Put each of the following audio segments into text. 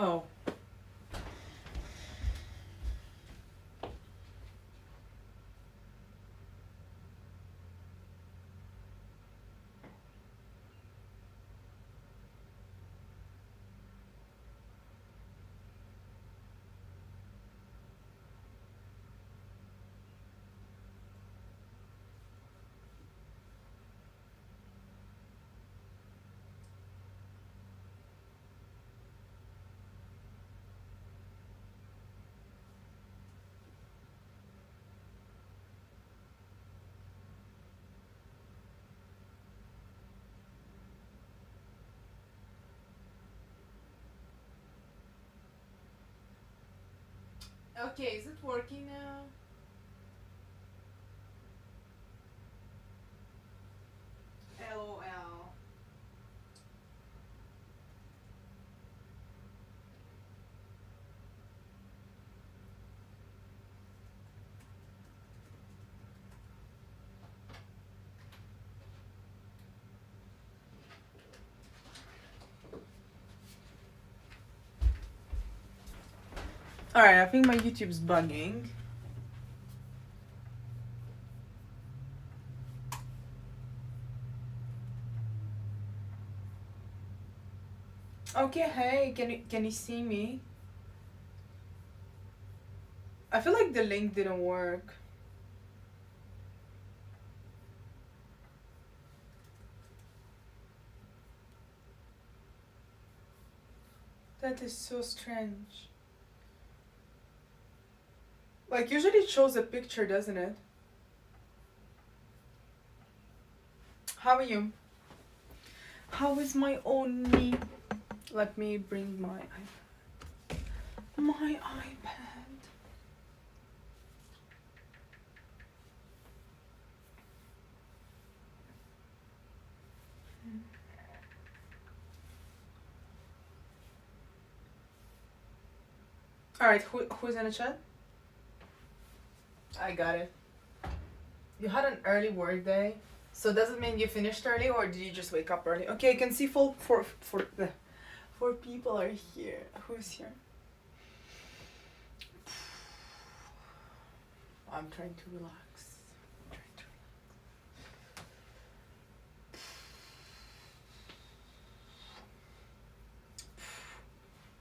Oh. Okay, is it working now? LOL. Alright, I think my YouTube's bugging. Okay, hey, can you see me? I feel like the link didn't work. That is so strange. Like, usually it shows a picture, doesn't it? How are you? How is my own knee? Let me bring my iPad. My iPad. Alright, who's in the chat? I got it. You had an early work day, so does it mean you finished early or did you just wake up early? Okay, I can see four people are here. Who's here? I'm trying to relax.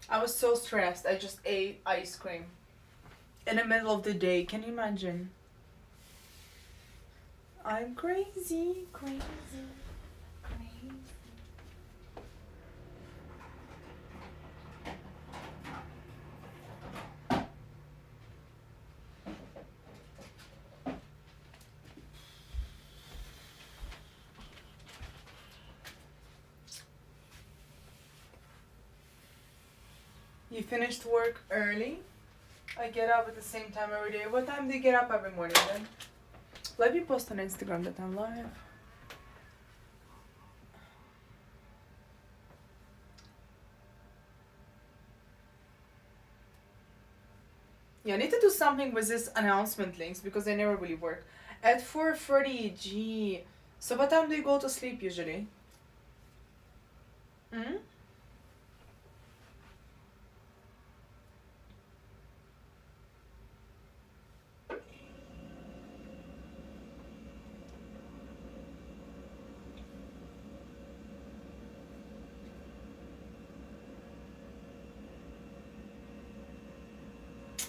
I was so stressed. I just ate ice cream in the middle of the day. Can you imagine? I'm crazy, crazy, crazy. You finished work early? I get up at the same time every day. What time do you get up every morning then? Let me post on Instagram that I'm live. Yeah, I need to do something with this announcement links because they never really work. At 4:30, gee. So what time do you go to sleep usually? Hmm?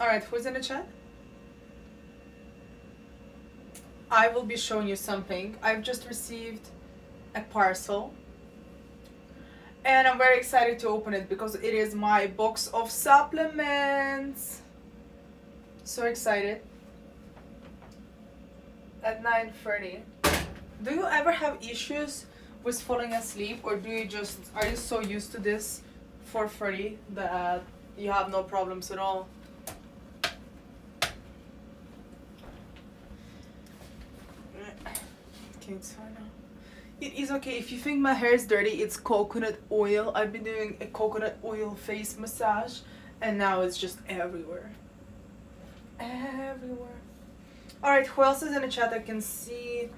Alright, who's in the chat? I will be showing you something. I've just received a parcel. And I'm very excited to open it because it is my box of supplements. So excited. At 9:30. Do you ever have issues with falling asleep or are you so used to this 4:30 that you have no problems at all? Okay, it's fine now. It is okay. If you think my hair is dirty, it's coconut oil. I've been doing a coconut oil face massage and now it's just everywhere. Everywhere. Alright, who else is in the chat? I can see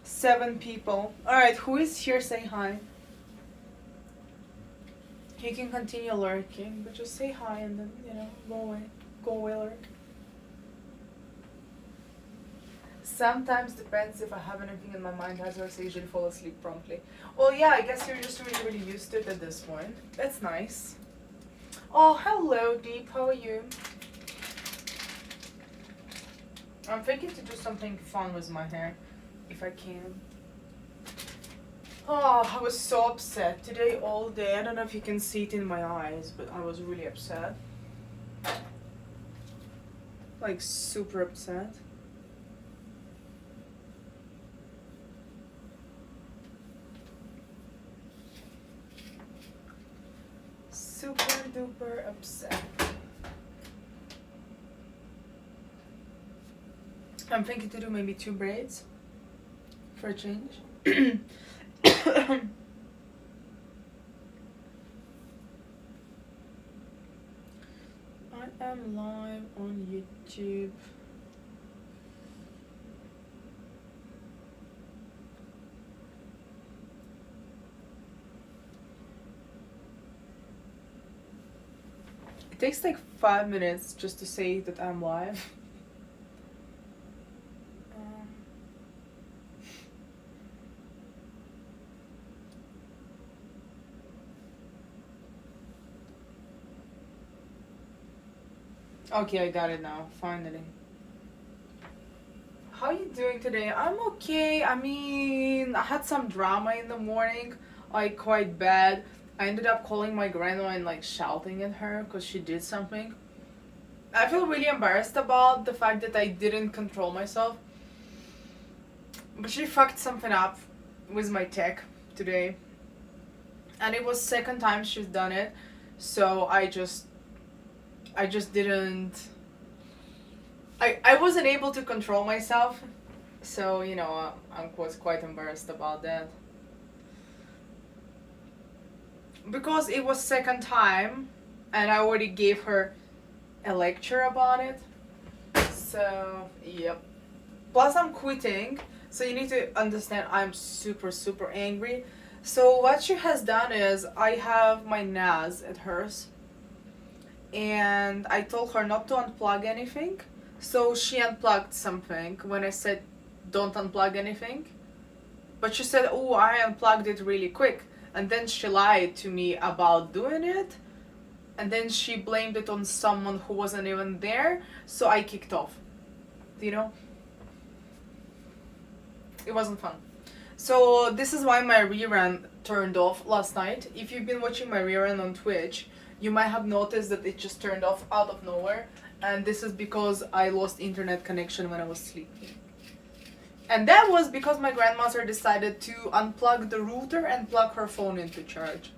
7 people. Alright, who is here? Say hi. You can continue lurking, but just say hi and then, go away. Go away, lurk. Sometimes depends if I have anything in my mind, I usually fall asleep promptly. Well, yeah, I guess you're just really, really used to it at this point. That's nice. Oh, hello, Deep. How are you? I'm thinking to do something fun with my hair, if I can. Oh, I was so upset today all day. I don't know if you can see it in my eyes, but I was really upset. Like, super upset. Super duper upset. I'm thinking to do maybe 2 braids for a change. I am live on YouTube. It takes like 5 minutes just to say that I'm live. Okay, I got it now, finally. How are you doing today? I'm okay. I mean, I had some drama in the morning, like quite bad. I ended up calling my grandma and like shouting at her because she did something. I feel really embarrassed about the fact that I didn't control myself. But she fucked something up with my tech today. And it was second time she's done it. So I just didn't... I wasn't able to control myself. So, I was quite embarrassed about that. Because it was second time and I already gave her a lecture about it. So, yep. Plus I'm quitting. So you need to understand I'm super, super angry. So what she has done is I have my NAS at hers. And I told her not to unplug anything. So she unplugged something when I said don't unplug anything. But she said, oh, I unplugged it really quick. And then she lied to me about doing it. And then she blamed it on someone who wasn't even there. So I kicked off. It wasn't fun. So this is why my rerun turned off last night. If you've been watching my rerun on Twitch, you might have noticed that it just turned off out of nowhere. And this is because I lost internet connection when I was sleeping. And that was because my grandmother decided to unplug the router and plug her phone into charge.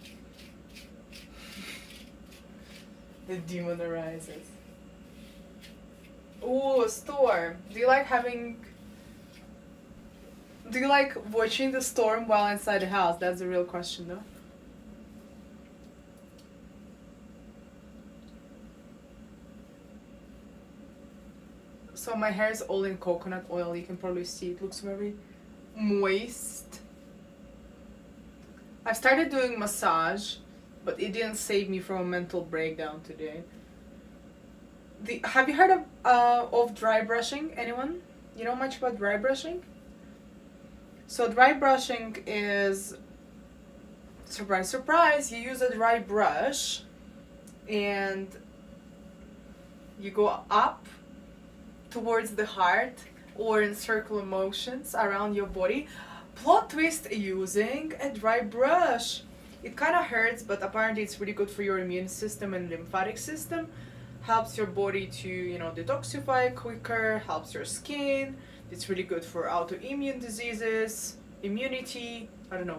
The demon arises. Ooh, storm. Do you like watching the storm while inside the house? That's the real question though. So my hair is all in coconut oil. You can probably see it looks very moist. I started doing massage, but it didn't save me from a mental breakdown today. Have you heard of dry brushing? Anyone? You know much about dry brushing? So dry brushing is, surprise, surprise, you use a dry brush and you go up towards the heart or in circular motions around your body. Plot twist, using a dry brush. It kind of hurts, but apparently it's really good for your immune system and lymphatic system. Helps your body to, detoxify quicker, helps your skin. It's really good for autoimmune diseases, immunity,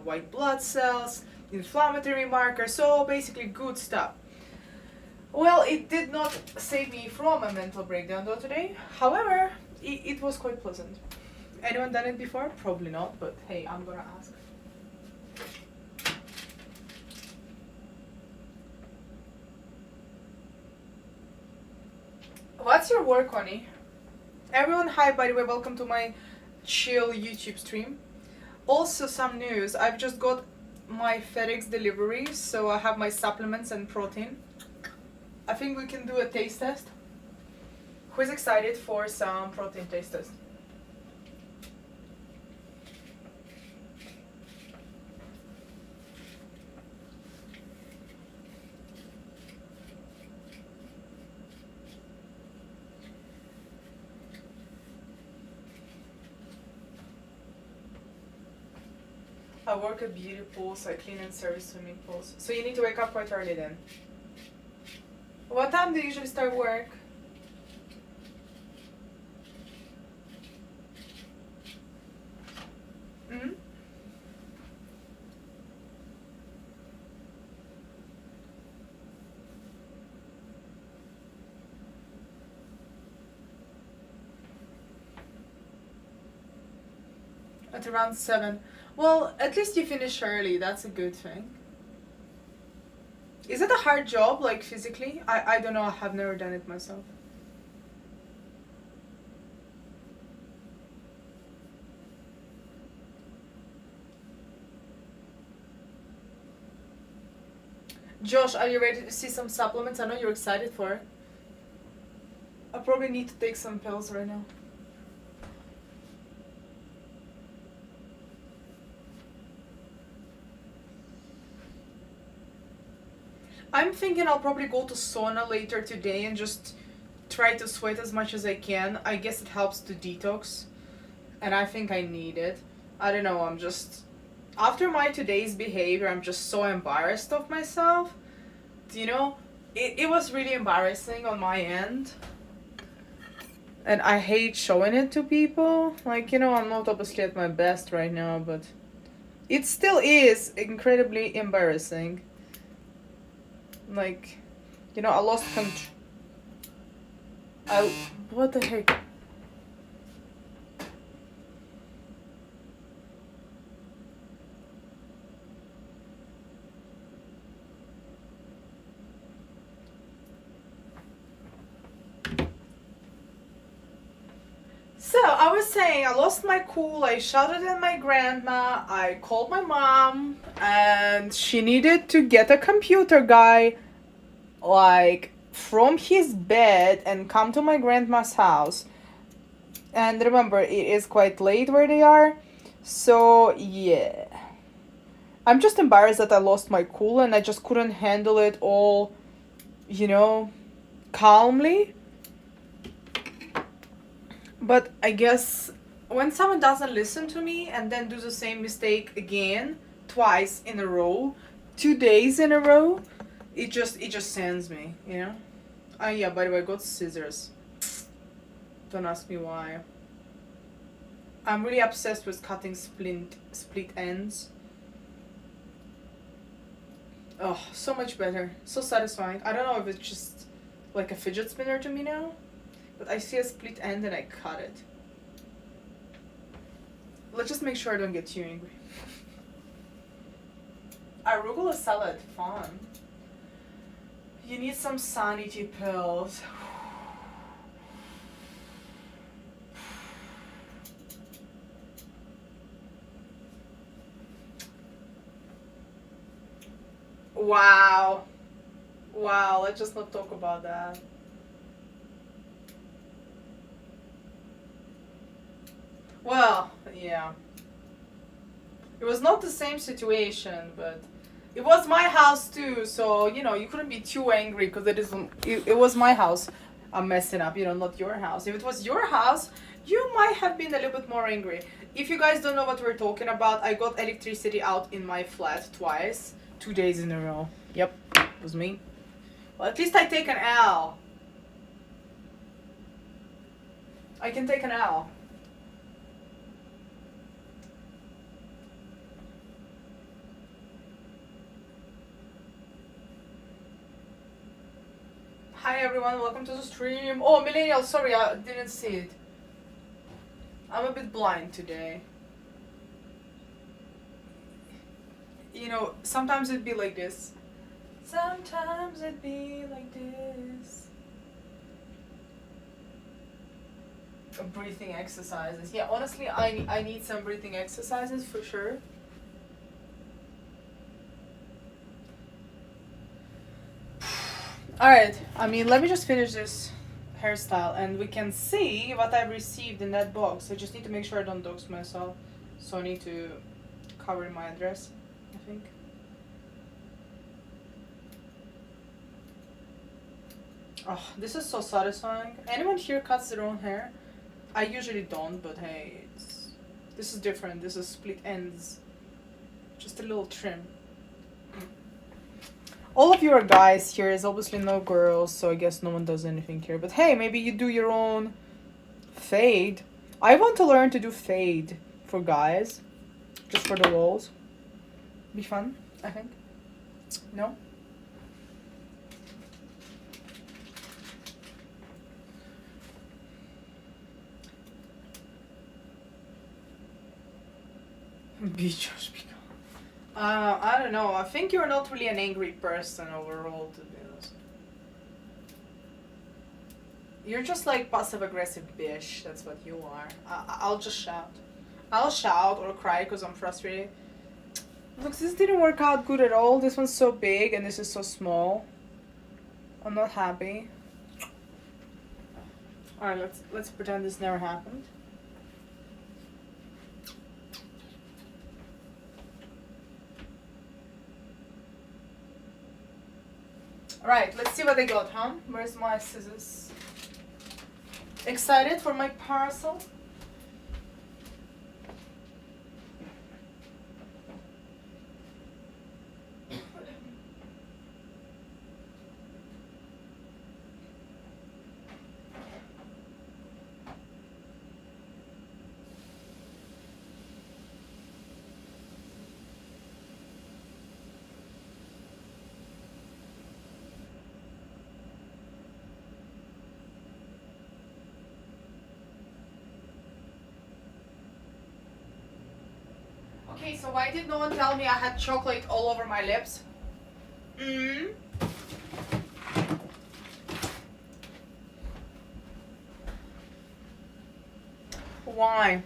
white blood cells, inflammatory markers, so basically good stuff. Well, it did not save me from a mental breakdown though today. However, it was quite pleasant. Anyone done it before? Probably not, but hey, I'm gonna ask. What's your work, honey? Everyone, hi, by the way, welcome to my chill YouTube stream. Also, some news. I've just got my FedEx delivery, so I have my supplements and protein. I think we can do a taste test. Who's excited for some protein taste test? I work at beauty pools, I clean and service swimming pools. So you need to wake up quite early then. What time do you usually start work? Hmm? At around 7. Well, at least you finish early, that's a good thing. Is it a hard job, like physically? I don't know, I have never done it myself. Josh, are you ready to see some supplements? I know you're excited for it. I probably need to take some pills right now. I'm thinking I'll probably go to sauna later today and just try to sweat as much as I can. I guess it helps to detox, and I think I need it. I don't know, I'm just... After my today's behavior, I'm just so embarrassed of myself. You know, it was really embarrassing on my end. And I hate showing it to people. Like, you know, I'm not obviously at my best right now, but it still is incredibly embarrassing. Like, you know, I lost control. What the heck? So, I was saying, I lost my cool, I shouted at my grandma, I called my mom, and she needed to get a computer guy, like, from his bed and come to my grandma's house. And remember, it is quite late where they are, so, yeah. I'm just embarrassed that I lost my cool and I just couldn't handle it all, you know, calmly. But I guess when someone doesn't listen to me and then do the same mistake again, twice in a row, 2 days in a row, it just sends me, you know? Yeah, by the way, I got scissors. Don't ask me why. I'm really obsessed with cutting split ends. Oh, so much better. So satisfying. I don't know if it's just like a fidget spinner to me now. But I see a split end and I cut it. Let's just make sure I don't get too angry. Arugula salad, fun. You need some sanity pills. Wow. Wow, let's just not talk about that. Well, yeah. It was not the same situation, but it was my house too, so, you know, you couldn't be too angry because it was my house I'm messing up, you know, not your house. If it was your house, you might have been a little bit more angry. If you guys don't know what we're talking about, I got electricity out in my flat twice, 2 days in a row. Yep, it was me. Well, at least I take an L. I can take an L. Hi everyone, welcome to the stream. Oh, Millennial, sorry, I didn't see it. I'm a bit blind today. You know, sometimes it'd be like this. Sometimes it'd be like this. Breathing exercises. Yeah, honestly, I need some breathing exercises for sure. Alright, I mean, let me just finish this hairstyle and we can see what I received in that box. I just need to make sure I don't dox myself. So I need to cover my address, I think. Oh, this is so satisfying. Anyone here cuts their own hair? I usually don't, but hey, this is different. This is split ends. Just a little trim. All of you are guys here. Is obviously no girls, so I guess no one does anything here. But hey, maybe you do your own fade. I want to learn to do fade for guys. Just for the walls. Be fun, I think. No? Be Josh. I don't know. I think you're not really an angry person overall, to be honest. You're just like passive-aggressive bitch. That's what you are. I'll just shout. I'll shout or cry because I'm frustrated. Look, this didn't work out good at all. This one's so big and this is so small. I'm not happy. Alright, let's pretend this never happened. Alright, let's see what I got, huh? Where's my scissors? Excited for my parcel? Okay, so why did no one tell me I had chocolate all over my lips? Why?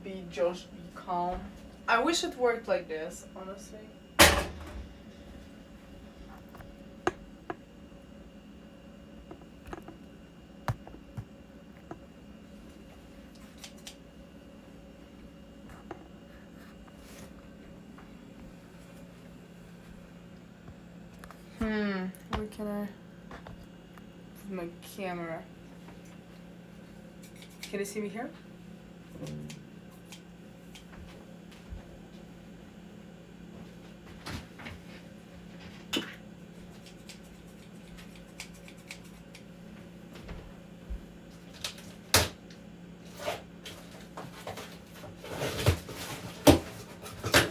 Be Josh, be calm. I wish it worked like this, honestly. Where can I put my camera? Can you see me here?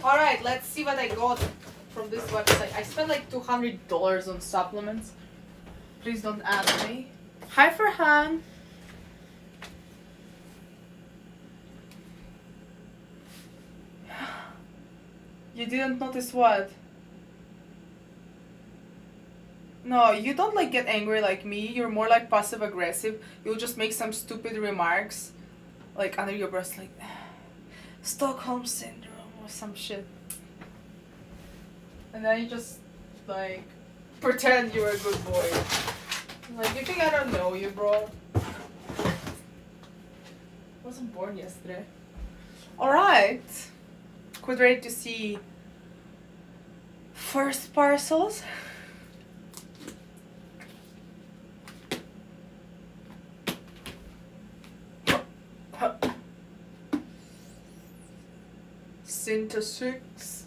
Alright, let's see what I got from this website. I spent like $200 on supplements. Please don't ask me. Hi, Farhan. You didn't notice what? No, you don't like get angry like me. You're more like passive aggressive. You'll just make some stupid remarks, like under your breath, like Stockholm syndrome or some shit. And then you just like pretend you're a good boy. Like, you think I don't know you, bro? I wasn't born yesterday. Alright. Quite ready to see first parcels. Cinta 6.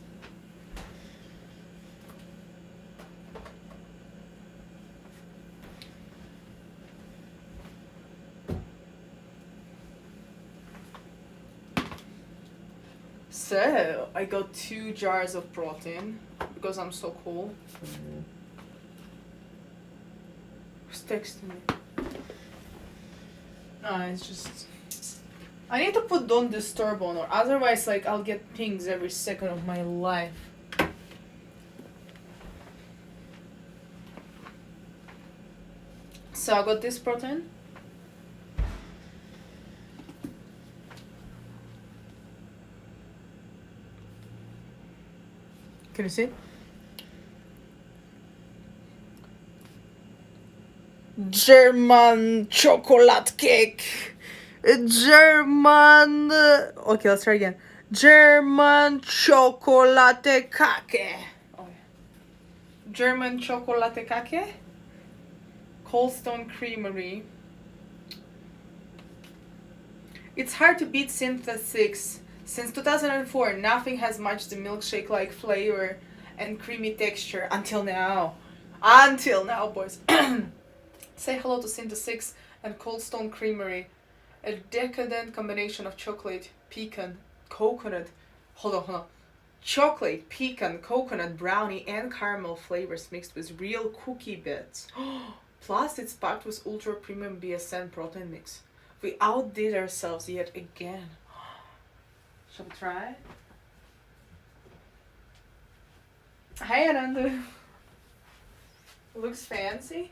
So, I got 2 jars of protein because I'm so cool. Who's texting me? No, it's just... I need to put don't disturb on, or otherwise like I'll get pings every second of my life. So I got this protein. Can you see? German chocolate cake. German. Okay, let's try again. German chocolate cake. Oh, yeah. German chocolate cake. Cold Stone Creamery. It's hard to beat Synthesis. Since 2004, nothing has matched the milkshake-like flavor and creamy texture until now. Until now, boys. Say hello to Synthesis and Cold Stone Creamery. A decadent combination of chocolate, pecan, coconut. Hold on. Chocolate, pecan, coconut, brownie, and caramel flavors mixed with real cookie bits. Plus, it's packed with ultra premium BSN protein mix. We outdid ourselves yet again. Shall we try? Hi, Ananda. Looks fancy.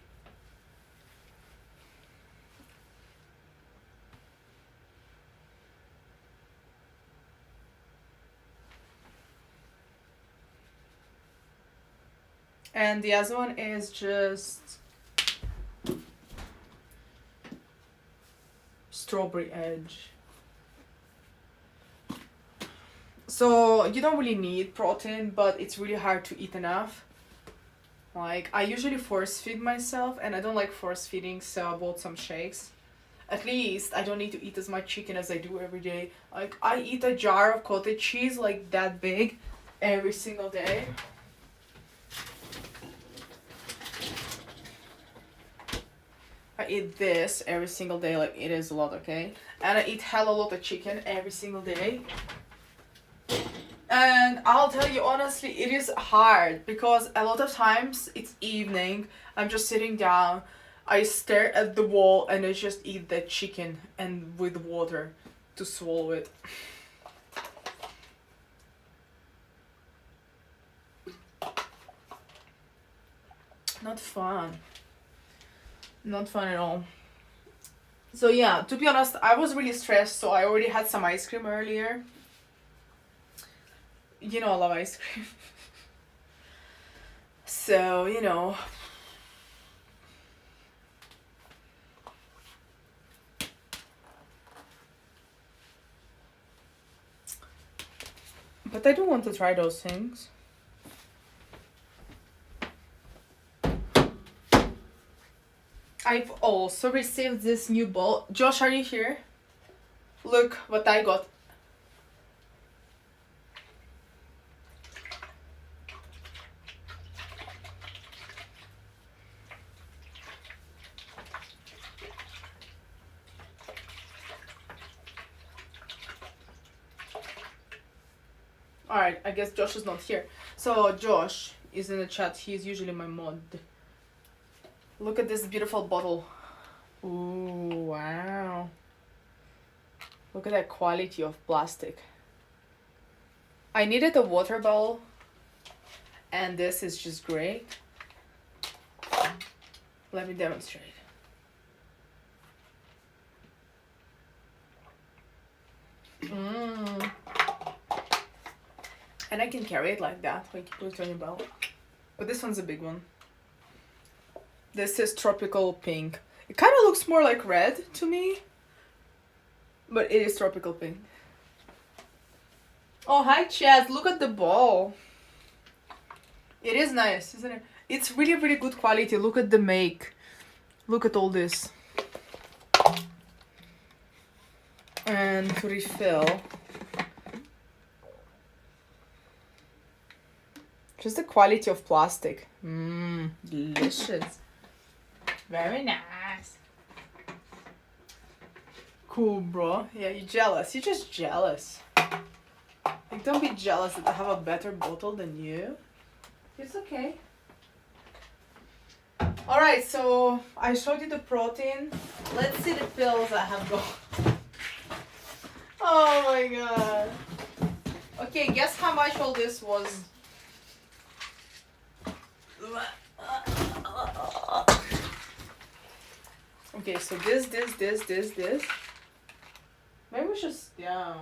And the other one is just strawberry edge. So you don't really need protein, but it's really hard to eat enough. Like, I usually force feed myself and I don't like force feeding, so I bought some shakes. At least I don't need to eat as much chicken as I do every day. Like, I eat a jar of cottage cheese like that big every single day. I eat this every single day, like it is a lot, okay? And I eat hella lot of chicken every single day. And I'll tell you honestly, it is hard because a lot of times it's evening, I'm just sitting down, I stare at the wall and I just eat the chicken and with water to swallow it. Not fun. Not fun at all. So yeah, to be honest, I was really stressed, so I already had some ice cream earlier. You know I love ice cream. So, you know. But I do want to try those things. I've also received this new bowl. Josh, are you here? Look what I got. Alright, I guess Josh is not here. So Josh is in the chat. He's usually my mod. Look at this beautiful bottle. Ooh, wow. Look at that quality of plastic. I needed a water bottle, and this is just great. Let me demonstrate. And I can carry it like that, like you put it on your belt. But this one's a big one. This is tropical pink. It kind of looks more like red to me, but it is tropical pink. Oh, hi Chaz, look at the ball. It is nice, isn't it? It's really, really good quality. Look at the make. Look at all this. And to refill. Just the quality of plastic. Delicious. Very nice. Cool, bro. Yeah, you're jealous. You're just jealous. Like, don't be jealous that I have a better bottle than you. It's okay. Alright, so I showed you the protein. Let's see the pills I have got. Oh my god. Okay, guess how much all this was? Okay, so this. Maybe we should, yeah.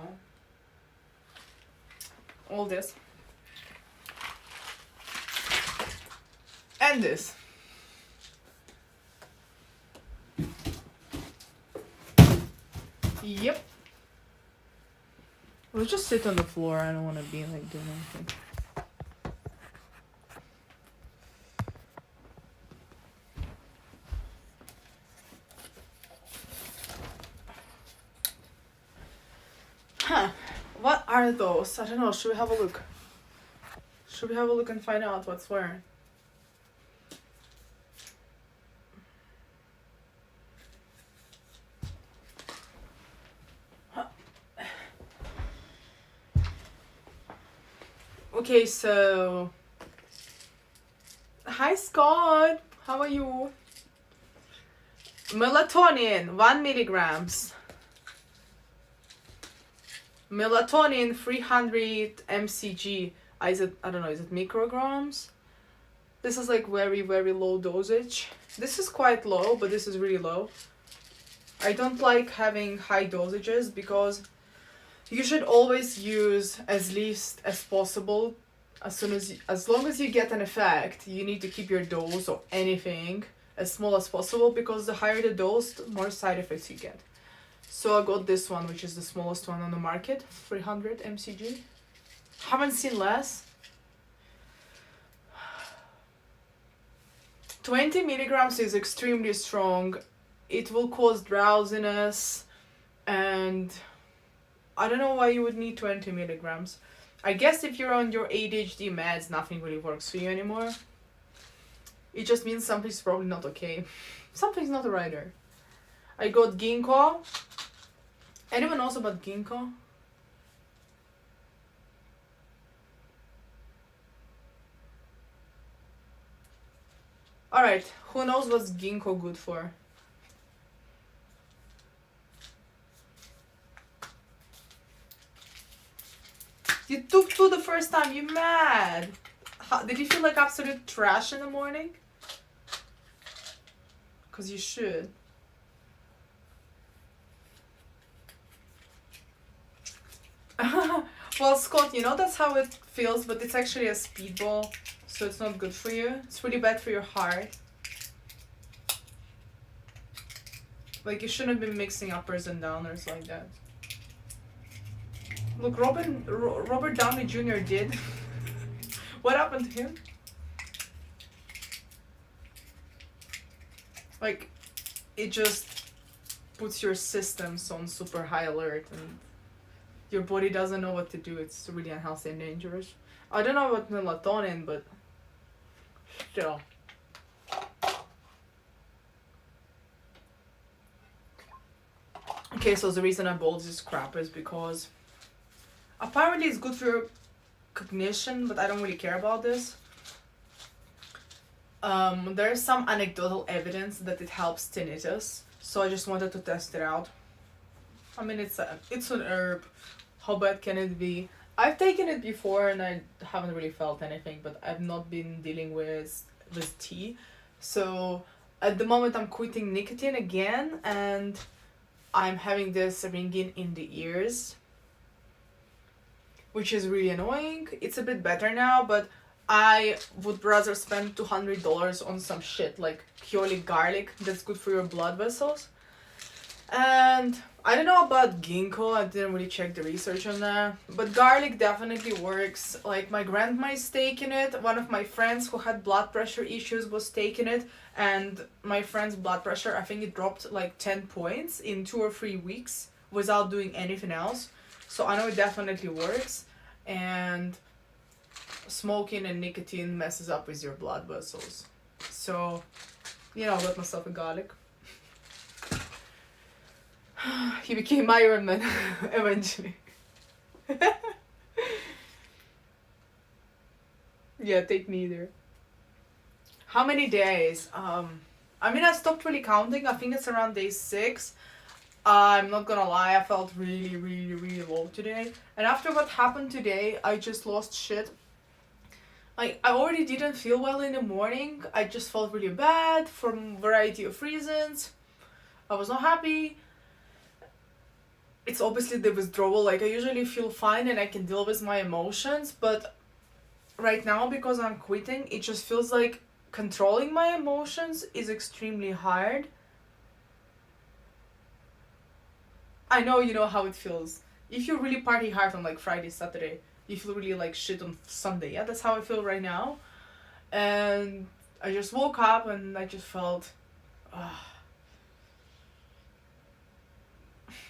All this. And this. Yep. We'll just sit on the floor. I don't want to be like doing anything. Huh. What are those? I don't know. Should we have a look? Should we have a look and find out what's where? Okay, so... Hi, Scott. How are you? Melatonin, 1 milligrams. Melatonin, 300 mcg. Is it, I don't know, is it micrograms? This is like very, very low dosage. This is quite low, but this is really low. I don't like having high dosages because you should always use as least as possible. As long as you get an effect, you need to keep your dose of anything as small as possible, because the higher the dose, the more side effects you get. So I got this one, which is the smallest one on the market, 300 mcg. Haven't seen less. 20 milligrams is extremely strong. It will cause drowsiness, and I don't know why you would need 20 milligrams. I guess if you're on your ADHD meds, nothing really works for you anymore. It just means something's probably not okay. Something's not right there. I got ginkgo. Anyone knows about ginkgo? Alright, who knows what's ginkgo good for? You took two the first time, you mad? Did you feel like absolute trash in the morning? Because you should. Well, Scott, you know that's how it feels, but it's actually a speedball, so it's not good for you. It's really bad for your heart. Like, you shouldn't be mixing uppers and downers like that. Look, Robert Downey Jr. did. What happened to him? Like, it just puts your systems on super high alert and your body doesn't know what to do. It's really unhealthy and dangerous. I don't know about melatonin, but still. Okay, so the reason I bought this crap is because apparently it's good for your cognition, but I don't really care about this. There's some anecdotal evidence that it helps tinnitus, so I just wanted to test it out. I mean, it's an herb. How bad can it be? I've taken it before and I haven't really felt anything, but I've not been dealing with tea. So at the moment I'm quitting nicotine again, and I'm having this ringing in the ears, which is really annoying. It's a bit better now, but I would rather spend $200 on some shit like purely garlic that's good for your blood vessels. And I don't know about ginkgo, I didn't really check the research on that, but garlic definitely works. Like, my grandma is taking it, one of my friends who had blood pressure issues was taking it, and my friend's blood pressure, I think it dropped like 10 points in 2 or 3 weeks without doing anything else. So I know it definitely works, and smoking and nicotine messes up with your blood vessels. So, you know, I got myself a garlic. He became Iron Man eventually. Yeah, take neither. How many days? I mean, I stopped really counting. I think it's around day 6. I'm not gonna lie, I felt really, really, really low today. And after what happened today, I just lost shit. Like, I already didn't feel well in the morning. I just felt really bad for a variety of reasons. I was not happy. It's obviously the withdrawal. Like, I usually feel fine and I can deal with my emotions, but right now, because I'm quitting, it just feels like controlling my emotions is extremely hard. I know you know how it feels. If you really party hard on like Friday, Saturday, you feel really like shit on Sunday. Yeah, that's how I feel right now. And I just woke up and I just felt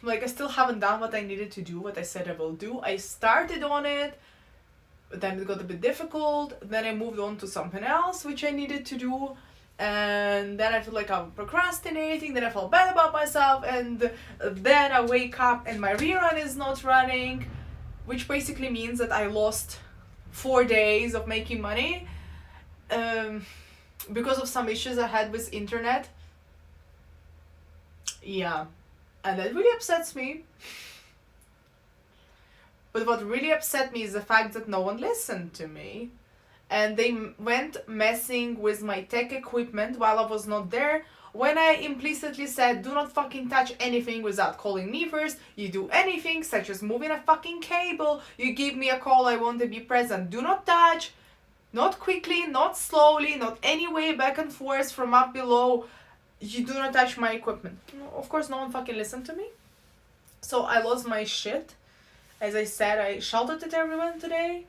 like I still haven't done what I needed to do, what I said I will do. I started on it, but then it got a bit difficult. Then I moved on to something else which I needed to do. And then I feel like I'm procrastinating, then I feel bad about myself, and then I wake up and my rerun is not running, which basically means that I lost 4 days of making money because of some issues I had with internet. Yeah, and that really upsets me. But what really upset me is the fact that no one listened to me. And they went messing with my tech equipment while I was not there, when I implicitly said, do not fucking touch anything without calling me first. You do anything such as moving a fucking cable, you give me a call, I want to be present. Do not touch, not quickly, not slowly, not any way back and forth from up below. You do not touch my equipment. Of course no one fucking listened to me. So I lost my shit. As I said, I shouted at everyone today.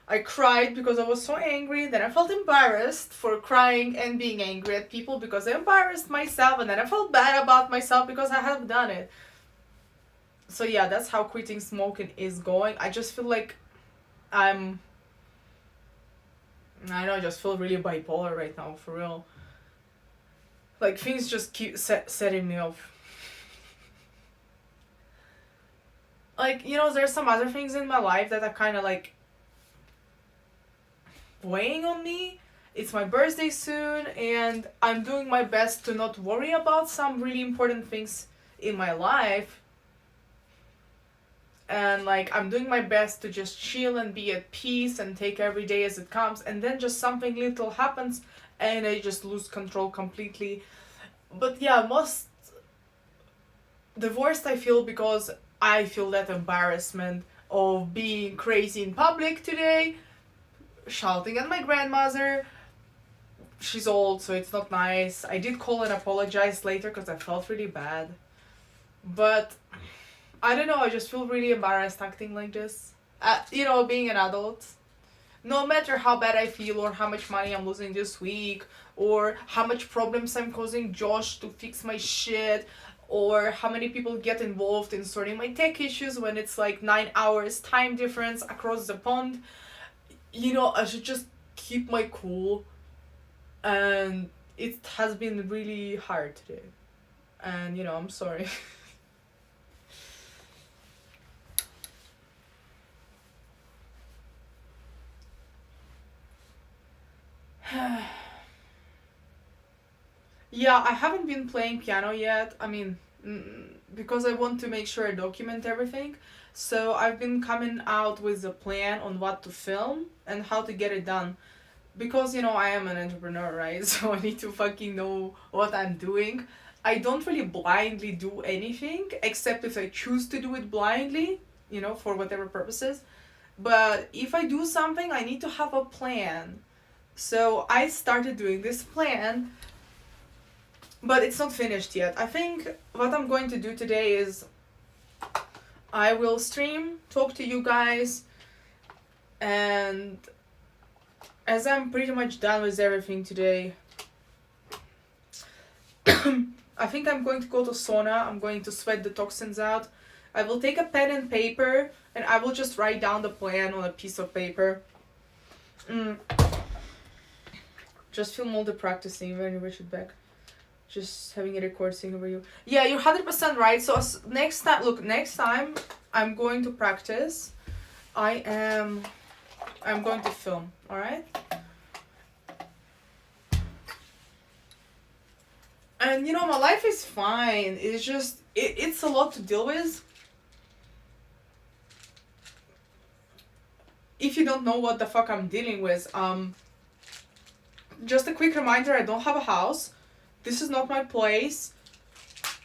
I cried because I was so angry. Then I felt embarrassed for crying and being angry at people because I embarrassed myself. And then I felt bad about myself because I have done it. So yeah, that's how quitting smoking is going. I just feel like I just feel really bipolar right now, for real. Like, things just keep setting me off. Like, you know, there's some other things in my life that are kind of like weighing on me. It's my birthday soon, and I'm doing my best to not worry about some really important things in my life. And like, I'm doing my best to just chill and be at peace and take every day as it comes, and then just something little happens and I just lose control completely. But yeah, the worst I feel because I feel that embarrassment of being crazy in public today, shouting at my grandmother. She's old, so it's not nice. I did call and apologize later because I felt really bad. But I don't know, I just feel really embarrassed acting like this. You know, being an adult. No matter how bad I feel or how much money I'm losing this week or how much problems I'm causing Josh to fix my shit or how many people get involved in sorting my tech issues when it's like 9 hours time difference across the pond. You know, I should just keep my cool, and it has been really hard today. And you know, I'm sorry. Yeah, I haven't been playing piano yet. I mean, because I want to make sure I document everything. So I've been coming out with a plan on what to film and how to get it done. Because, you know, I am an entrepreneur, right? So I need to fucking know what I'm doing. I don't really blindly do anything, except if I choose to do it blindly, you know, for whatever purposes. But if I do something, I need to have a plan. So I started doing this plan, but it's not finished yet. I think what I'm going to do today is I will stream, talk to you guys, and as I'm pretty much done with everything today, I think I'm going to go to sauna. I'm going to sweat the toxins out. I will take a pen and paper and I will just write down the plan on a piece of paper. Just film all the practicing when you wish it back. Just having a record sing over you. Yeah, you're 100% right. So next time I'm going to practice. I'm going to film, alright? And you know, my life is fine. It's just, it's a lot to deal with. If you don't know what the fuck I'm dealing with, just a quick reminder, I don't have a house. This is not my place.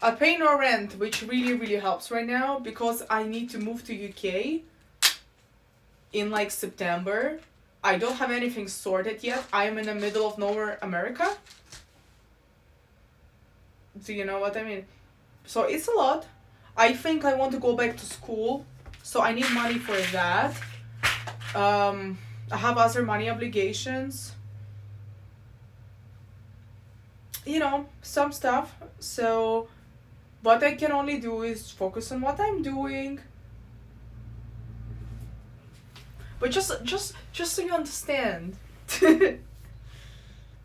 I pay no rent, which really, really helps right now because I need to move to UK in like September. I don't have anything sorted yet. I'm in the middle of nowhere, America. Do you know what I mean? So it's a lot. I think I want to go back to school, so I need money for that. I have other money obligations. You know, some stuff. So what I can only do is focus on what I'm doing. But just so you understand.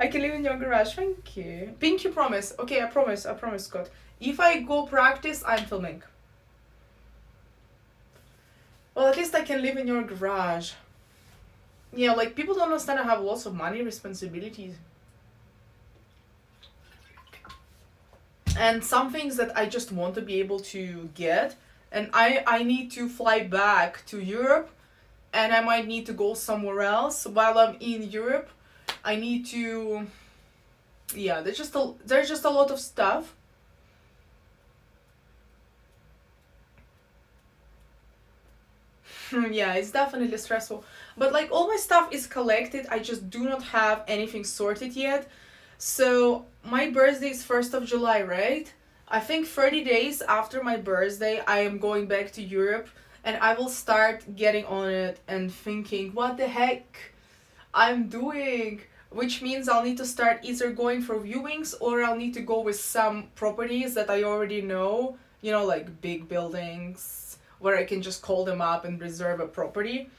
I can live in your garage, thank you. Pinky promise. Okay, I promise, Scott. If I go practice, I'm filming. Well, at least I can live in your garage. Yeah, like, people don't understand I have lots of money responsibilities. And some things that I just want to be able to get. And I need to fly back to Europe. And I might need to go somewhere else while I'm in Europe. I need to... Yeah, there's just a lot of stuff. Yeah, it's definitely stressful. But like, all my stuff is collected. I just do not have anything sorted yet. So my birthday is 1st of July, right? I think 30 days after my birthday, I am going back to Europe. And I will start getting on it and thinking, what the heck I'm doing? Which means I'll need to start either going for viewings, or I'll need to go with some properties that I already know. You know, like big buildings where I can just call them up and reserve a property.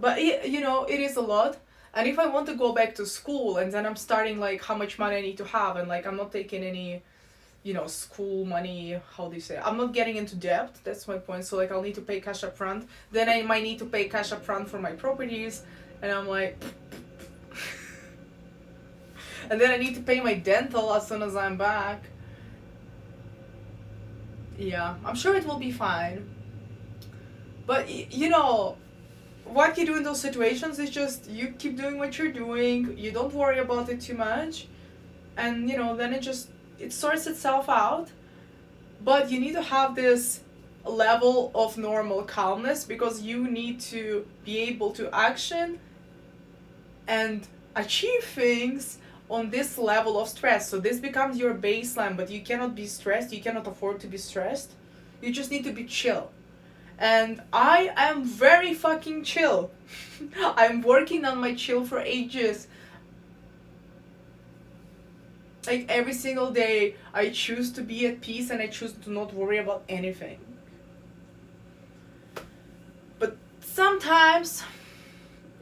But, you know, it is a lot. And if I want to go back to school, and then I'm starting like how much money I need to have, and like I'm not taking any, you know, school money, how do you say, I'm not getting into debt, that's my point. So like, I'll need to pay cash up front, then I might need to pay cash up front for my properties, and I'm like and then I need to pay my dental as soon as I'm back. Yeah, I'm sure it will be fine. But you know, what you do in those situations is just you keep doing what you're doing, you don't worry about it too much, and you know, then it sorts itself out. But you need to have this level of normal calmness, because you need to be able to action and achieve things on this level of stress. So this becomes your baseline, but you cannot be stressed, you cannot afford to be stressed. You just need to be chill. And I am very fucking chill. I'm working on my chill for ages. Like, every single day, I choose to be at peace, and I choose to not worry about anything. But sometimes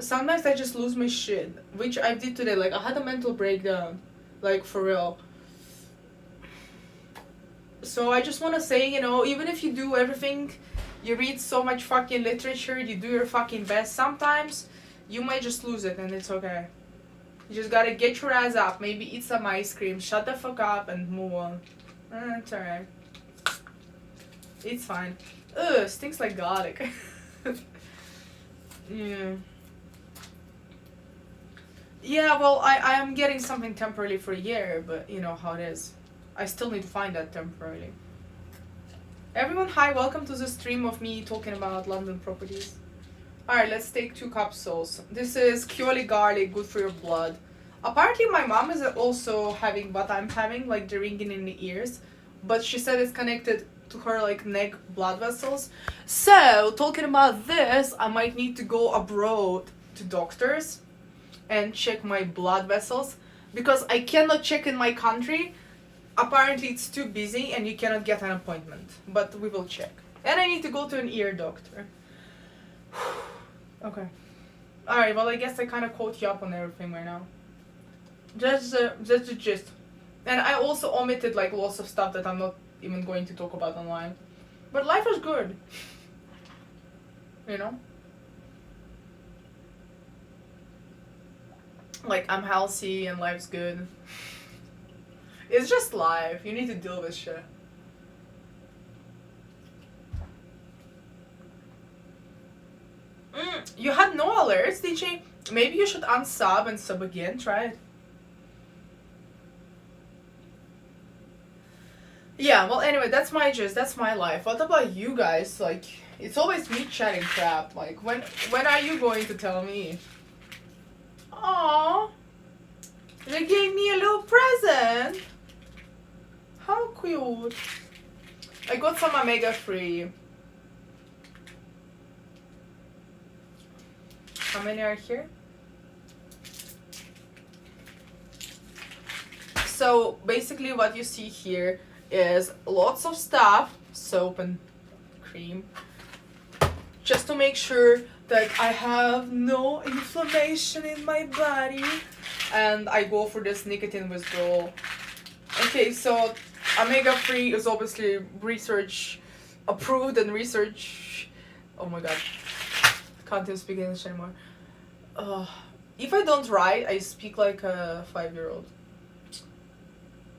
I just lose my shit, which I did today. Like, I had a mental breakdown, like, for real. So I just want to say, you know, even if you do everything, you read so much fucking literature, you do your fucking best, sometimes you might just lose it, and it's okay. You just gotta get your ass up, maybe eat some ice cream, shut the fuck up, and move on. It's alright. It's fine. Ugh, stinks like garlic. Yeah. Yeah, well, I am getting something temporarily for a year, but you know how it is. I still need to find that temporarily. Everyone, hi, welcome to the stream of me talking about London properties. Alright, let's take 2 capsules. This is purely garlic, good for your blood. Apparently my mom is also having what I'm having, like the ringing in the ears. But she said it's connected to her like neck blood vessels. So, talking about this, I might need to go abroad to doctors and check my blood vessels. Because I cannot check in my country. Apparently it's too busy and you cannot get an appointment. But we will check. And I need to go to an ear doctor. Okay. Alright, well I guess I kind of caught you up on everything right now. That's the gist. And I also omitted like lots of stuff that I'm not even going to talk about online. But life is good. You know? Like, I'm healthy and life's good. It's just life. You need to deal with shit. You had no alerts, DJ? Maybe you should unsub and sub again. Try it. Yeah, well, anyway, that's my gist. That's my life. What about you guys? Like, It's always me chatting crap. Like, when are you going to tell me? Aww. They gave me a little present. How cute. I got some omega free. How many are here? So basically what you see here is lots of stuff, soap and cream, just to make sure that I have no inflammation in my body, and I go for this nicotine withdrawal. Okay, so omega 3 is obviously research approved and research, oh my god, can't even speak English anymore. If I don't write, I speak like a 5-year-old.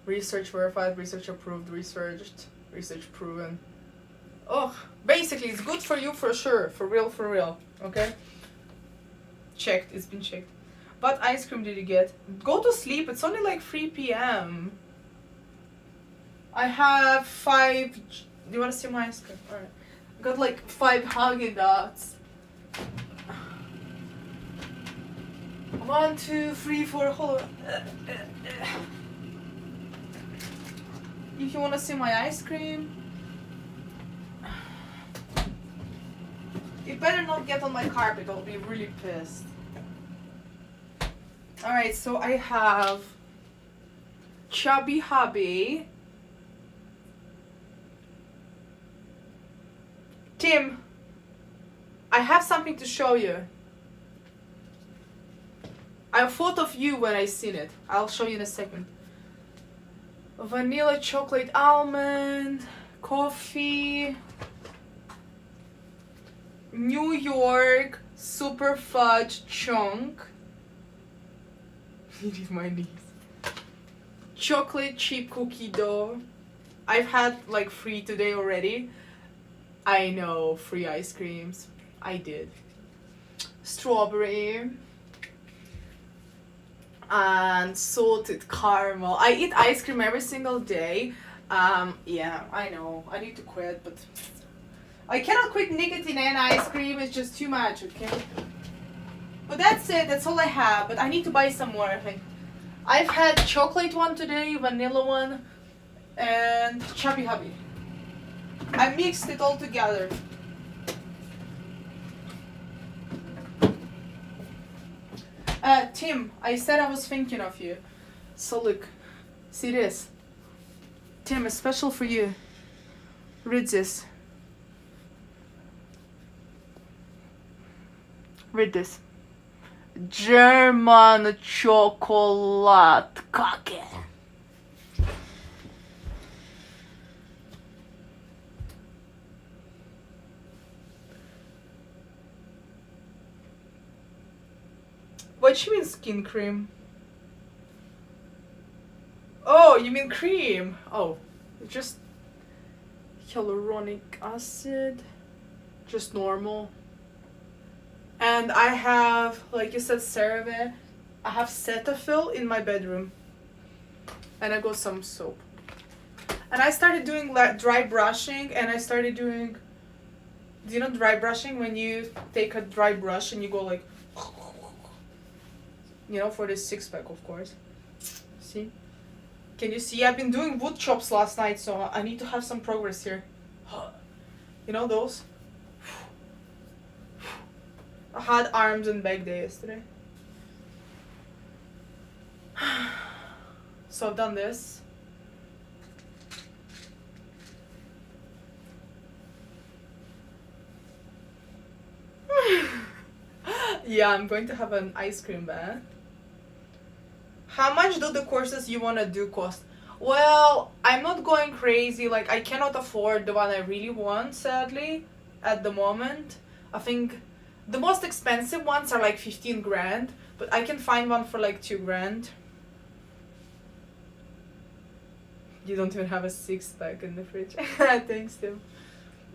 Research verified, research approved, researched, research proven. Basically it's good for you for sure, for real, okay? Checked, it's been checked. What ice cream did you get? Go to sleep, it's only like 3 p.m. I have 5, do you want to see my ice cream? Alright. I got like 5 Haagen-Dazs. 1, 2, 3, 4, hold on. If you want to see my ice cream, you better not get on my carpet, I'll be really pissed. Alright, so I have Chubby Hubby. Tim, I have something to show you. I thought of you when I seen it. I'll show you in a second. Vanilla chocolate almond, coffee, New York super fudge chunk. You need my knees. Chocolate chip cookie dough. I've had like 3 today already. I know, 3 ice creams. I did. Strawberry. And salted caramel. I eat ice cream every single day. Yeah, I know. I need to quit, but I cannot quit nicotine and ice cream. It's just too much, okay? But that's it. That's all I have. But I need to buy some more, I think. I've had chocolate one today, vanilla one, and Chubby Hubby. I mixed it all together. Tim, I said I was thinking of you. So look, see this. Tim, it's special for you. Read this. Read this. German chocolate cake. What you mean skin cream? Oh, you mean cream? Oh, just hyaluronic acid, just normal. And I have, like you said, CeraVe. I have Cetaphil in my bedroom, and I got some soap. And I started doing dry brushing, and I started doing. Do you know dry brushing? When you take a dry brush and you go like. You know, for this 6-pack, of course. See? Can you see? I've been doing wood chops last night, so I need to have some progress here. You know those? I had arms and back day yesterday. So I've done this. Yeah, I'm going to have an ice cream ban. How much do the courses you want to do cost? Well, I'm not going crazy. Like, I cannot afford the one I really want, sadly, at the moment. I think the most expensive ones are like 15 grand, but I can find one for like 2 grand. You don't even have a 6-pack in the fridge. Thanks, Tim.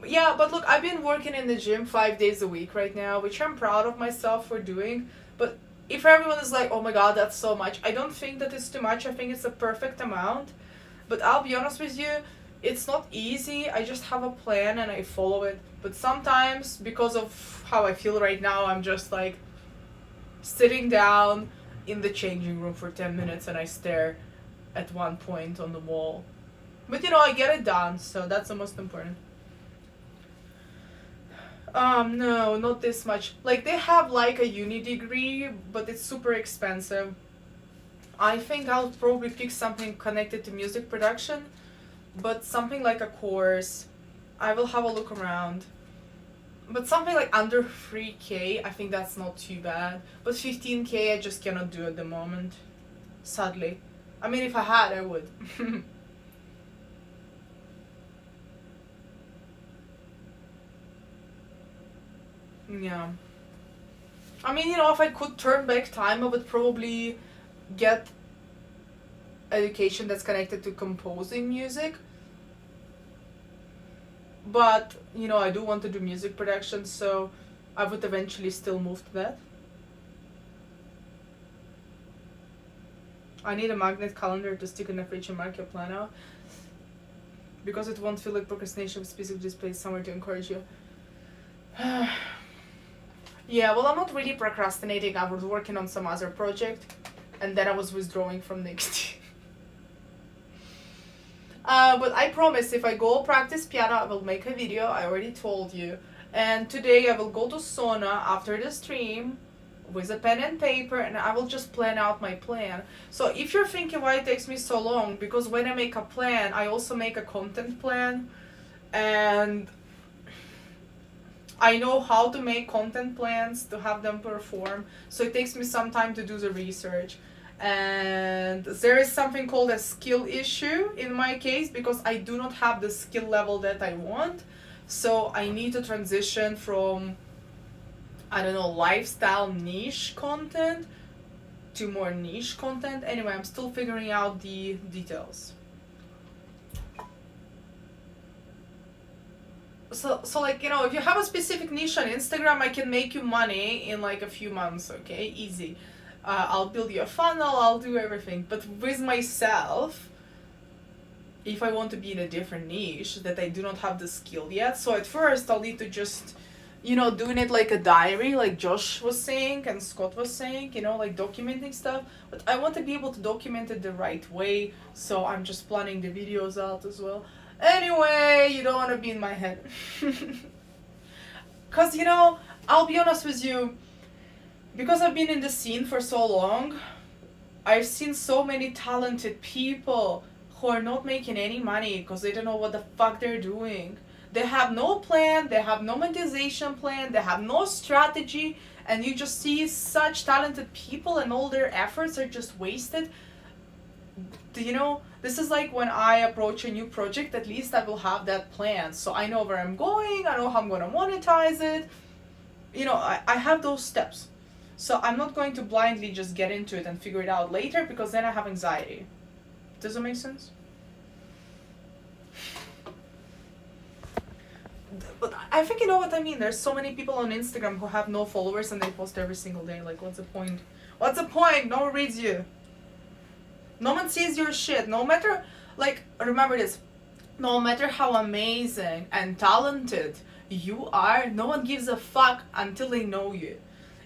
Yeah, but look, I've been working in the gym 5 days a week right now, which I'm proud of myself for doing. But if everyone is like, oh my god, that's so much, I don't think that it's too much. I think it's a perfect amount. But I'll be honest with you, It's not easy. I just have a plan and I follow it. But sometimes, because of how I feel right now, I'm just like sitting down in the changing room for 10 minutes and I stare at one point on the wall. But you know, I get it done, so that's the most important. No, not this much. Like, they have like a uni degree, but it's super expensive. I think I'll probably pick something connected to music production, but something like a course. I will have a look around. But something like under 3K, I think that's not too bad. But 15K, I just cannot do at the moment. Sadly. I mean, if I had, I would. Yeah. I mean, you know, if I could turn back time, I would probably get education that's connected to composing music. But, you know, I do want to do music production, so I would eventually still move to that. I need a magnet calendar to stick in the fridge and mark your plan out. Because it won't feel like procrastination with specific displays somewhere to encourage you. Yeah, well, I'm not really procrastinating. I was working on some other project, and then I was withdrawing from next year. But I promise if I go practice piano, I will make a video. I already told you. And today I will go to sauna after the stream with a pen and paper, and I will just plan out my plan. So if you're thinking why it takes me so long, because when I make a plan, I also make a content plan, and I know how to make content plans to have them perform. So it takes me some time to do the research. And there is something called a skill issue in my case because I do not have the skill level that I want. So I need to transition from, I don't know, lifestyle niche content to more niche content. Anyway, I'm still figuring out the details. So like, you know, if you have a specific niche on Instagram, I can make you money in like a few months, okay? Easy. I'll build you a funnel, I'll do everything. But with myself, if I want to be in a different niche that I do not have the skill yet, so at first I'll need to just, you know, doing it like a diary, like Josh was saying and Scott was saying, you know, like documenting stuff. But I want to be able to document it the right way, so I'm just planning the videos out as well. Anyway, you don't want to be in my head. Because, you know, I'll be honest with you, because I've been in the scene for so long, I've seen so many talented people who are not making any money because they don't know what the fuck they're doing. They have no plan, they have no monetization plan, they have no strategy, and you just see such talented people and all their efforts are just wasted. You know, this is like when I approach a new project, at least I will have that plan. So I know where I'm going, I know how I'm going to monetize it. You know, I have those steps. So I'm not going to blindly just get into it and figure it out later because then I have anxiety. Does that make sense? But I think you know what I mean. There's so many people on Instagram who have no followers and they post every single day. Like, what's the point? What's the point? No one reads you. No one sees your shit. No matter, like, remember this. No matter how amazing and talented you are, no one gives a fuck until they know you.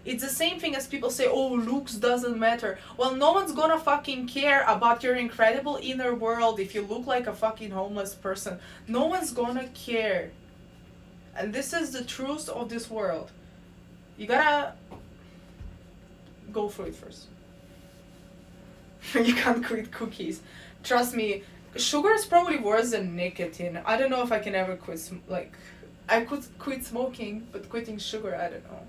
It's the same thing as people say, oh, looks doesn't matter. Well, no one's gonna fucking care about your incredible inner world if you look like a fucking homeless person. No one's gonna care. And this is the truth of this world. You gotta go through it first. You can't quit cookies. Trust me, sugar is probably worse than nicotine. I don't know if I can ever quit, I could quit smoking, but quitting sugar, I don't know.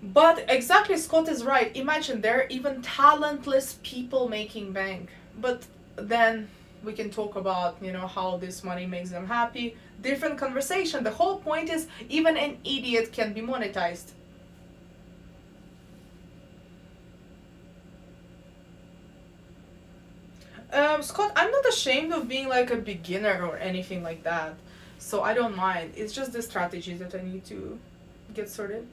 But exactly, Scott is right. Imagine there are even talentless people making bank. But then we can talk about, you know, how this money makes them happy. Different conversation. The whole point is even an idiot can be monetized. Scott, I'm not ashamed of being like a beginner or anything like that. So I don't mind. It's just the strategy that I need to get sorted.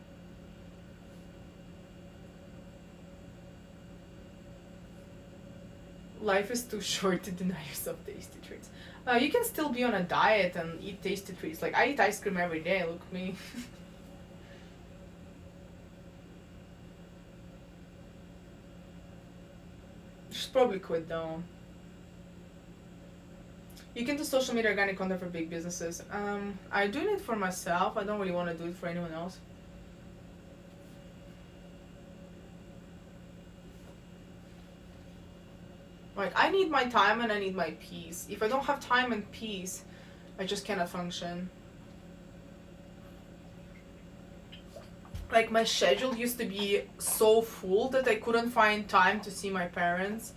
Life is too short to deny yourself tasty treats. You can still be on a diet and eat tasty treats. Like, I eat ice cream every day, look at me. Should probably quit though. You can do social media organic content for big businesses. I do it for myself. I don't really want to do it for anyone else. Like, I need my time and I need my peace. If I don't have time and peace, I just cannot function. Like, my schedule used to be so full that I couldn't find time to see my parents.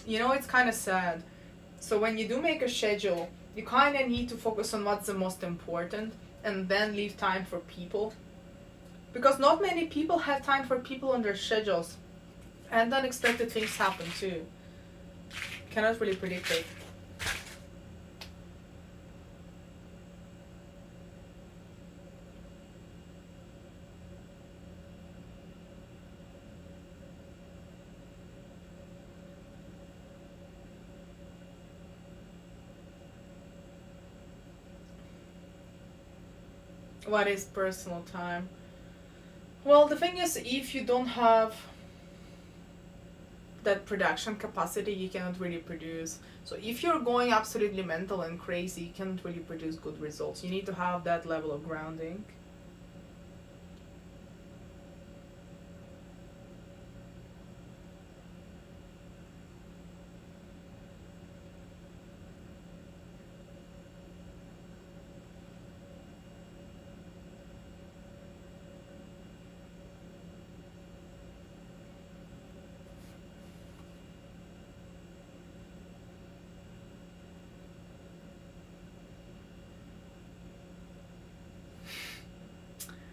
You know, it's kind of sad. So when you do make a schedule, you kind of need to focus on what's the most important and then leave time for people. Because not many people have time for people on their schedules. And unexpected things happen too. Cannot really predict it. What is personal time? Well, the thing is, if you don't have that production capacity, you cannot really produce. So if you're going absolutely mental and crazy, you cannot really produce good results. You need to have that level of grounding.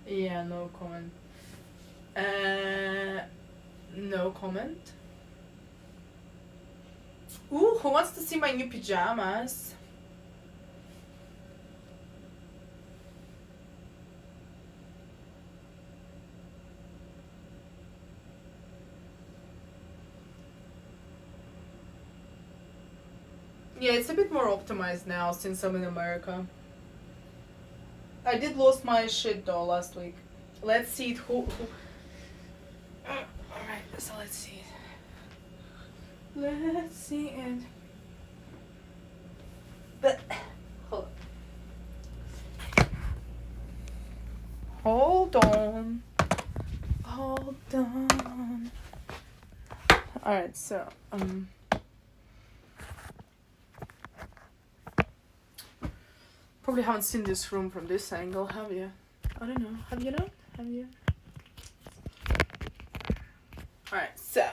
Yeah, no comment. No comment. Ooh, who wants to see my new pajamas? Yeah, it's a bit more optimized now since I'm in America. I did lose my shit though last week. Let's see it, who alright, so let's see it. Let's see it. But hold on. Hold on. Alright, so probably haven't seen this room from this angle, have you? I don't know. Have you not? Have you? Alright, so.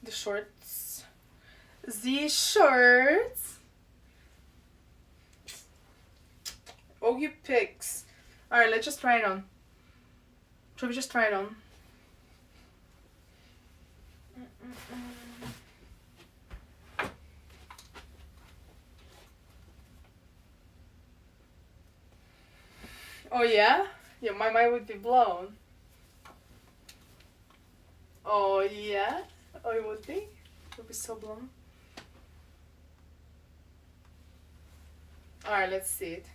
The shorts. The shorts. Oh, you pics. Alright, let's just try it on. Should we just try it on? Oh yeah? Yeah, my mind would be blown. Oh yeah? Oh, it would be? It would be so blown. Alright, let's see it.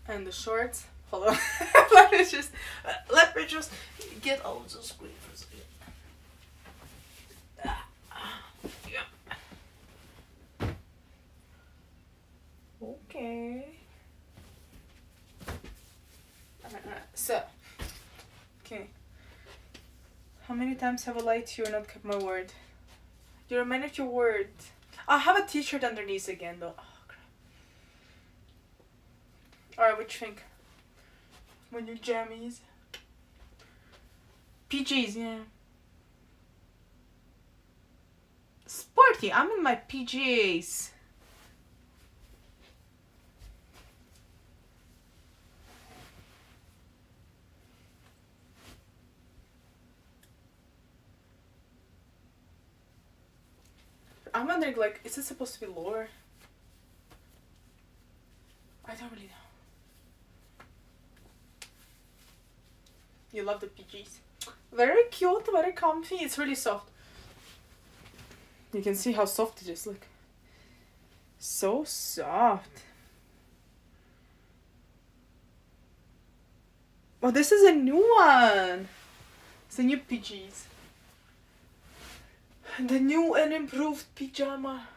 And the shorts. Hold on. let me just get out of the screen for a second. Okay. Alright. So. Okay. How many times have I lied to you and not kept my word? You're a man of your word. I have a t-shirt underneath again though. Oh, crap. Alright, what you think? My new jammies. PJs, yeah. Sporty, I'm in my PJs. I'm wondering, like, is it supposed to be lower? I don't really know. You love the PGs. Very cute, very comfy. It's really soft. You can see how soft it is, look. So soft. Oh, this is a new one. It's a new PGs. The new and improved pyjama.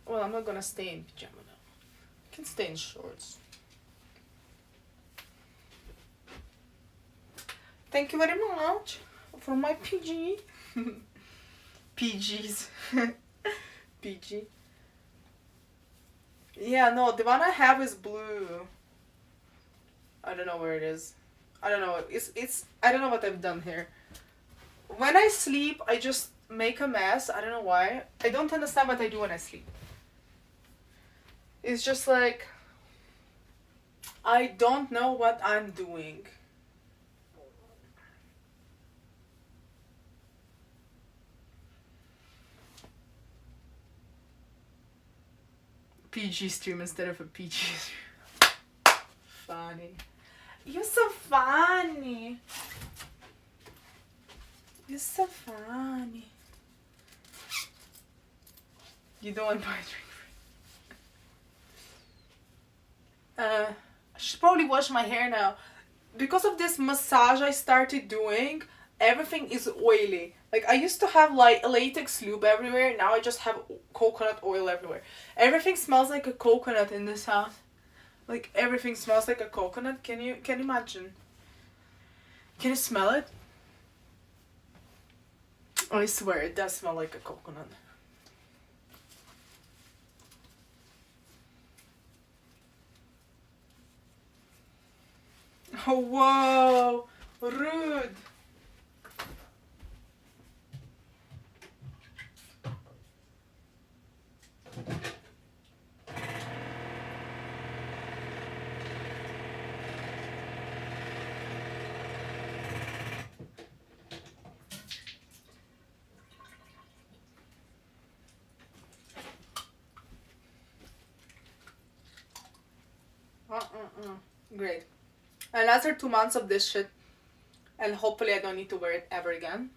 Well, I'm not gonna stay in pyjama now. I can stay in shorts. Thank you very much for my PG. PGs. PG. Yeah, no, the one I have is blue. I don't know where it is. I don't know. It's I don't know what I've done here. When I sleep, I just make a mess. I don't know why. I don't understand what I do when I sleep. It's just like I don't know what I'm doing. PG stream instead of a PG stream. Funny. You're so funny. You're so funny. You don't want to buy a drink. I should probably wash my hair now. Because of this massage I started doing, everything is oily. Like, I used to have like latex lube everywhere. Now I just have coconut oil everywhere. Everything smells like a coconut in this house. Like, everything smells like a coconut. Can you imagine? Can you smell it? I swear, it does smell like a coconut. Oh, whoa! Rude! Great. Another 2 months of this shit, and hopefully I don't need to wear it ever again.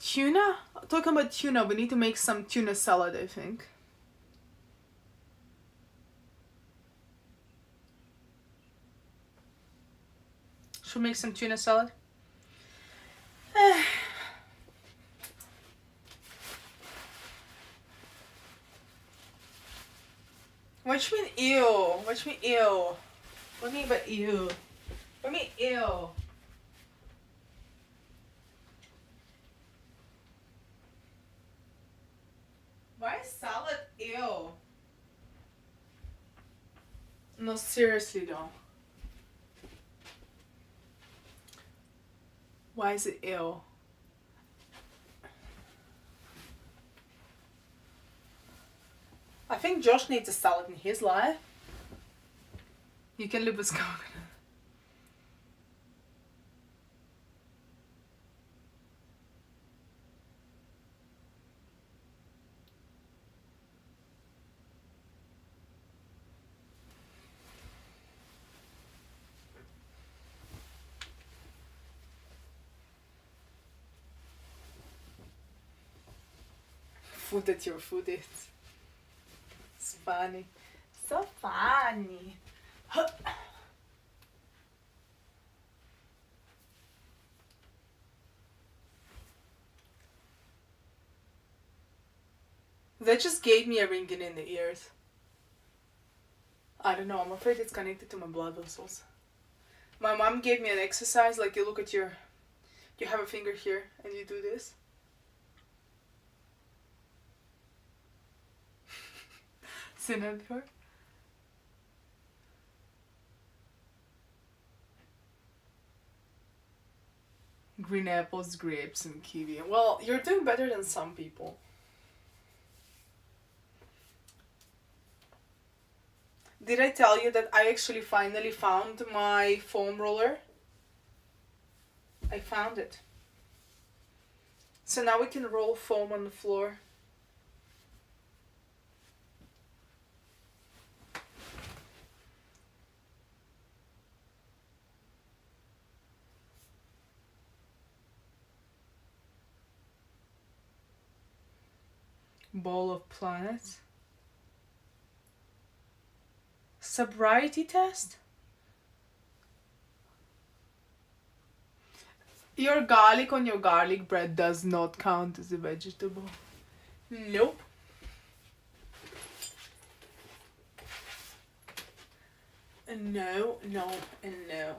Tuna? Talking about tuna, we need to make some tuna salad, I think. Should we make some tuna salad? What do you mean ew? What do you mean ew? What do you mean by ew? What do you mean ew? Why is salad ew? No, seriously though. Why is it ew? I think Josh needs a salad in his life. You can live with coconut. Food at your food is. It's funny. So funny. That just gave me a ringing in the ears. I don't know, I'm afraid it's connected to my blood vessels. My mom gave me an exercise, like you look at you have a finger here and you do this. Seen that before? Green apples, grapes, and kiwi. Well, you're doing better than some people. Did I tell you that I actually finally found my foam roller? I found it. So now we can roll foam on the floor. Ball of planets. Sobriety test? Your garlic on your garlic bread does not count as a vegetable. Nope. No, no, and no.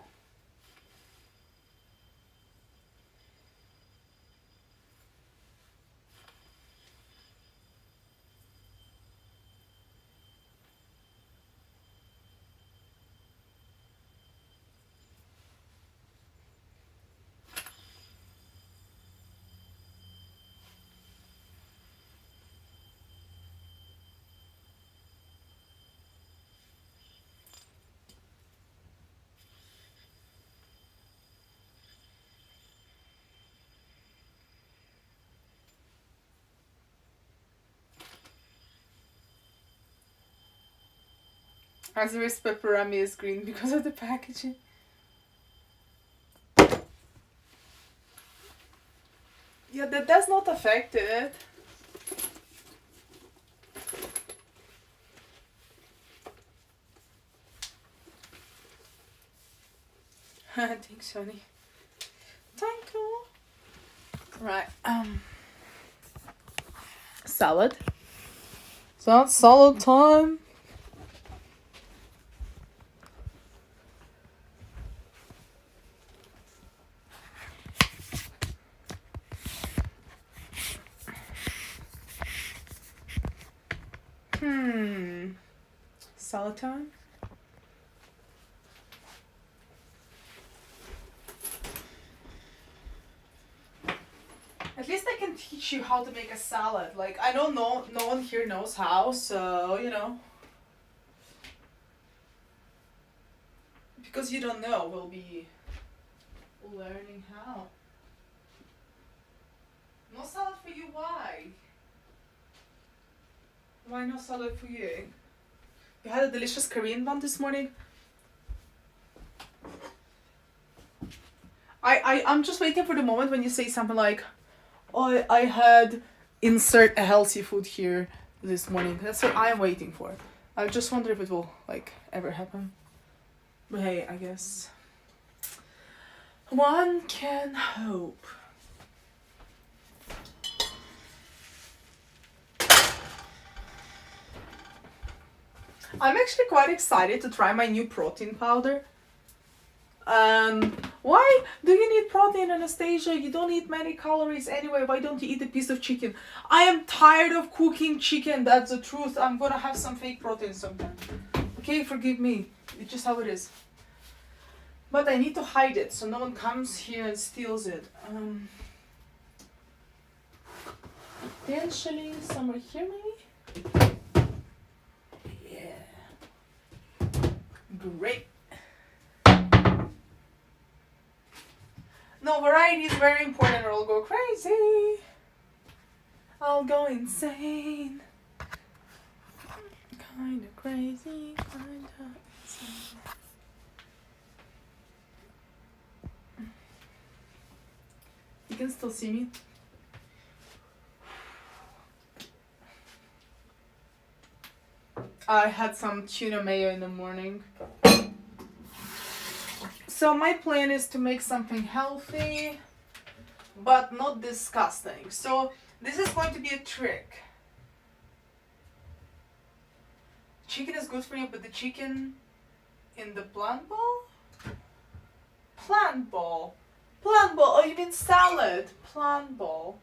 Azur's pepperami is green because of the packaging. Yeah, that does not affect it. Thanks, honey. Thank you. Right. Salad. So it's salad time. Salad time. At least I can teach you how to make a salad. Like, I know no one here knows how, so, you know. Because you don't know, we'll be learning how. No salad for you, why? Why no salad for you? You had a delicious Korean one this morning? I'm just waiting for the moment when you say something like, oh, I had insert a healthy food here this morning. That's what I'm waiting for. I just wonder if it will, like, ever happen. But hey, I guess one can hope. I'm actually quite excited to try my new protein powder. Why do you need protein, Anastasia? You don't eat many calories anyway. Why don't you eat a piece of chicken? I am tired of cooking chicken. That's the truth. I'm gonna have some fake protein sometime. Okay, forgive me. It's just how it is. But I need to hide it so no one comes here and steals it. Potentially somewhere here maybe? Yeah. Great. No, variety is very important or I'll go crazy. I'll go insane. Kinda crazy, kinda insane. You can still see me. I had some tuna mayo in the morning. So my plan is to make something healthy, but not disgusting. So this is going to be a trick. Chicken is good for you, but the chicken in the plant bowl? Plant bowl. Plant bowl. Oh, you mean salad? Plant bowl.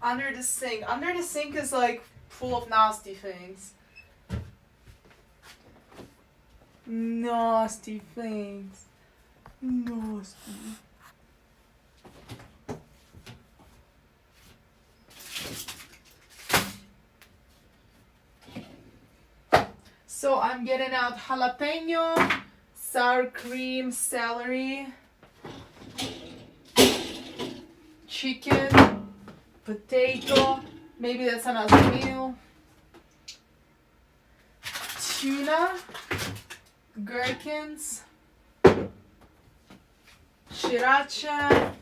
Under the sink. Under the sink is like full of nasty things. Nasty things. Nasty. So I'm getting out jalapeno, sour cream, celery, chicken, potato, maybe that's another meal, tuna, gherkins, sriracha,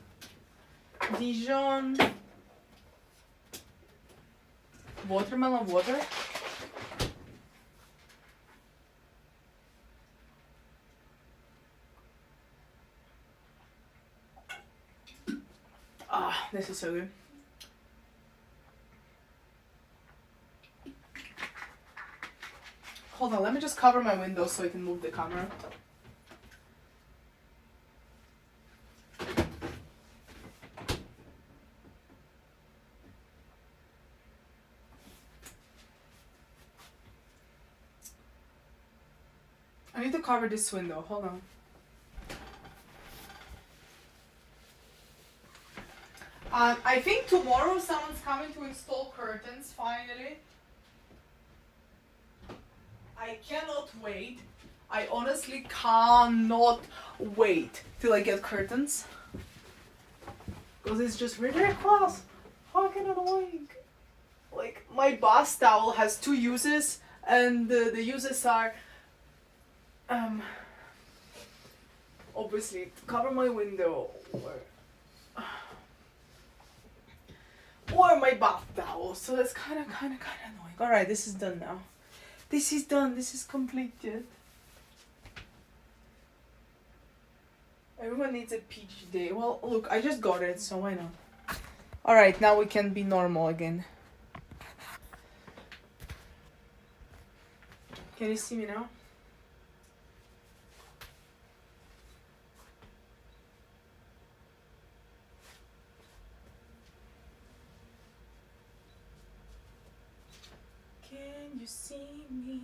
Dijon, watermelon water. Ah, this is so good. Hold on, let me just cover my window so I can move the camera. I need to cover this window. Hold on. I think tomorrow someone's coming to install curtains, finally. I cannot wait. I honestly cannot wait till I get curtains. Because it's just ridiculous. Fucking annoying. Like, my bath towel has 2 uses, and the uses are obviously to cover my window or my bath towel. So that's kind of annoying. All right, this is done now. This is done. This is completed. Everyone needs a PG day. Well, look, I just got it, so why not? All right, now we can be normal again. Can you see me now? Can you see me?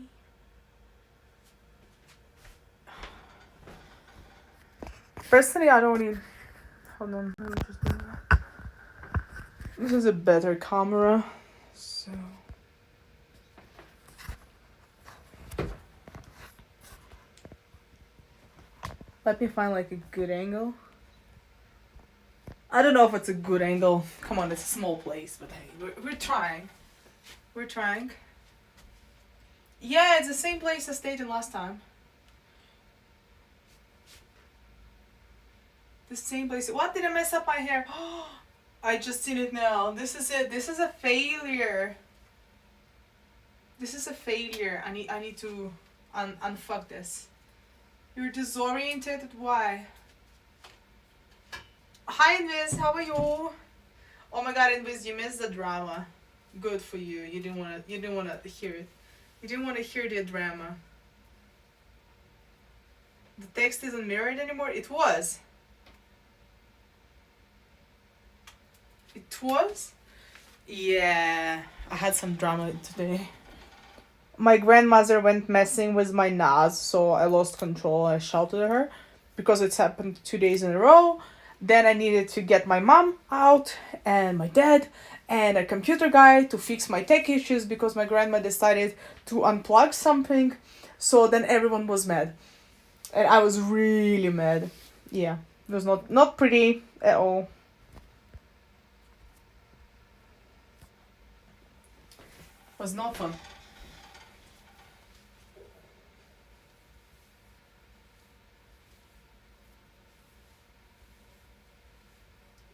Personally, I don't need... Hold on, let me just do that. This is a better camera, so... Let me find like a good angle. I don't know if it's a good angle. Come on, it's a small place, but hey, we're trying. We're trying. Yeah, it's the same place I stayed in last time. The same place. What, did I mess up my hair? I just seen it now. This is it. This is a failure. This is a failure. I need to unfuck this. You're disoriented? Why? Hi Invis, how are you? Oh my god, Invis, you missed the drama. Good for you. You didn't wanna hear it. You didn't want to hear the drama. The text isn't mirrored anymore? It was. It was? Yeah, I had some drama today. My grandmother went messing with my NAS, so I lost control. I shouted at her because it's happened 2 days in a row. Then I needed to get my mom out and my dad and a computer guy to fix my tech issues because my grandma decided to unplug something. So then everyone was mad. And I was really mad. Yeah, it was not pretty at all. It was not fun.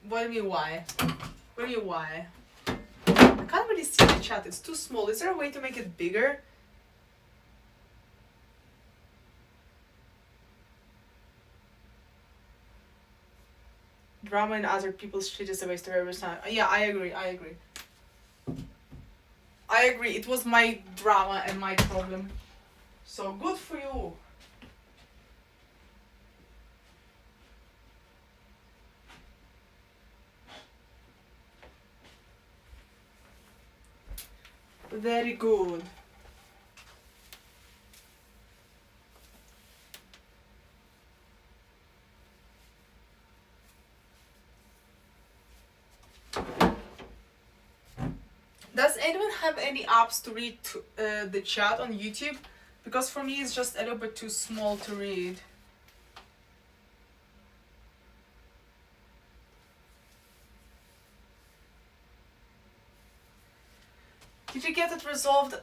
What do you mean why? What do you mean why? I can't really see the chat, it's too small. Is there a way to make it bigger? Drama in other people's shit is a waste of everyone's time. Yeah, I agree. It was my drama and my problem. So good for you. Very good. Does anyone have any apps to read the chat on YouTube? Because for me it's just a little bit too small to read. Did you get it resolved?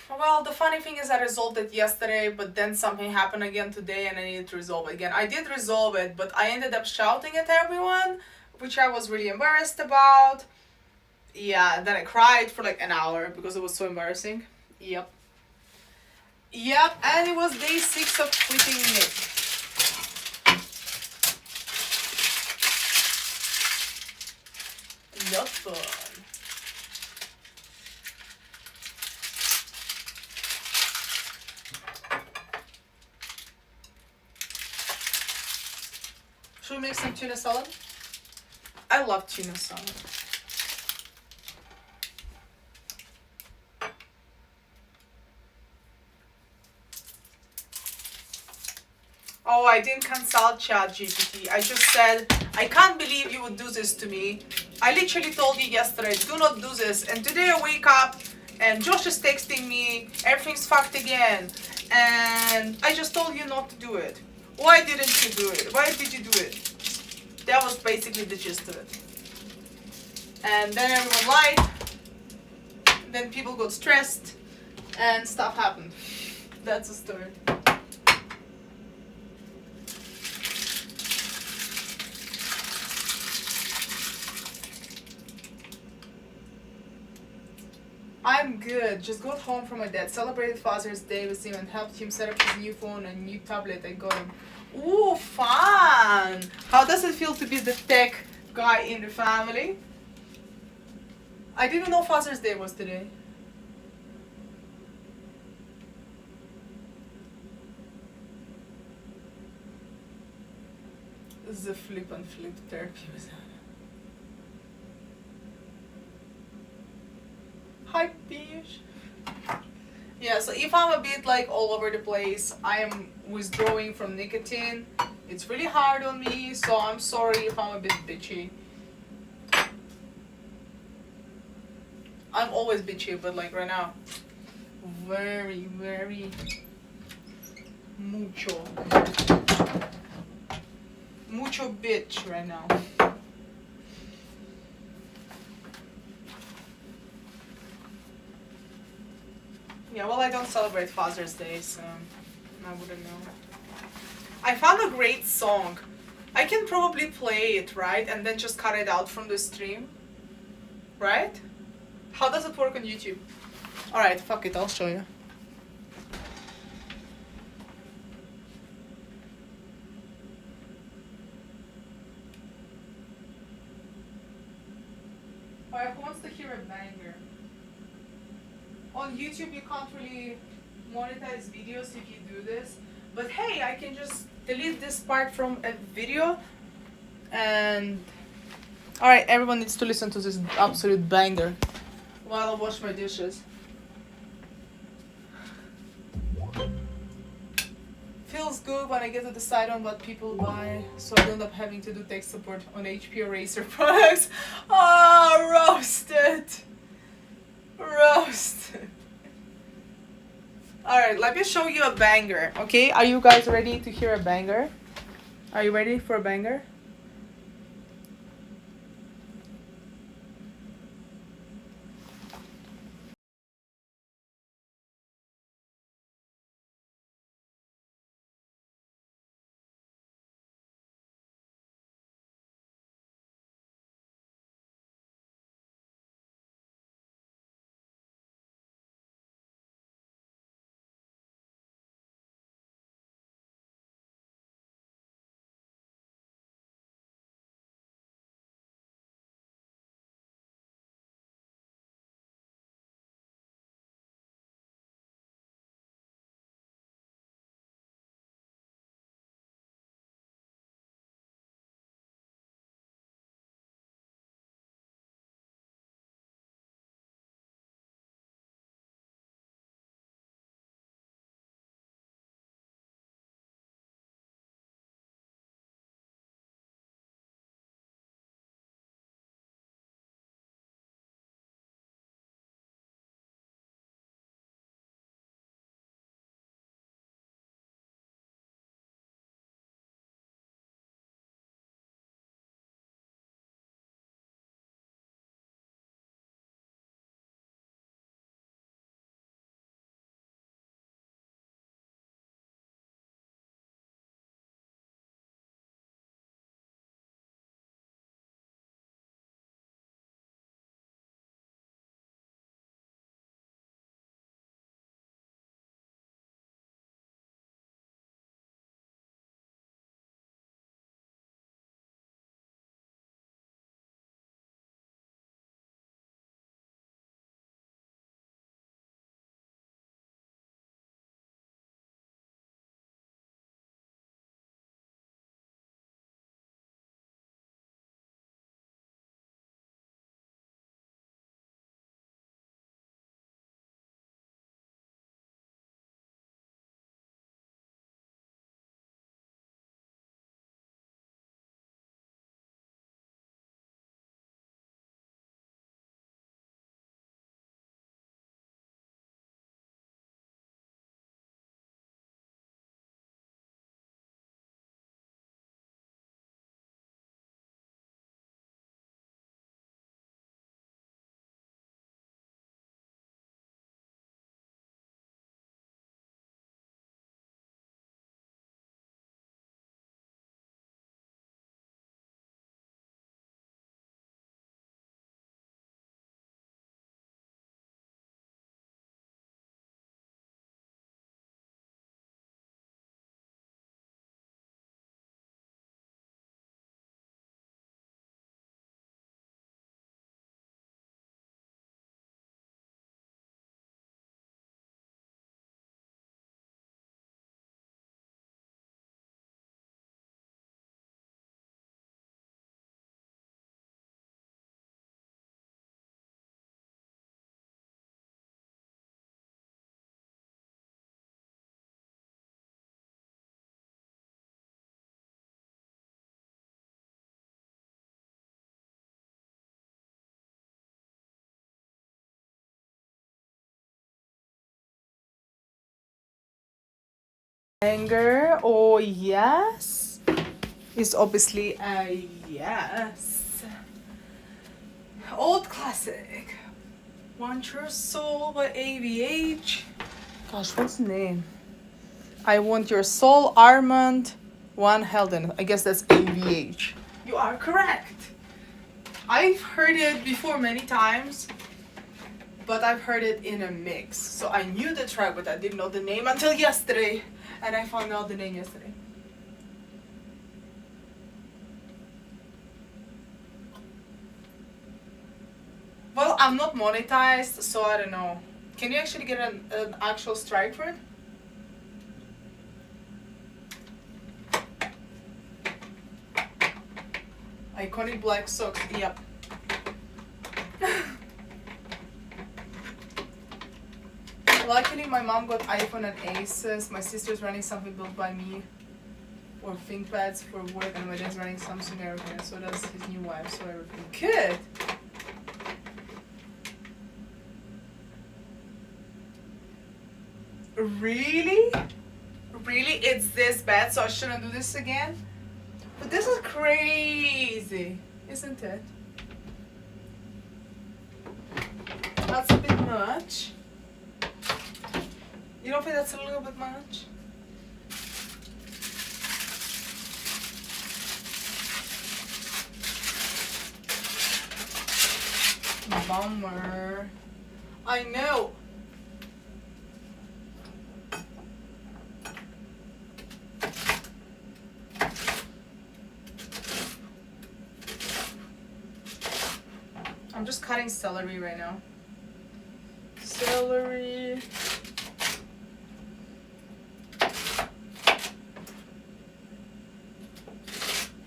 Well, the funny thing is I resolved it yesterday, but then something happened again today and I needed to resolve it again. I did resolve it, but I ended up shouting at everyone, which I was really embarrassed about. Yeah, then I cried for like an hour because it was so embarrassing. Yep. Yep, and it was day 6 of quitting it. Not fun. Should we make some tuna salad? I love tuna salad. Oh, I didn't consult ChatGPT. I just said, I can't believe you would do this to me. I literally told you yesterday, do not do this. And today I wake up and Josh is texting me, everything's fucked again. And I just told you not to do it. Why didn't you do it? Why did you do it? That was basically the gist of it. And then everyone lied. Then people got stressed and stuff happened. That's the story. I'm good. Just got home from my dad. Celebrated Father's Day with him and helped him set up his new phone and new tablet I got him. Ooh, fun! How does it feel to be the tech guy in the family? I didn't know Father's Day was today. The flip and flip therapy was that. Hi, Piyush. Yeah, so if I'm a bit like all over the place, I am withdrawing from nicotine. It's really hard on me, so I'm sorry if I'm a bit bitchy. I'm always bitchy, but like right now, very, very mucho bitch right now. Yeah, well, I don't celebrate Father's Day, so I wouldn't know. I found a great song. I can probably play it, right? And then just cut it out from the stream. Right? How does it work on YouTube? Alright, fuck it, I'll show you. Alright, who wants to hear a banger? On YouTube, you can't really monetize videos if you do this. But hey, I can just delete this part from a video and... Alright, everyone needs to listen to this absolute banger while I wash my dishes. Feels good when I get to decide on what people buy, so I don't end up having to do tech support on HP or Razer products. Oh, roasted! Roasted. Alright, let me show you a banger, okay? Are you guys ready to hear a banger? Are you ready for a banger? Anger, oh yes, is obviously a yes. Old classic. Want Your Soul by AVH. Gosh, what's the name? I Want Your Soul, Armand Van Helden. I guess that's AVH. You are correct. I've heard it before many times, but I've heard it in a mix. So I knew the track, but I didn't know the name until yesterday. And I found out the name yesterday. Well, I'm not monetized, so I don't know. Can you actually get an actual strike for it? Iconic black socks, yep. Luckily, my mom got iPhone and Asus. My sister's running something built by me, or ThinkPads for work, and my dad's running Samsung everything. So does his new wife. So everything good. Really? Really? It's this bad, so I shouldn't do this again? But this is crazy, isn't it? That's a bit much. You don't think that's a little bit much? Bummer. I know. I'm just cutting celery right now. Celery.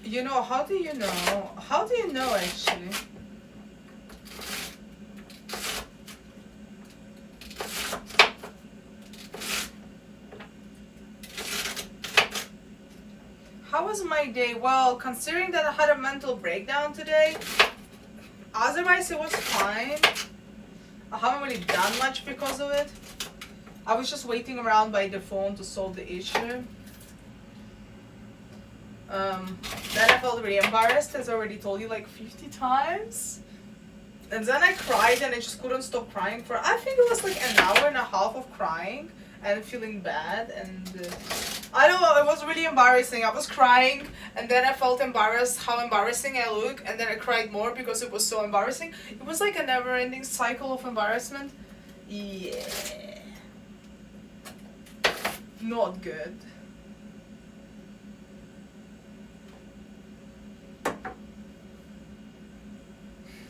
You know, how do you know? How do you know actually? How was my day? Well, considering that I had a mental breakdown today, otherwise it was fine. I haven't really done much because of it. I was just waiting around by the phone to solve the issue. Then I felt really embarrassed, as I already told you like 50 times. And then I cried and I just couldn't stop crying for, I think it was like an hour and a half of crying and feeling bad. And I don't know, it was really embarrassing. I was crying and then I felt embarrassed how embarrassing I look, and then I cried more because it was so embarrassing. It was like a never-ending cycle of embarrassment. Yeah. Not good.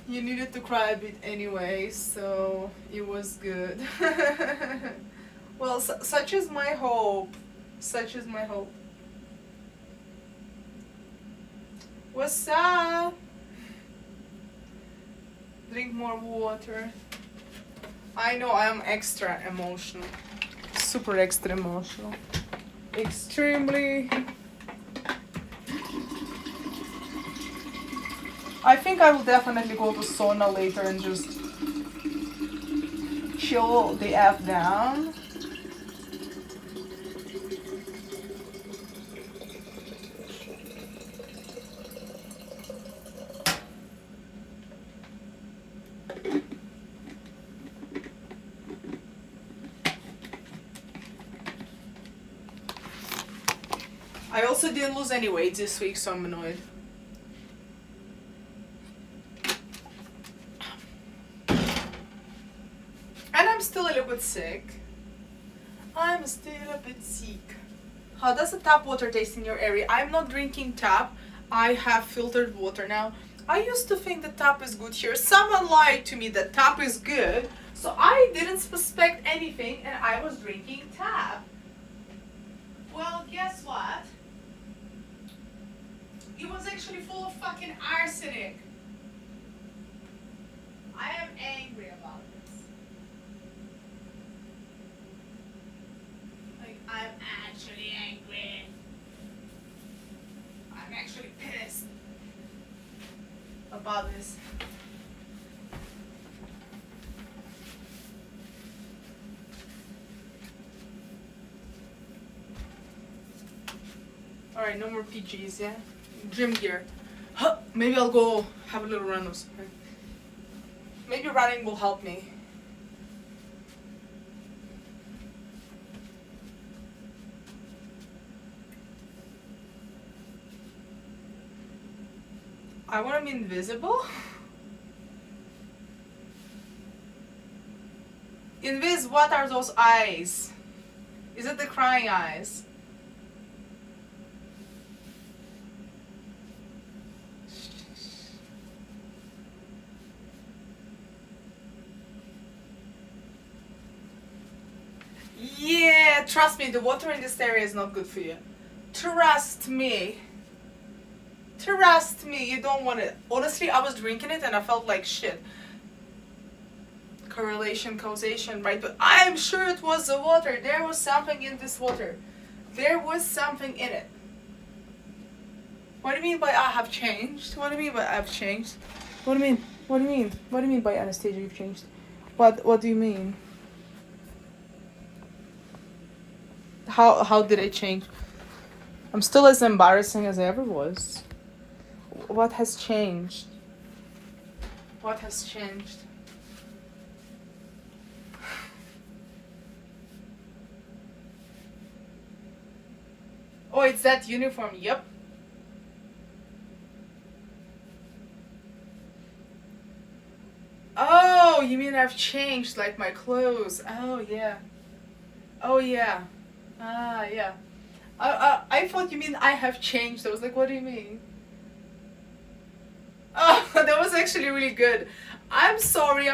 You needed to cry a bit anyway, so it was good. Well, such is my hope. Such is my hope. What's up? Drink more water. I know I am extra emotional. Super extra emotional. Extremely. I think I will definitely go to sauna later and just chill the F down. I also didn't lose any weight this week, so I'm annoyed. And I'm still a little bit sick. I'm still a bit sick. How does the tap water taste in your area? I'm not drinking tap. I have filtered water now. I used to think that tap is good here. Someone lied to me that tap is good. So I didn't suspect anything and I was drinking tap. Well, guess what? It was actually full of fucking arsenic. I am angry about this. Like, I'm actually angry. I'm actually pissed about this. Alright, no more PGs, yeah? Gym gear. Huh, maybe I'll go have a little run or something. Maybe running will help me. I want to be invisible? Invis, what are those eyes? Is it the crying eyes? Yeah, trust me, the water in this area is not good for you. Trust me. Trust me, you don't want it. Honestly, I was drinking it and I felt like shit. Correlation, causation, right? But I'm sure it was the water. There was something in this water. There was something in it. What do you mean by I have changed? What do you mean by I've changed? What do you mean? What do you mean? What do you mean by Anastasia you've changed? What do you mean? How did I change? I'm still as embarrassing as I ever was. What has changed? What has changed? Oh, it's that uniform. Yep. Oh, you mean I've changed, like my clothes? Oh yeah. Oh yeah. Ah yeah. I thought you mean I have changed. I was like, what do you mean? Oh, that was actually really good. I'm sorry.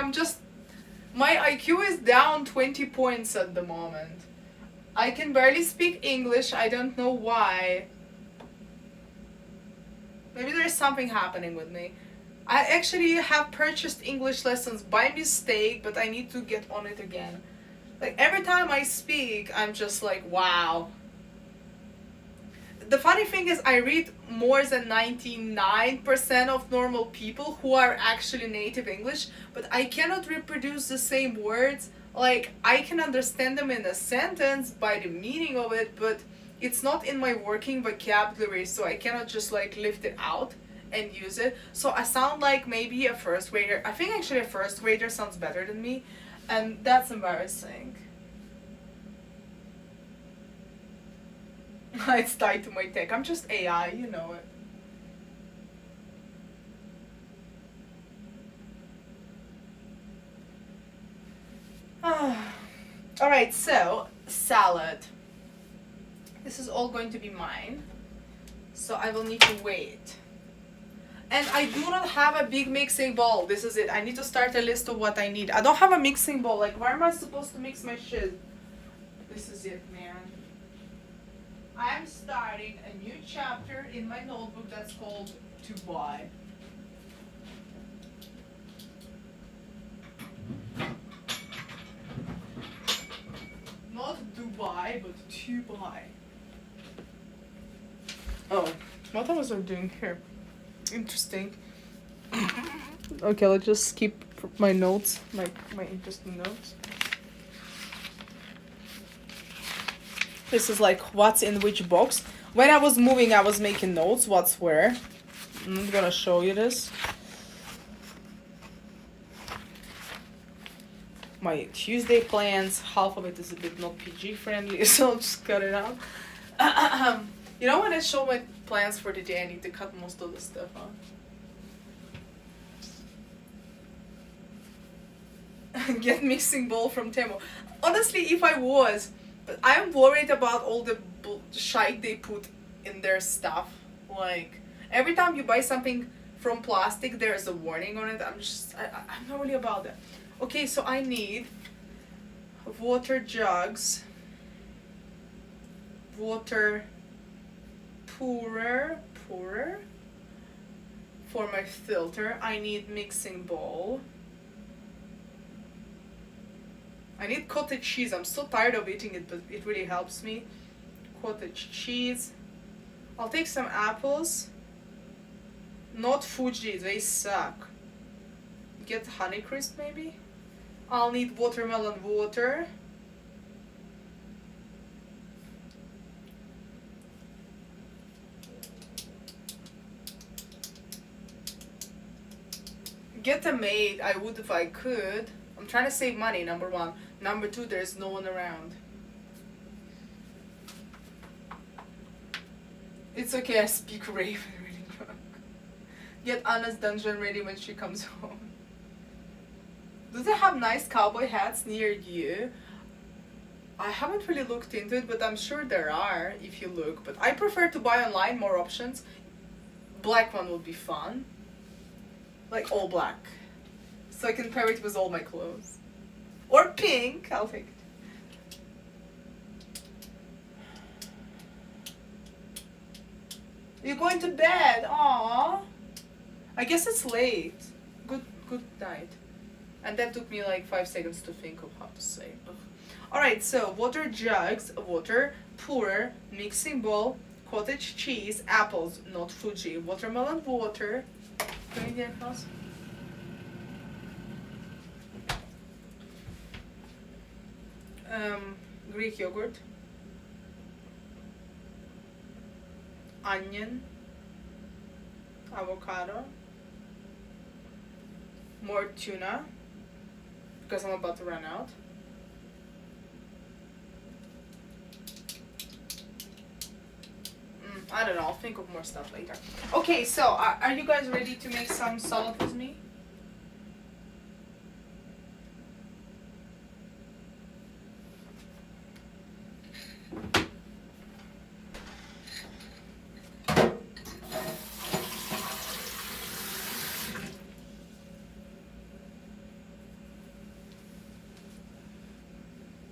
My IQ is down 20 points at the moment. I can barely speak English. I don't know why. Maybe there's something happening with me. I actually have purchased English lessons by mistake, but I need to get on it again. Like every time I speak, I'm just like, wow. The funny thing is I read more than 99% of normal people who are actually native English, but I cannot reproduce the same words. Like, I can understand them in a sentence by the meaning of it, but it's not in my working vocabulary, so I cannot just like lift it out and use it. So I sound like maybe a first grader. I think actually a first grader sounds better than me, and that's embarrassing. It's tied to my tech. I'm just AI, you know it. Alright, so salad. This is all going to be mine. So I will need to wait. And I do not have a big mixing bowl. This is it. I need to start a list of what I need. I don't have a mixing bowl. Like, where am I supposed to mix my shit? This is it, man. I'm starting a new chapter in my notebook that's called To Buy. Not Dubai, but to buy. Oh, what was I doing here? Interesting. Okay, let's just skip my notes, my interesting notes. This is like what's in which box. When I was moving, I was making notes, what's where. I'm not gonna show you this. My Tuesday plans, half of it is a bit not PG friendly, so I'll just cut it out. You know, when I show my plans for the day, I need to cut most of the stuff out. Get mixing bowl from Temu. Honestly, if I was, but I'm worried about all the shite they put in their stuff. Like, every time you buy something from plastic, there's a warning on it. I'm not really about that. Okay, so I need water jugs, water pourer for my filter. I need mixing bowl. I need cottage cheese. I'm so tired of eating it, but it really helps me. Cottage cheese. I'll take some apples. Not Fuji, they suck. Get Honeycrisp maybe? I'll need watermelon water. Get a maid. I would if I could. I'm trying to save money, number one. Number two, there's no one around. It's okay, I speak Raven really drunk. Get Anna's dungeon ready when she comes home. Do they have nice cowboy hats near you? I haven't really looked into it, but I'm sure there are if you look. But I prefer to buy online, more options. Black one would be fun. Like all black. So I can pair it with all my clothes. Or pink, I'll take it. You're going to bed, aww. I guess it's late. Good night. And that took me like 5 seconds to think of how to say. Alright, so water jugs, water, pour, mixing bowl, cottage cheese, apples, not Fuji, watermelon water. Can you get across? Greek yogurt, onion, avocado, more tuna because I'm about to run out. I don't know, I'll think of more stuff later. Okay, so are you guys ready to make some salad with me?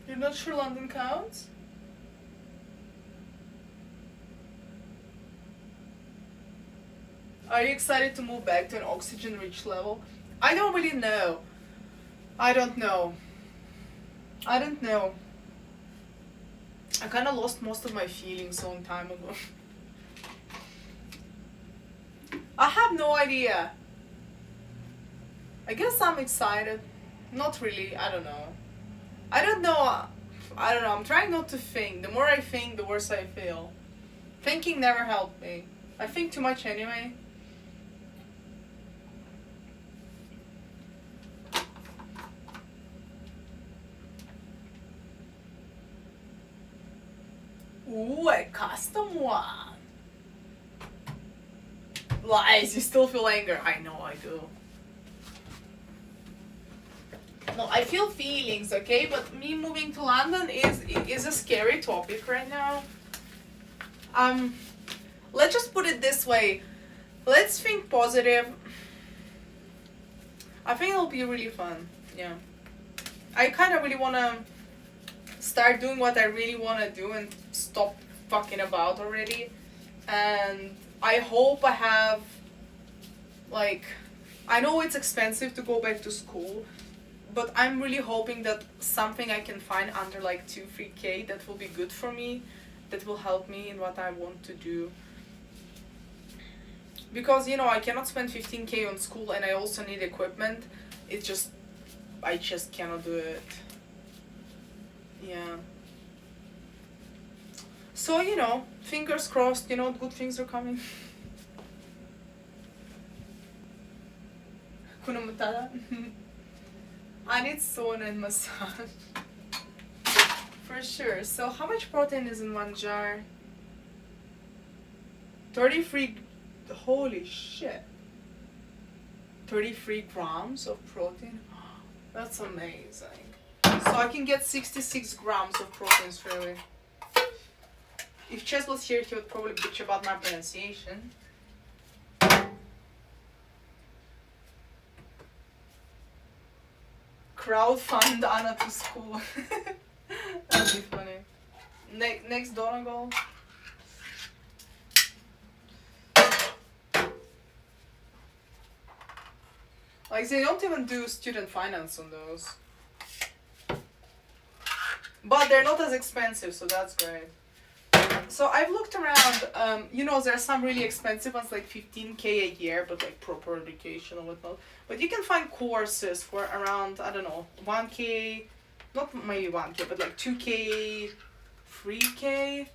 You're not sure London counts? Are you excited to move back to an oxygen-rich level? I don't really know. I don't know. I kind of lost most of my feelings a long time ago. I have no idea. I guess I'm excited. Not really. I don't know. I'm trying not to think. The more I think, the worse I feel. Thinking never helped me. I think too much anyway. Ooh, a custom one. Lies, you still feel anger. I know I do. No, I feel feelings, okay? But me moving to London is a scary topic right now. Let's just put it this way. Let's think positive. I think it'll be really fun. Yeah. I kind of really want to start doing what I really want to do and stop fucking about already. And I hope I have, like, I know it's expensive to go back to school, but I'm really hoping that something I can find under like 2-3K that will be good for me, that will help me in what I want to do. Because, you know, I cannot spend 15K on school and I also need equipment. I just cannot do it. Yeah. So, you know, fingers crossed, you know, good things are coming. Kuna Matata. I need sauna and massage. For sure. So how much protein is in one jar? 33, holy shit. 33 grams of protein. That's amazing. So I can get 66 grams of protein really. If Chess was here, he would probably bitch about my pronunciation. Crowdfund Anna to school. That'd be funny. Next Donegal. Like, they don't even do student finance on those. But they're not as expensive, so that's great. So I've looked around, you know, there are some really expensive ones, like 15K a year, but like proper education or whatnot. But you can find courses for around, I don't know, 1K, not maybe 1K, but like 2K, 3K.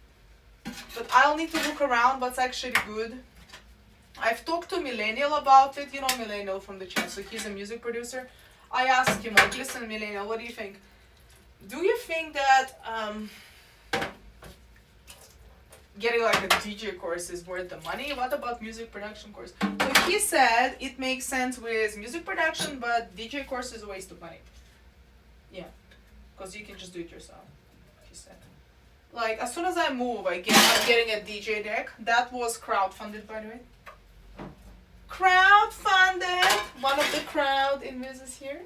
But I'll need to look around what's actually good. I've talked to Millennial about it. You know Millennial from the chat, so he's a music producer. I asked him, like, listen, Millennial, what do you think? Do you think that getting like a DJ course is worth the money? What about music production course? So he said it makes sense with music production, but DJ course is a waste of money. Yeah, because you can just do it yourself, he said. Like, as soon as I move, I'm getting a DJ deck. That was crowdfunded, by the way. Crowdfunded! One of the crowd invis here.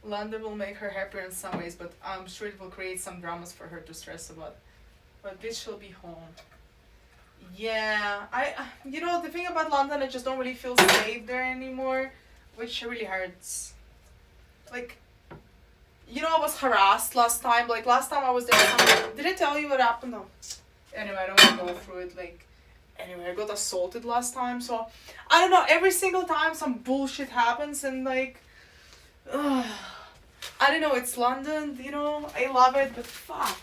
London will make her happier in some ways, but I'm sure it will create some dramas for her to stress about. But this she'll be home. Yeah, you know, the thing about London, I just don't really feel safe there anymore, which really hurts. Like, you know, I was harassed last time. Like, last time I was there, did I tell you what happened? No. Anyway, I don't want to go through it. Like, anyway, I got assaulted last time, so I don't know. Every single time some bullshit happens, and like, I don't know. It's London, you know. I love it, but fuck.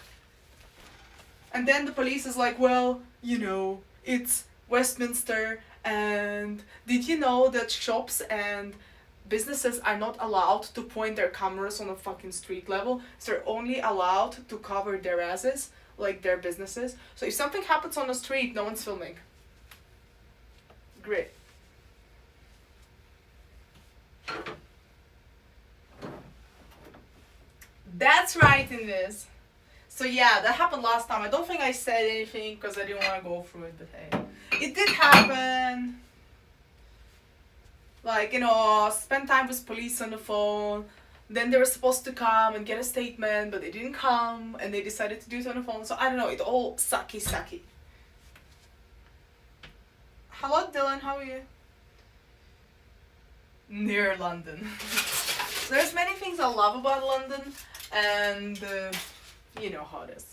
And then the police is like, well, you know, it's Westminster, and did you know that shops and businesses are not allowed to point their cameras on a fucking street level? So they're only allowed to cover their asses, like their businesses. So if something happens on the street, no one's filming. Great. That's right in this. So yeah, that happened last time. I don't think I said anything because I didn't want to go through it, but hey. It did happen. Like, you know, spend time with police on the phone. Then they were supposed to come and get a statement, but they didn't come, and they decided to do it on the phone. So I don't know, it all sucky. Hello Dylan, how are you? Near London. So there's many things I love about London, and you know how it is.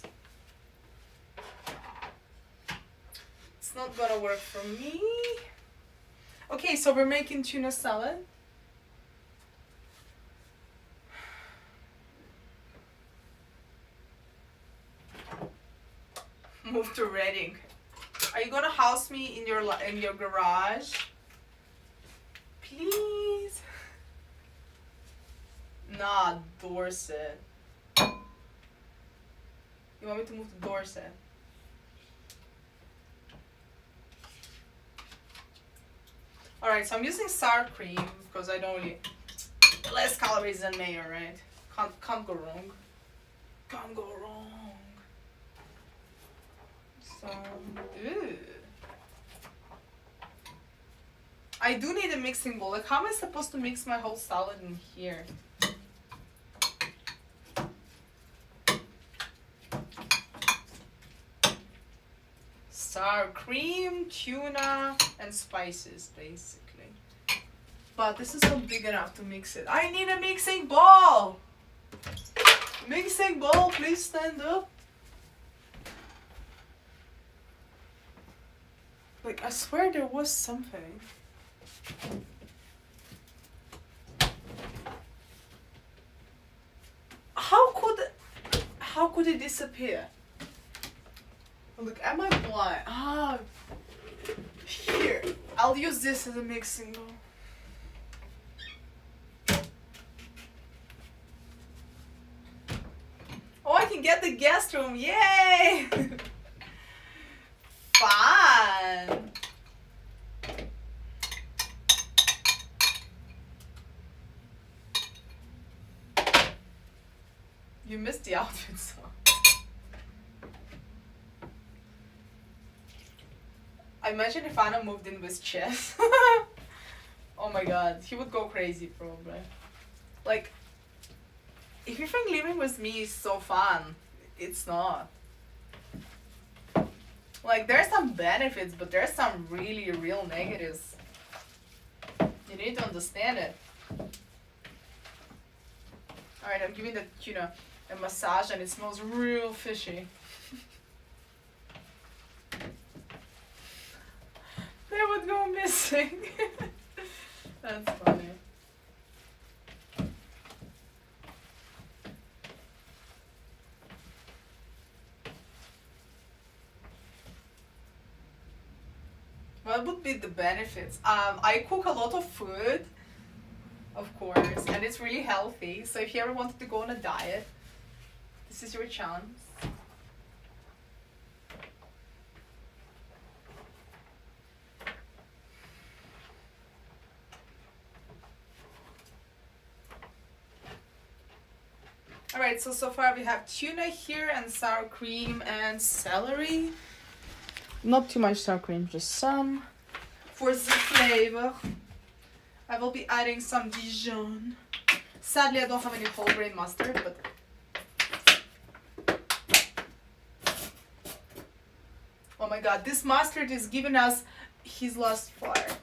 It's not gonna work for me. Okay, so we're making tuna salad. Move to Reading. Are you gonna house me in your garage? Please. Nah, Dorset. You want me to move to Dorset? Alright, so I'm using sour cream because I don't really... Less calories than mayo, right? Can't go wrong. Can't go wrong. So, ew. I do need a mixing bowl. Like, how am I supposed to mix my whole salad in here? Sour cream, tuna, and spices, basically. But this is not big enough to mix it. I need a mixing bowl! Mixing bowl, please stand up. Like, I swear there was something. How could it disappear? Look, am I blind? Ah, here. I'll use this as a mixing bowl. Oh, I can get the guest room. Yay! Fun. You missed the outfit song. I imagine if Anna moved in with Chess. Oh my god, he would go crazy probably. Like, if you think living with me is so fun, it's not. Like, there's some benefits, but there's some really real negatives. You need to understand it. Alright, I'm giving the tuna a massage and it smells real fishy. They would go missing. That's funny. what would be the benefits? I cook a lot of food, of course, and it's really healthy. So if you ever wanted to go on a diet, this is your chance. Alright, so far we have tuna here and sour cream and celery. Not too much sour cream, just some. For the flavor, I will be adding some Dijon. Sadly, I don't have any whole grain mustard, but... Oh my god, this mustard is giving us his last fart.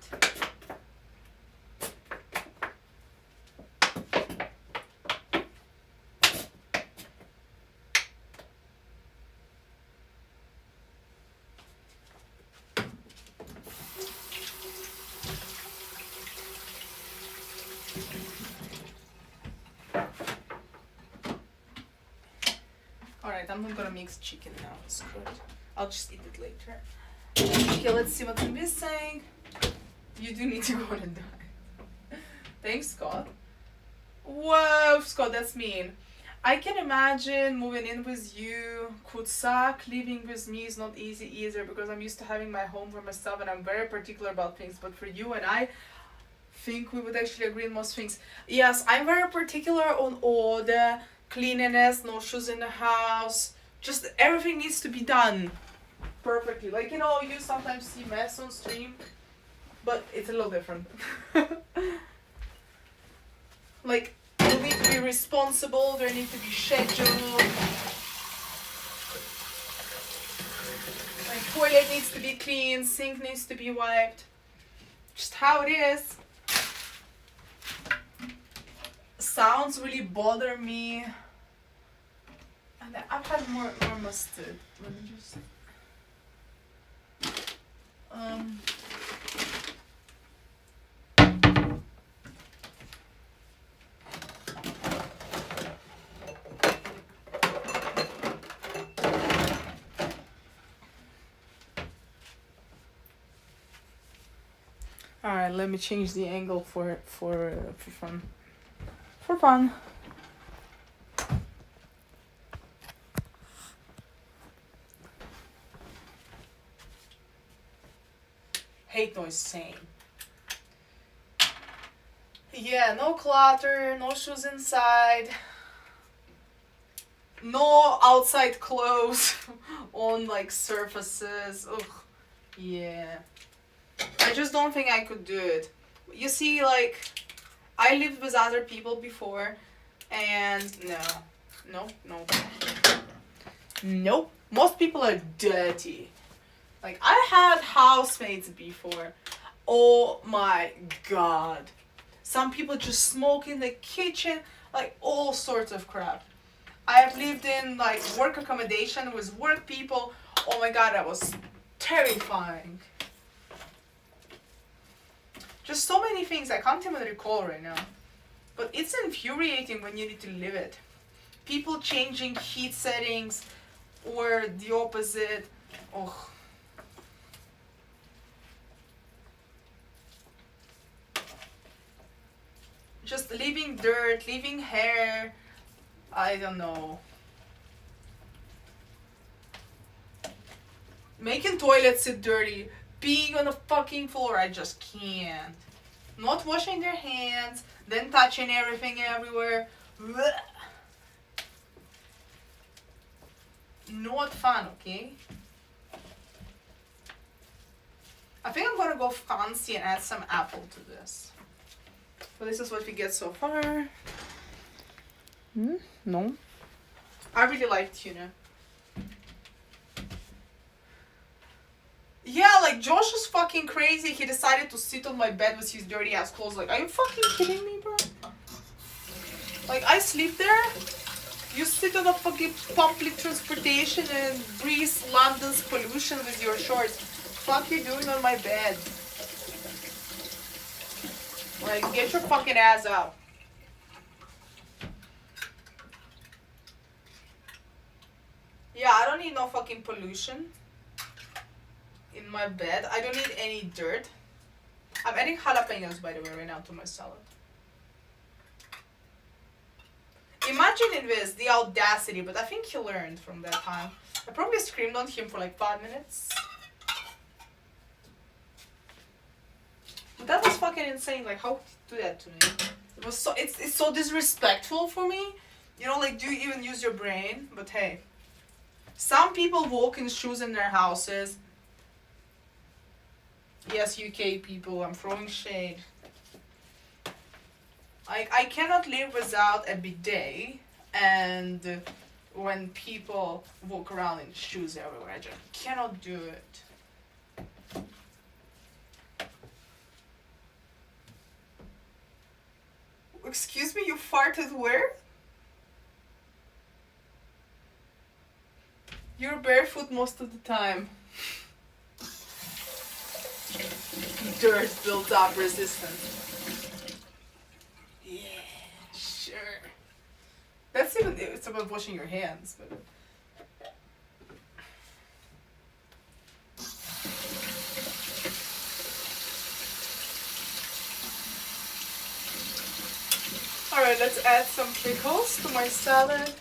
Alright, I'm not gonna mix chicken now, it's good. I'll just eat it later. Okay, let's see what's missing. You do need to go on a diet. Thanks, Scott. Whoa, Scott, that's mean. I can imagine moving in with you could suck. Living with me is not easy either because I'm used to having my home for myself and I'm very particular about things. But for you and I think we would actually agree on most things. Yes, I'm very particular on order, cleanliness, no shoes in the house. Just everything needs to be done perfectly. Like, you know, you sometimes see mess on stream, but it's a little different. Like, you need to be responsible, there need to be schedule. Like, toilet needs to be clean, sink needs to be wiped. Just how it is. Sounds really bother me. And I've had more mustard. Let me just... Alright, let me change the angle for fun. For fun. Hate noise, same. Yeah, no clutter, no shoes inside. No outside clothes on like surfaces. Ugh. Yeah. I just don't think I could do it. You see, like, I lived with other people before, and no. Nope. Most people are dirty. Like, I had housemates before. Oh my god. Some people just smoke in the kitchen, like all sorts of crap. I have lived in like work accommodation with work people. Oh my god, that was terrifying. Just so many things I can't even recall right now. But it's infuriating when you need to live it. People changing heat settings or the opposite. Oh. Just leaving dirt, leaving hair. I don't know. Making toilets sit dirty. Being on the fucking floor, I just can't. Not washing their hands, then touching everything everywhere. Blech. Not fun, okay? I think I'm gonna go fancy and add some apple to this. But this is what we get so far. No. I really like tuna. Yeah, like Josh is fucking crazy. He decided to sit on my bed with his dirty ass clothes. Like, are you fucking kidding me, bro? Like, I sleep there. You sit on a fucking public transportation and breathe London's pollution with your shorts. Fuck you doing on my bed? Like, get your fucking ass up. Yeah, I don't need no fucking pollution. in my bed. I don't need any dirt. I'm adding jalapenos, by the way, right now to my salad. Imagine this, the audacity, but I think he learned from that time. I probably screamed on him for like 5 minutes. But that was fucking insane. Like, how could you do that to me? It was so, it's so disrespectful for me. You know, like, do you even use your brain? But hey, some people walk in shoes in their houses. Yes, UK people, I'm throwing shade. I cannot live without a bidet, and when people walk around in shoes everywhere, I just cannot do it. Excuse me, you farted where? You're barefoot most of the time. Dirt built up resistance. Yeah, sure. That's even, it's about washing your hands, but. Alright, let's add some pickles to my salad.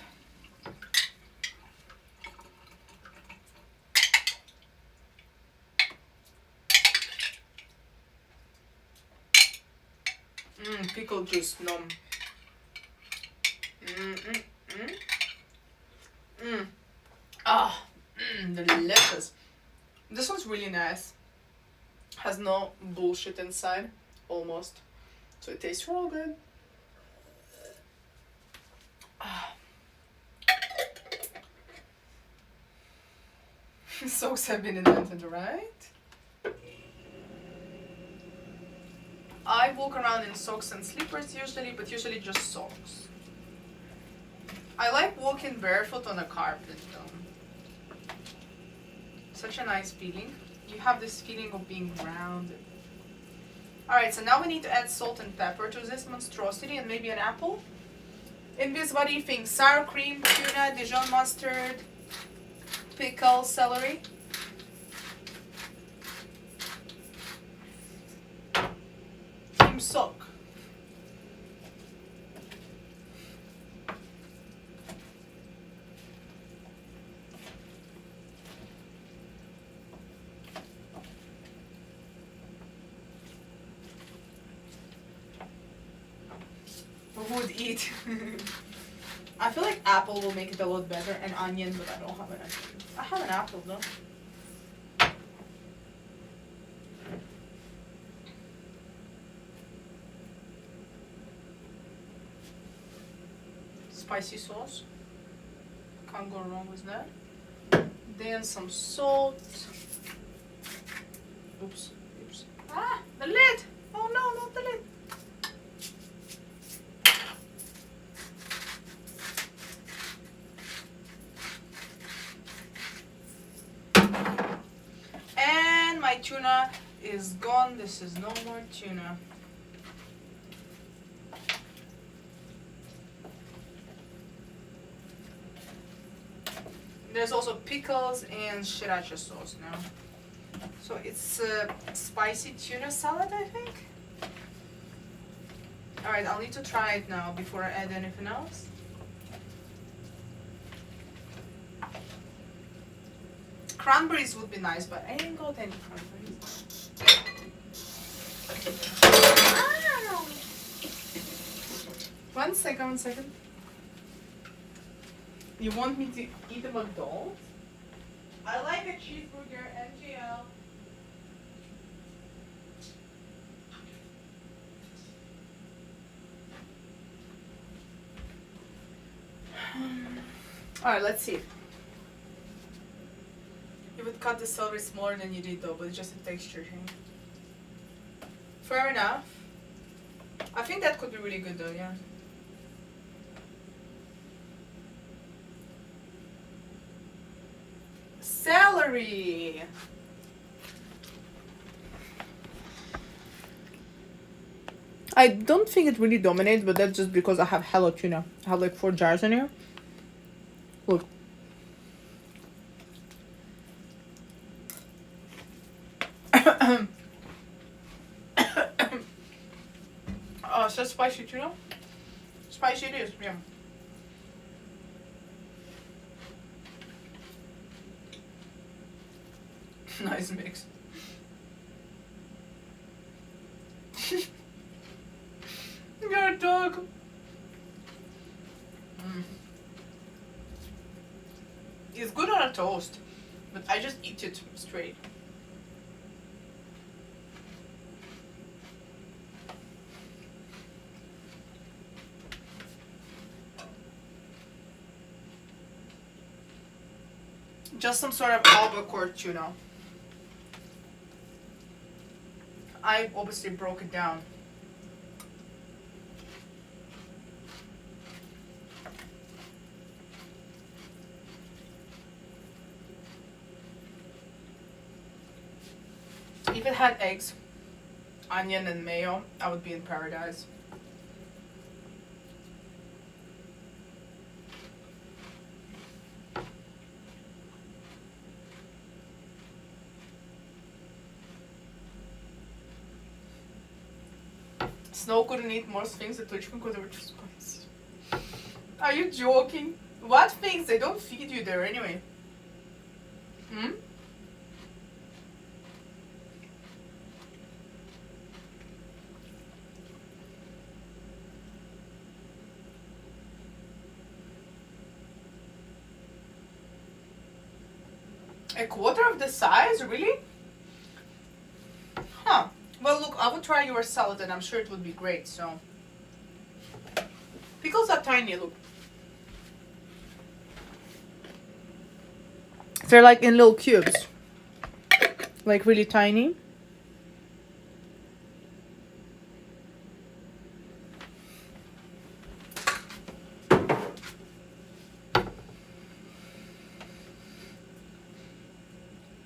Pickle juice, nom. Delicious. This one's really nice. Has no bullshit inside, almost. So it tastes real good. Socks have been invented, right? I walk around in socks and slippers usually, but usually just socks. I like walking barefoot on a carpet though. Such a nice feeling. You have this feeling of being grounded. Alright, so now we need to add salt and pepper to this monstrosity and maybe an apple. In this, what do you think? Sour cream, tuna, Dijon mustard, pickle, celery? Team sock. Would eat. I feel like apple will make it a lot better, and onion, but I don't have an onion. I have an apple though. Spicy sauce. Can't go wrong with that. Then some salt. Oops. Oops. Ah, the lid! Oh no, not the lid. And my tuna is gone. This is no more tuna. There's also pickles and sriracha sauce now. So it's a spicy tuna salad, I think. Alright, I'll need to try it now before I add anything else. Cranberries would be nice, but I ain't got any cranberries. Ow. One second. You want me to eat a McDonald's? I like a cheeseburger, MGL. Alright, let's see. You would cut the celery smaller than you did though, but it's just a texture thing. Fair enough. I think that could be really good though, yeah. Celery! I don't think it really dominates, but that's just because I have hello tuna. I have like 4 jars in here. Look. Is that spicy tuna? Spicy it is, yeah. Nice mix. You're a dog. It's good on a toast, but I just eat it straight. Just some sort of albacore tuna. I obviously broke it down. If it had eggs, onion, and mayo, I would be in paradise. Snow couldn't eat more things at Twitchcon because they were too spicy. Are you joking? What things? They don't feed you there anyway. Hmm? A quarter of the size? Really? Huh. Well, look, I would try your salad and I'm sure it would be great, so. Pickles are tiny, look. They're like in little cubes. Like really tiny.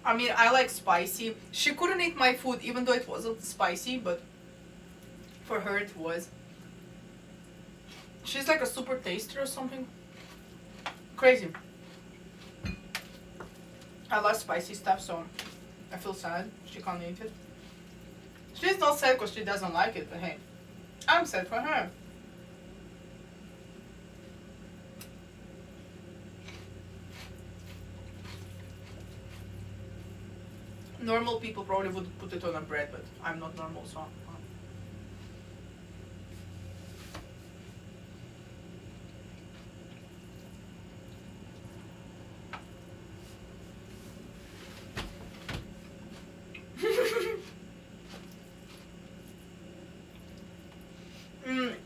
I mean, I like spicy. She couldn't eat my food even though it wasn't spicy, but for her it was. She's like a super taster or something. Crazy. I love spicy stuff, so I feel sad she can't eat it. She's not sad because she doesn't like it, but hey, I'm sad for her. Normal people probably would put it on a bread, but I'm not normal, so.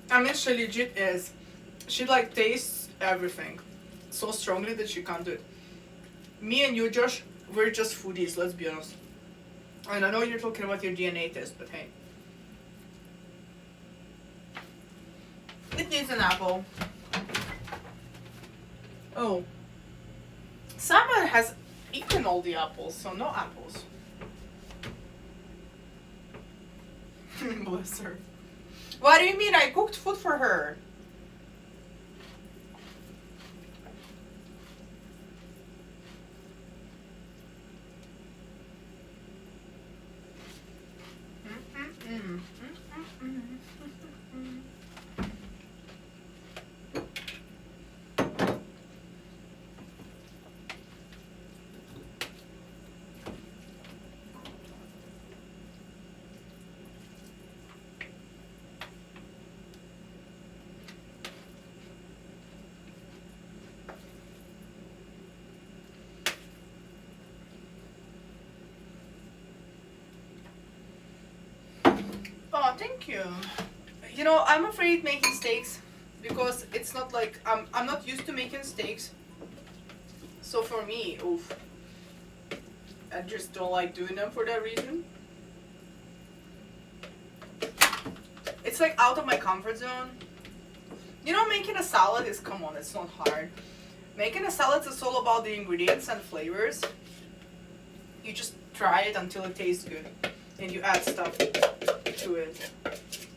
I mean, she legit is. She like tastes everything so strongly that she can't do it. Me and you, Josh, we're just foodies, let's be honest. And I know you're talking about your DNA test, but hey. It needs an apple. Oh. Summer has eaten all the apples, so no apples. Bless her. What do you mean? I cooked food for her. Oh, thank you. You know, I'm afraid making steaks because it's not like I'm not used to making steaks. So for me, oof, I just don't like doing them for that reason. It's like out of my comfort zone. You know, making a salad is, come on, it's not hard. Making a salad is all about the ingredients and flavors. You just try it until it tastes good and you add stuff to it.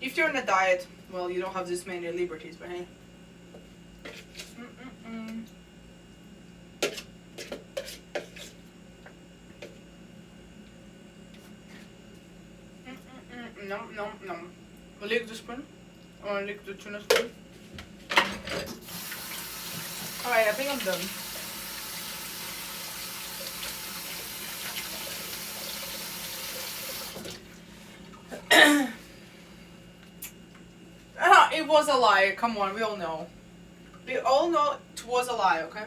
If you're on a diet, well, you don't have this many liberties, but hey. Nom nom nom. Wil ik de spoon? Oh, I like the tuna steak. Alright, I think I'm done. It was a lie. Come on, we all know. We all know it was a lie, okay?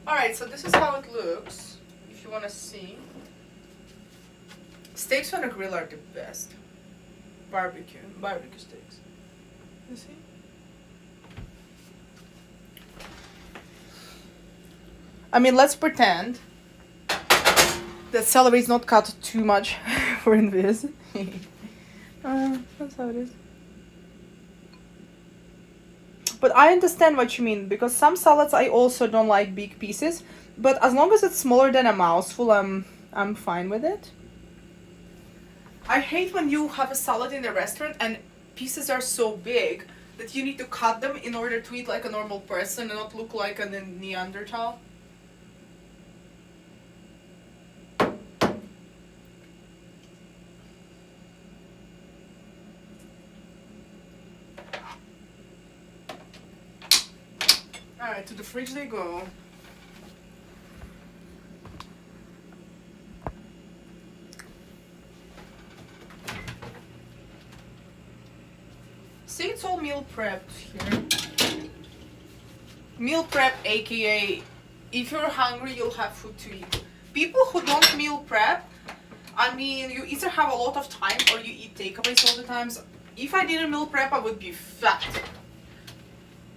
Alright, so this is how it looks, if you want to see. Steaks on a grill are the best. Barbecue steaks. You see? I mean, let's pretend that celery is not cut too much for this. That's how it is. But I understand what you mean, because some salads I also don't like big pieces, but as long as it's smaller than a mouthful, I'm fine with it. I hate when you have a salad in a restaurant and pieces are so big that you need to cut them in order to eat like a normal person and not look like a Neanderthal. Alright, to the fridge they go. See, it's all meal prepped here. Meal prep, aka if you're hungry, you'll have food to eat. People who don't meal prep, I mean, you either have a lot of time or you eat takeaways all the times. If I didn't meal prep, I would be fat.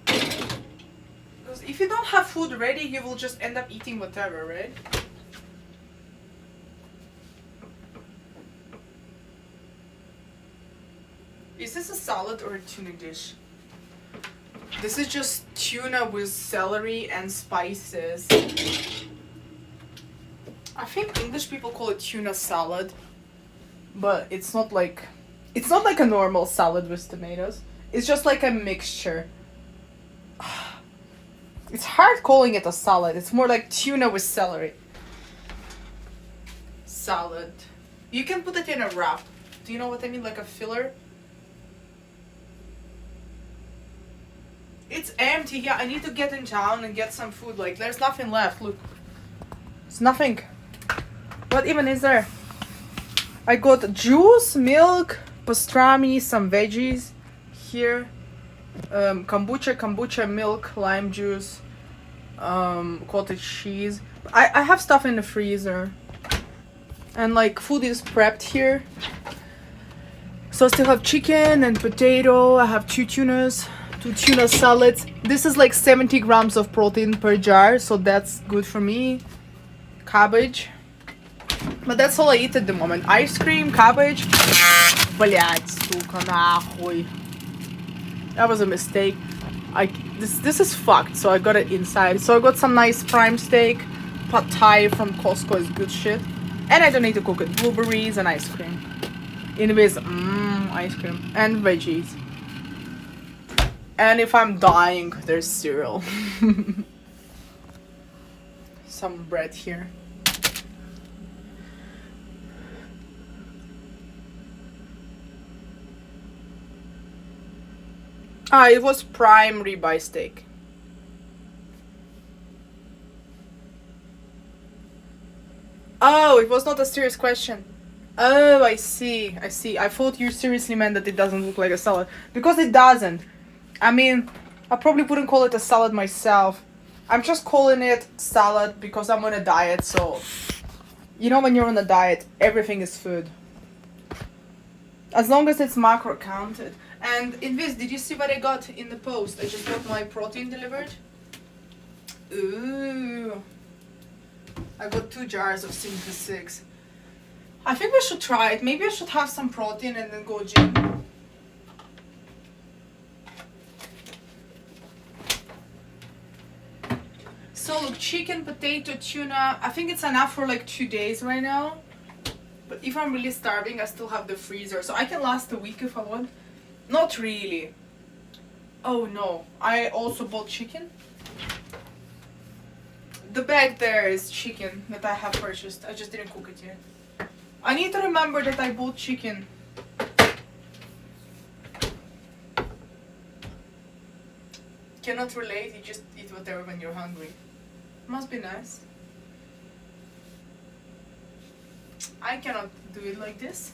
Because if you don't have food ready, you will just end up eating whatever, right? Is this a salad or a tuna dish? This is just tuna with celery and spices. I think English people call it tuna salad, but it's not like a normal salad with tomatoes. It's just like a mixture. It's hard calling it a salad. It's more like tuna with celery. Salad. You can put it in a wrap. Do you know what I mean? Like a filler? It's empty. Yeah, I need to get in town and get some food. Like, there's nothing left. Look. It's nothing. What even is there? I got juice, milk, pastrami, some veggies here. Kombucha, milk, lime juice, cottage cheese. I have stuff in the freezer. And like food is prepped here. So I still have chicken and potato. I have two tuna salads. This is like 70 grams of protein per jar, so that's good for me. Cabbage. But that's all I eat at the moment. Ice cream, cabbage. Блять, сука, нахуй. That was a mistake. This is fucked, so I got it inside. So I got some nice prime steak. Pad Thai from Costco is good shit. And I don't need to cook it. Blueberries and ice cream. Anyways, ice cream. And veggies. And if I'm dying, there's cereal. Some bread here. It was prime ribeye steak. Oh, it was not a serious question. Oh, I see. I thought you seriously meant that it doesn't look like a salad. Because it doesn't. I mean, I probably wouldn't call it a salad myself. I'm just calling it salad because I'm on a diet, so... You know when you're on a diet, everything is food. As long as it's macro counted. And in this, did you see what I got in the post? I just got my protein delivered. Ooh. I got 2 jars of Simply 6. I think we should try it. Maybe I should have some protein and then go gym. So look, chicken, potato, tuna. I think it's enough for like 2 days right now. But if I'm really starving, I still have the freezer. So I can last a week if I want. Not really. Oh no, I also bought chicken. The bag there is chicken that I have purchased. I just didn't cook it yet. I need to remember that I bought chicken. Cannot relate, you just eat whatever when you're hungry. Must be nice. I cannot do it like this.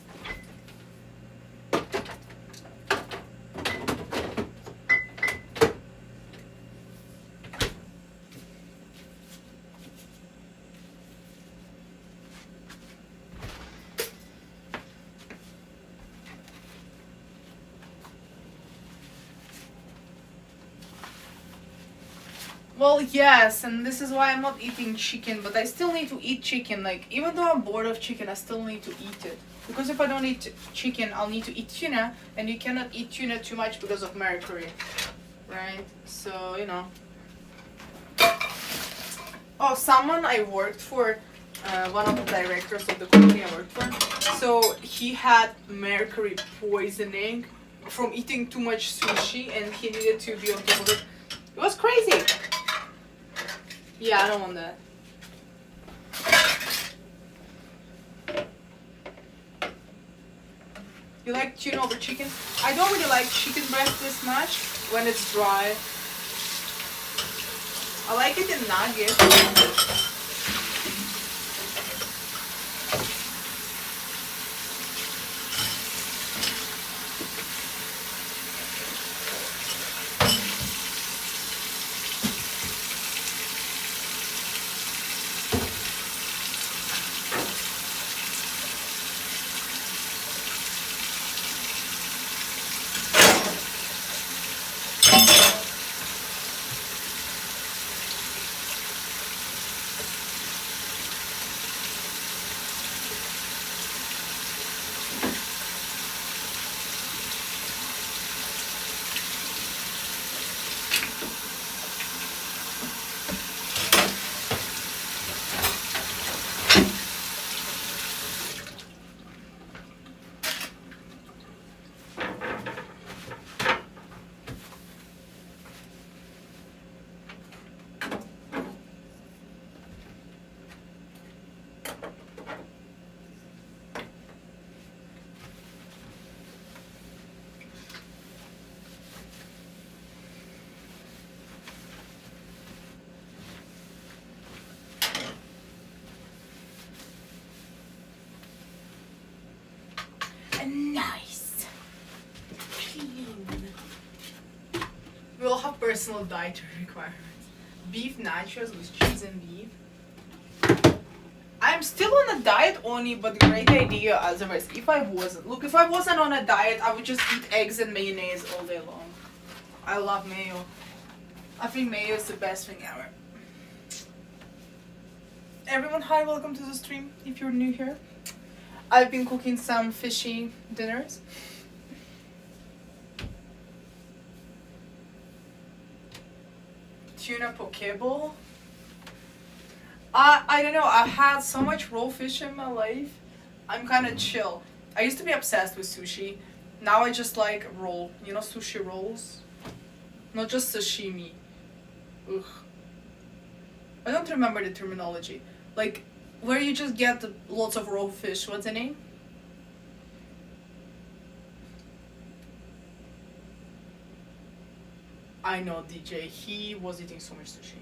Well, yes, and this is why I'm not eating chicken, but I still need to eat chicken. Like, even though I'm bored of chicken, I still need to eat it. Because if I don't eat chicken, I'll need to eat tuna, and you cannot eat tuna too much because of mercury. Right? So, you know. Oh, someone I worked for, one of the directors of the company I worked for, so he had mercury poisoning from eating too much sushi, and he needed to be on top of it. It was crazy. Yeah, I don't want that. You like tuna over chicken? I don't really like chicken breast this much when it's dry. I like it in nuggets. Nice. Clean. We all have personal dietary requirements. Beef nachos with cheese and beef. I'm still on a diet only, but great idea otherwise. If I wasn't on a diet, I would just eat eggs and mayonnaise all day long. I love mayo. I think mayo is the best thing ever. Everyone, hi, welcome to the stream if you're new here. I've been cooking some fishy dinners. Tuna poke bowl. I don't know, I've had so much raw fish in my life. I'm kind of chill. I used to be obsessed with sushi. Now I just like roll. You know, sushi rolls? Not just sashimi. Ugh. I don't remember the terminology. Like, where you just get lots of raw fish. What's the name? I know DJ. He was eating so much sushi.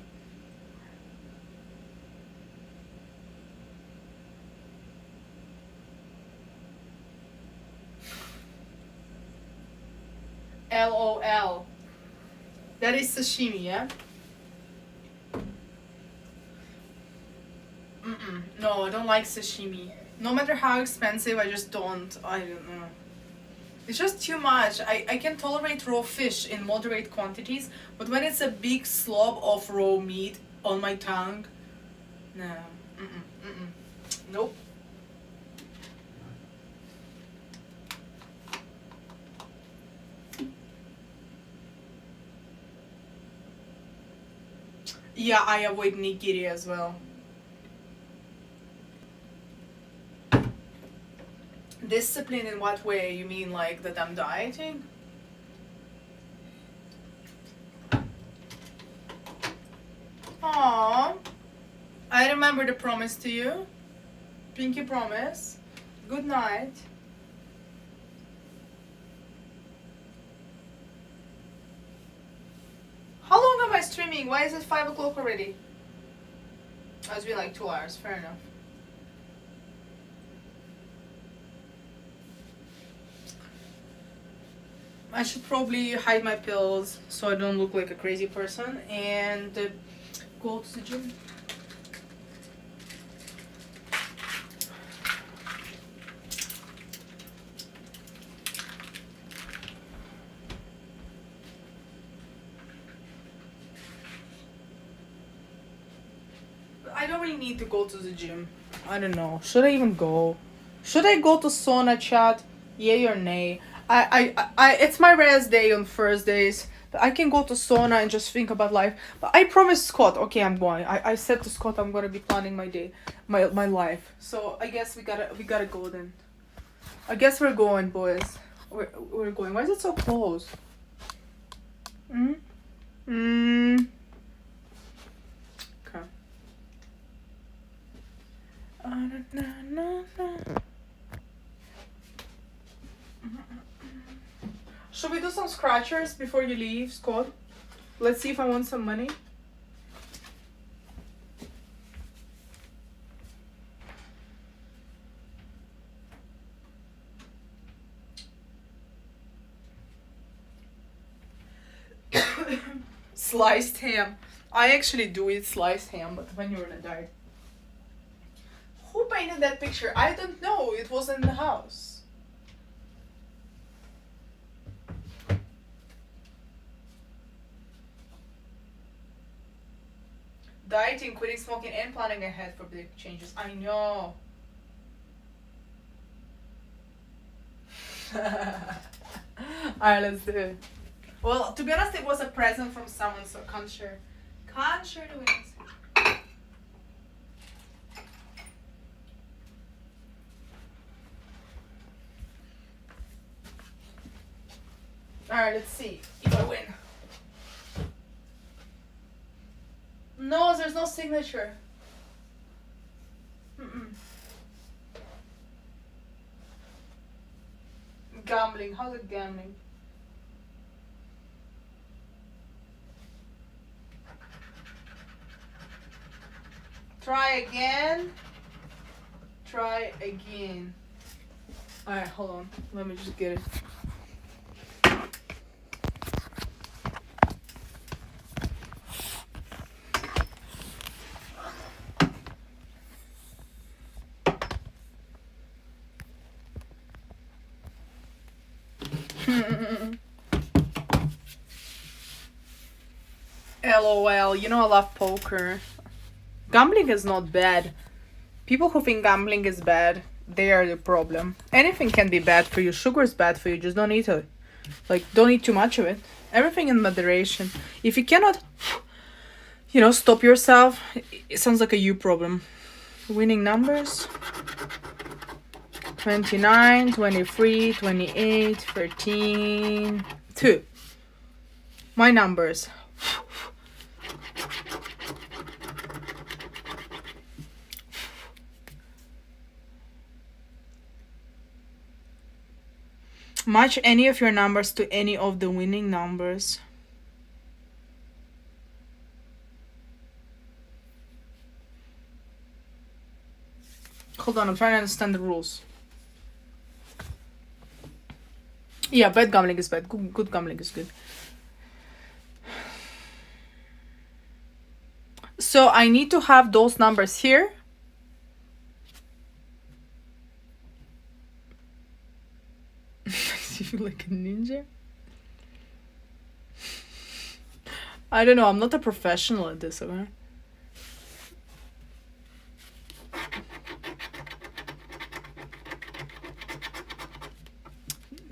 LOL. That is sashimi, yeah? No, I don't like sashimi. No matter how expensive, I just don't. I don't know. It's just too much. I can tolerate raw fish in moderate quantities, but when it's a big slob of raw meat on my tongue, no. Nope. Yeah, I avoid nigiri as well. Discipline in what way? You mean like that I'm dieting? remember the promise to you. Pinky promise. Good night. How long am I streaming? Why is it 5 o'clock already? Oh, it's been like 2 hours. Fair enough. I should probably hide my pills so I don't look like a crazy person and go to the gym. I don't really need to go to the gym. I don't know. Should I even go? Should I go to sauna, chat? Yay or nay? It's my rest day on Thursdays. But I can go to sauna and just think about life. But I promised Scott, okay, I'm going. I said to Scott I'm gonna be planning my day, my life. So I guess we gotta go then. I guess we're going, boys. We're going. Why is it so close? Okay. Should we do some scratchers before you leave, Scott? Let's see if I want some money. Sliced ham. I actually do eat sliced ham, but when you're on a diet. Who painted that picture? I don't know. It was in the house. Dieting, quitting smoking, and planning ahead for big changes. I know. Alright, let's do it. Well, to be honest, it was a present from someone, so can't share. Can't share the winnings. Alright, let's see if I win. No, there's no signature. Gambling. How's it gambling? Try again. Try again. Alright, hold on. Let me just get it. LOL, you know I love poker. Gambling is not bad. People who think gambling is bad, they are the problem. Anything can be bad for you. Sugar is bad for you. Just don't eat it. Like, don't eat too much of it. Everything in moderation. If you cannot, stop yourself, it sounds like a you problem. Winning numbers. 29, 23, 28, 13, 2. My numbers. Match any of your numbers to any of the winning numbers. Hold on, I'm trying to understand the rules. Yeah, bad gambling is bad. Good gambling is good. So I need to have those numbers here. You like a ninja? I don't know. I'm not a professional at this, okay?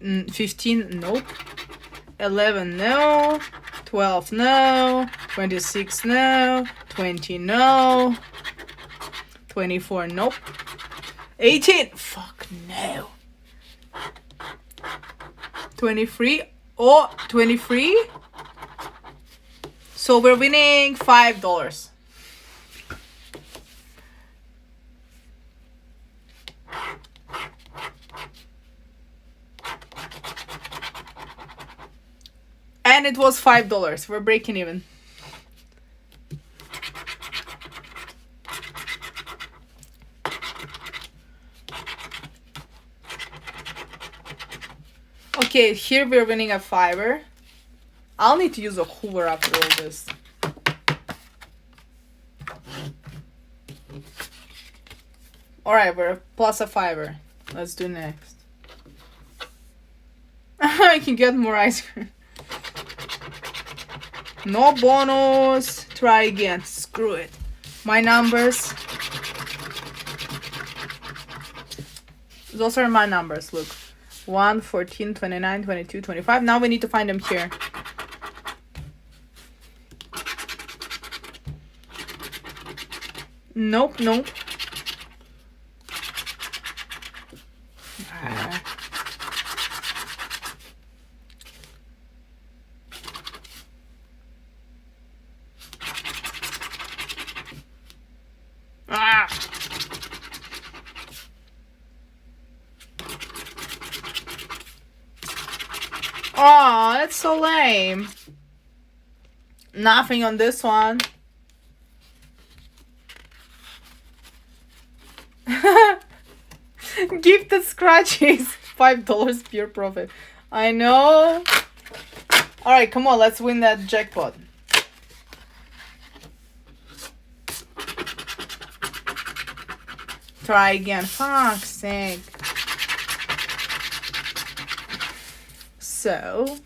Mm, 15, nope. 11, no. 12, no. 26, no. 20, no. 24, nope. 18, fuck no. 23, oh, 23. So we're winning $5. And it was $5. We're breaking even. Okay, here we're winning a $5. I'll need to use a Hoover after all this. Alright, we're plus a $5. Let's do next. I can get more ice cream. No bonus. Try again. Screw it. My numbers. Those are my numbers. Look. 1, 14, 29, 22, 25. Now we need to find them here. Nope, nope. Oh, that's so lame. Nothing on this one. Gifted scratches. $5 pure profit. I know. Alright, come on, let's win that jackpot. Try again. Fuck's sake. So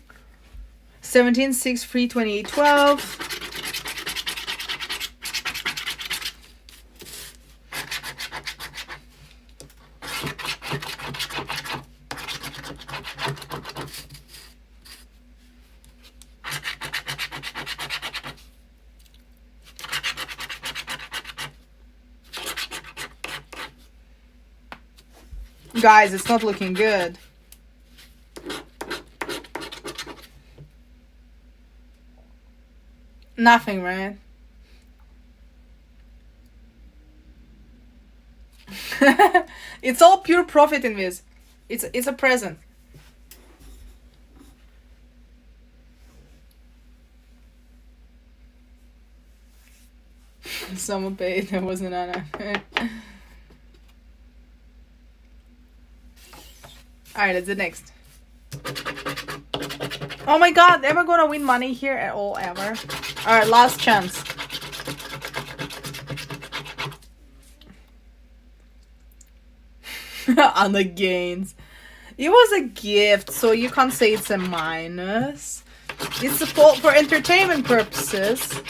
17, 6, 3, 28, 12. Guys, it's not looking good. Nothing, right? It's all pure profit in this. It's a present. Someone paid. There wasn't Anna. Alright, let's do next. Oh my god, am I gonna win money here at all ever? Alright, last chance. On the gains. It was a gift, so you can't say it's a minus. It's for entertainment purposes.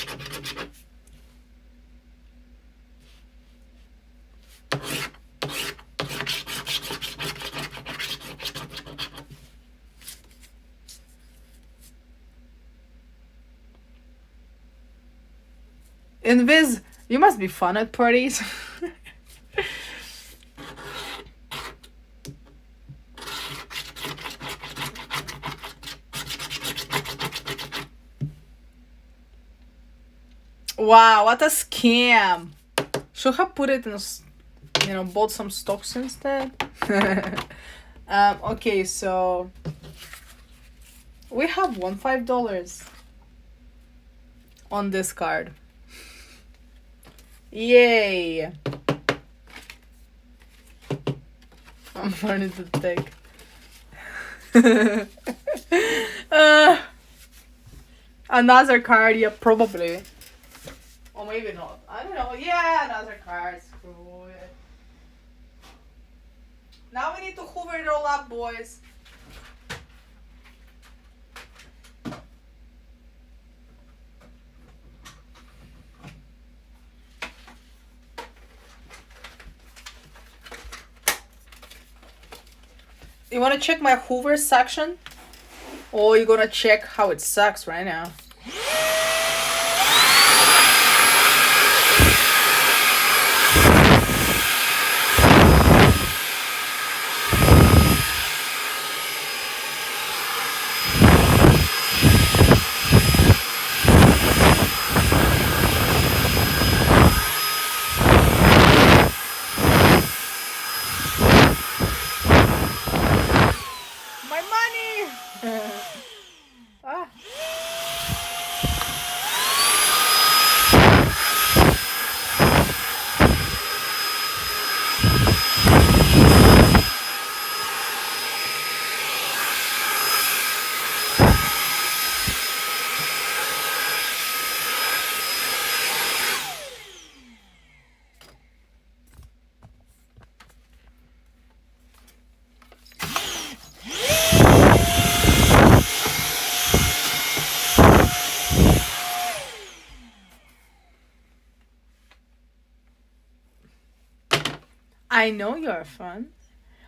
Invis, you must be fun at parties. Wow, what a scam. Should have put it in, bought some stocks instead. Okay, so we have won $5 on this card. Yay! I'm learning to take. Another card, yeah, probably. Or maybe not. I don't know. Yeah, another card. Screw it. Now we need to hoover it all up, boys. You want to check my Hoover section? Or you gonna check how it sucks right now? My money! Ah. I know you're fun.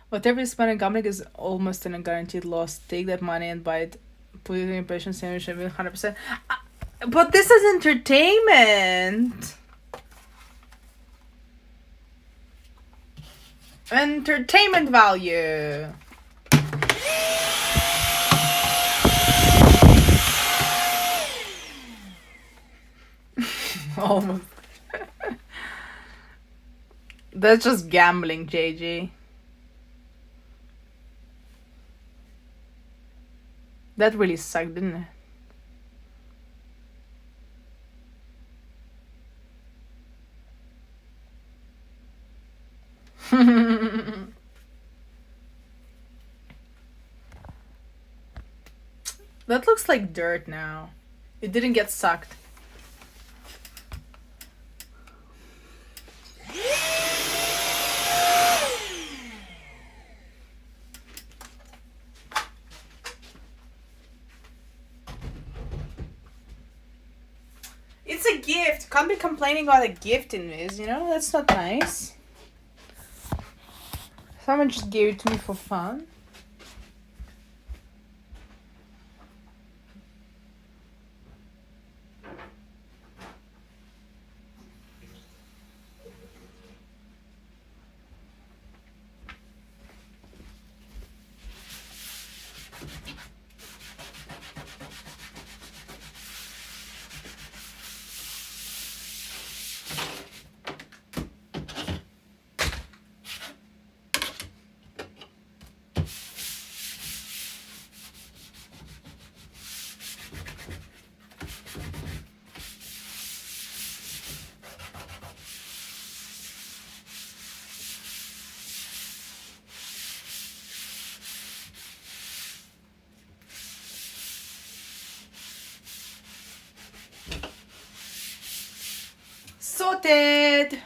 Whatever you spend on gambling is almost an guaranteed loss. Take that money and buy it. Put it in your patient sandwich and win 100%. But this is entertainment. Entertainment value. Almost. That's just gambling, JJ. That really sucked, didn't it? That looks like dirt now. It didn't get sucked. It's a gift. Can't be complaining about a gift in this, you know? That's not nice. Someone just gave it to me for fun. Sorted!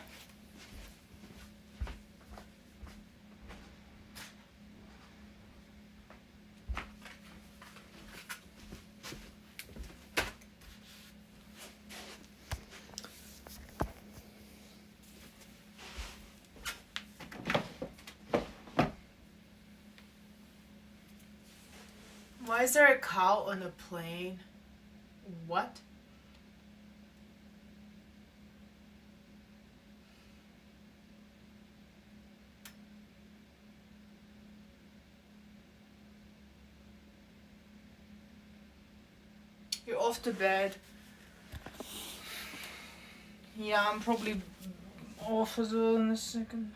Why is there a cow on a plane? What? You're off to bed. Yeah, I'm probably off as well in a second.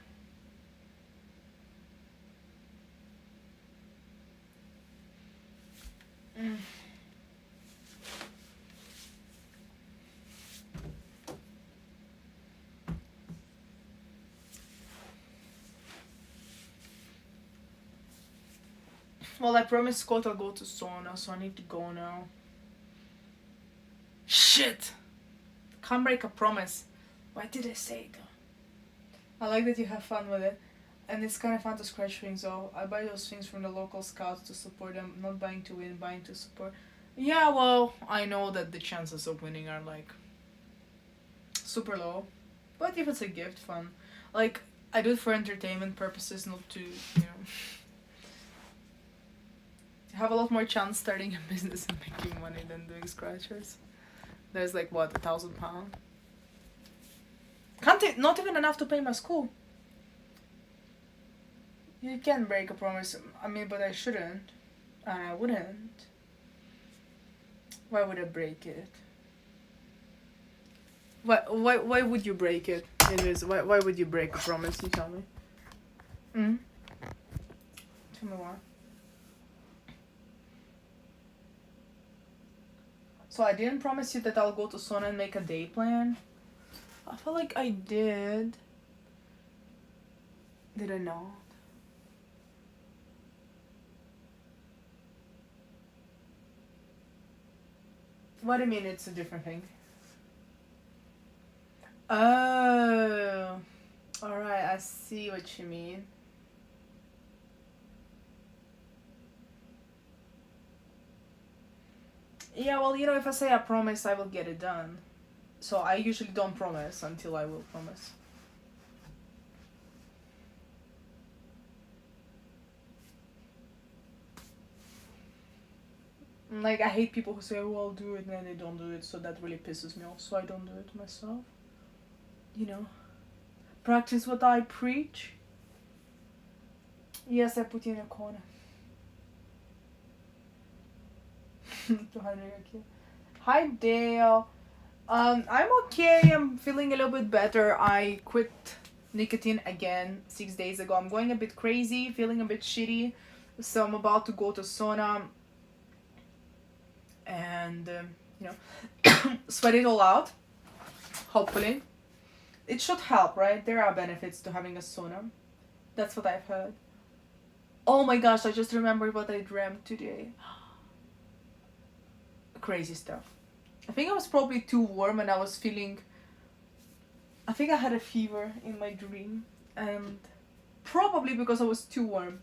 Well, I promised Scott I'll go to sauna, so I need to go now. Shit! Can't break a promise. Why did I say it? I like that you have fun with it. And it's kind of fun to scratch things off. I buy those things from the local scouts to support them. Not buying to win, buying to support. Yeah, well, I know that the chances of winning are like super low. But if it's a gift, fun. Like, I do it for entertainment purposes, not to, have a lot more chance starting a business and making money than doing scratchers. There's like, what, £1,000? Not even enough to pay my school. You can break a promise. I mean, but I shouldn't. And I wouldn't. Why would I break it? Why would you break it? Why would you break a promise? You tell me. Tell me why. So I didn't promise you that I'll go to sauna and make a day plan. I feel like I did. Did I not? What do you mean it's a different thing? Oh. Alright, I see what you mean. Yeah, well, if I say I promise, I will get it done. So I usually don't promise until I will promise. Like, I hate people who say, oh, I'll do it, and then they don't do it, so that really pisses me off, so I don't do it myself. You know? Practice what I preach. Yes, I put you in a corner. 200 okay. Hi, Dale. I'm okay. I'm feeling a little bit better. I quit nicotine again 6 days ago. I'm going a bit crazy, feeling a bit shitty. So I'm about to go to sauna and, you know, sweat it all out. Hopefully. It should help, right? There are benefits to having a sauna. That's what I've heard. Oh my gosh, I just remembered what I dreamt today. Crazy stuff. I think I was probably too warm and I was feeling... I think I had a fever in my dream. And probably because I was too warm.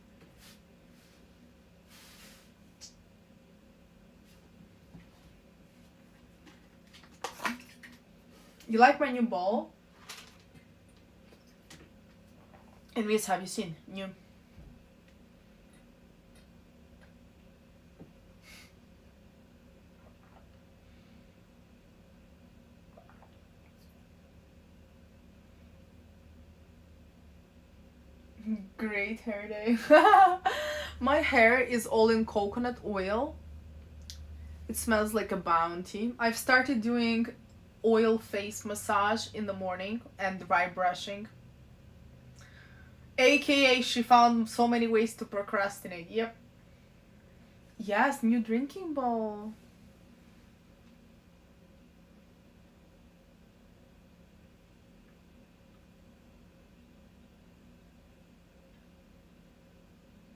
You like my new ball? And which have you seen? New. Great hair day. My hair is all in coconut oil. It smells like a bounty. I've started doing oil face massage in the morning and dry brushing. AKA she found so many ways to procrastinate. Yep. Yes, new drinking bowl.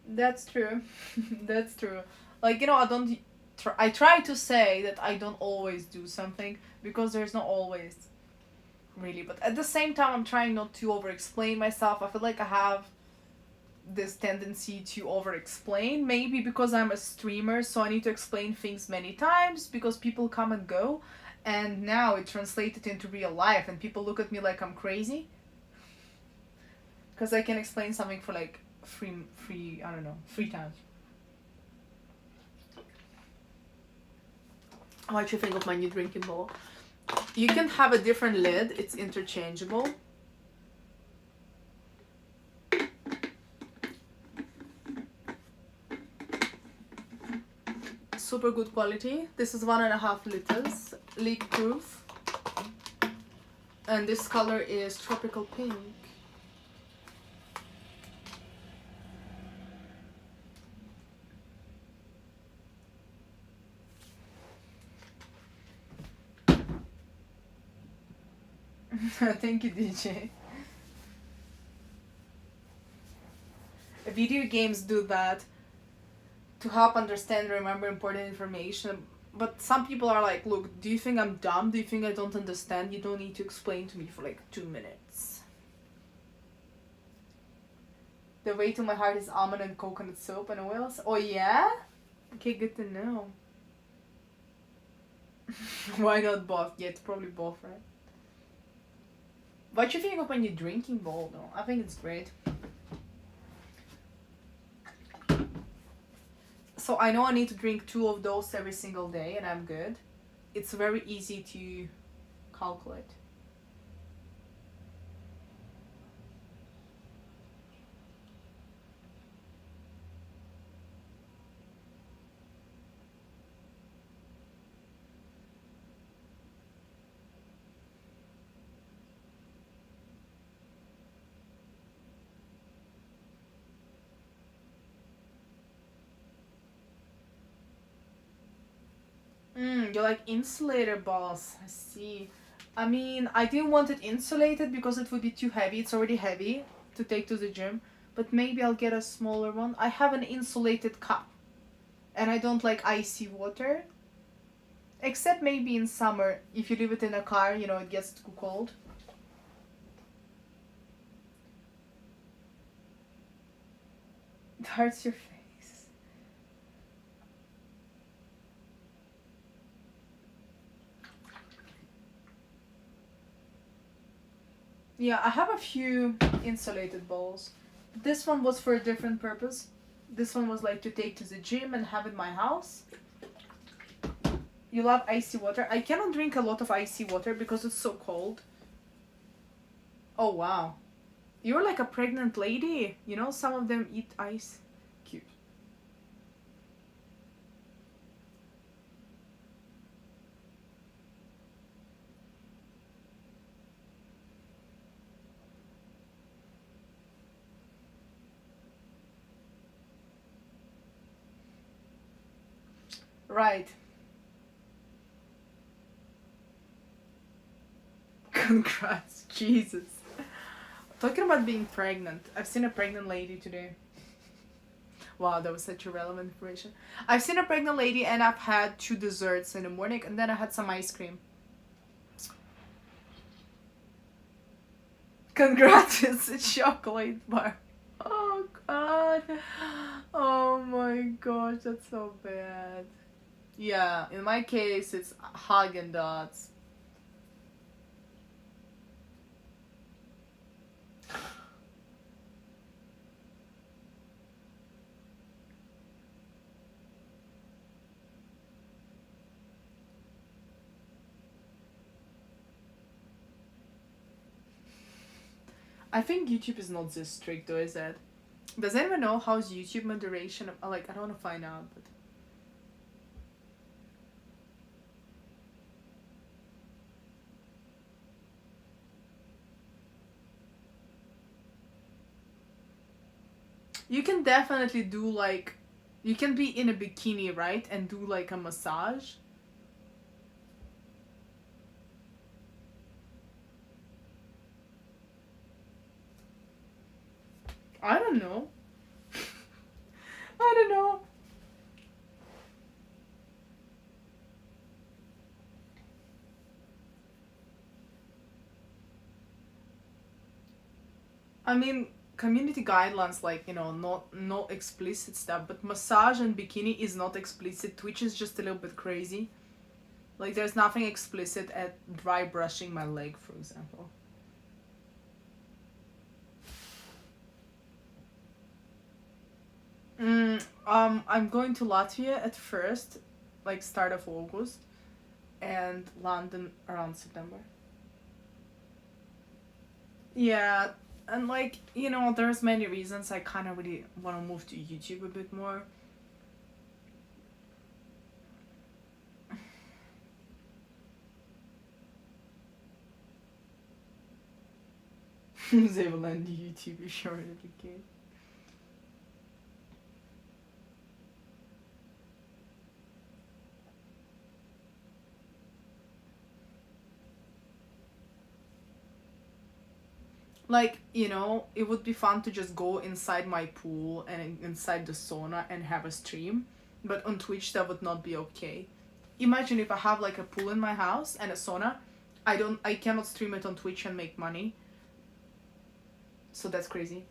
That's true. That's true. Like, you know, I try to say that I don't always do something because there's not always really, but at the same time I'm trying not to over explain myself. I feel like I have this tendency to over explain, maybe because I'm a streamer, so I need to explain things many times because people come and go, and now it translated into real life and people look at me like I'm crazy because I can explain something for like free I don't know, 3 times. What do you think of my new drinking bowl? You can have a different lid, it's interchangeable. Super good quality. This is 1.5 liters, leak proof. And this color is tropical pink. Thank you, DJ. Video games do that to help understand, remember important information. But some people are like, look, do you think I'm dumb? Do you think I don't understand? You don't need to explain to me for like 2 minutes. The way to my heart is almond and coconut soap and oils. Oh yeah? Okay, good to know. Why not both? Yeah, it's probably both, right? What do you think of my new drinking bowl though? I think it's great. So I know I need to drink 2 of those every single day and I'm good. It's very easy to calculate. You like insulator balls. I see. I mean, I didn't want it insulated because it would be too heavy. It's already heavy to take to the gym. But maybe I'll get a smaller one. I have an insulated cup. And I don't like icy water. Except maybe in summer. If you leave it in a car, you know, it gets too cold. It hurts your face. Yeah, I have a few insulated bowls. This one was for a different purpose. This one was like to take to the gym and have in my house. You love icy water? I cannot drink a lot of icy water because it's so cold. Oh wow. You're like a pregnant lady. You know, some of them eat ice. Cute. Right. Congrats. Jesus. Talking about being pregnant. I've seen a pregnant lady today. Wow, that was such a relevant information. I've seen a pregnant lady and I've had 2 desserts in the morning and then I had some ice cream. Congrats, it's a chocolate bar. Oh god. Oh my gosh, that's so bad. Yeah, in my case, it's Haagen-Dazs. I think YouTube is not this strict though, is it? Does anyone know how's YouTube moderation? Like, I don't want to find out, but you can definitely do like, you can be in a bikini, right? And do like a massage. I don't know. I don't know. I mean, community guidelines, like, you know, not no explicit stuff, but massage and bikini is not explicit. Twitch is just a little bit crazy. Like, there's nothing explicit at dry brushing my leg, for example. I'm going to Latvia at first, like start of August, and London around September. Yeah, and like, you know, there's many reasons I kind of really want to move to YouTube a bit more. They will end YouTube, you sure it'll be good. Like, you know, it would be fun to just go inside my pool and inside the sauna and have a stream, but on Twitch that would not be okay. Imagine if I have like a pool in my house and a sauna, I cannot stream it on Twitch and make money. So that's crazy.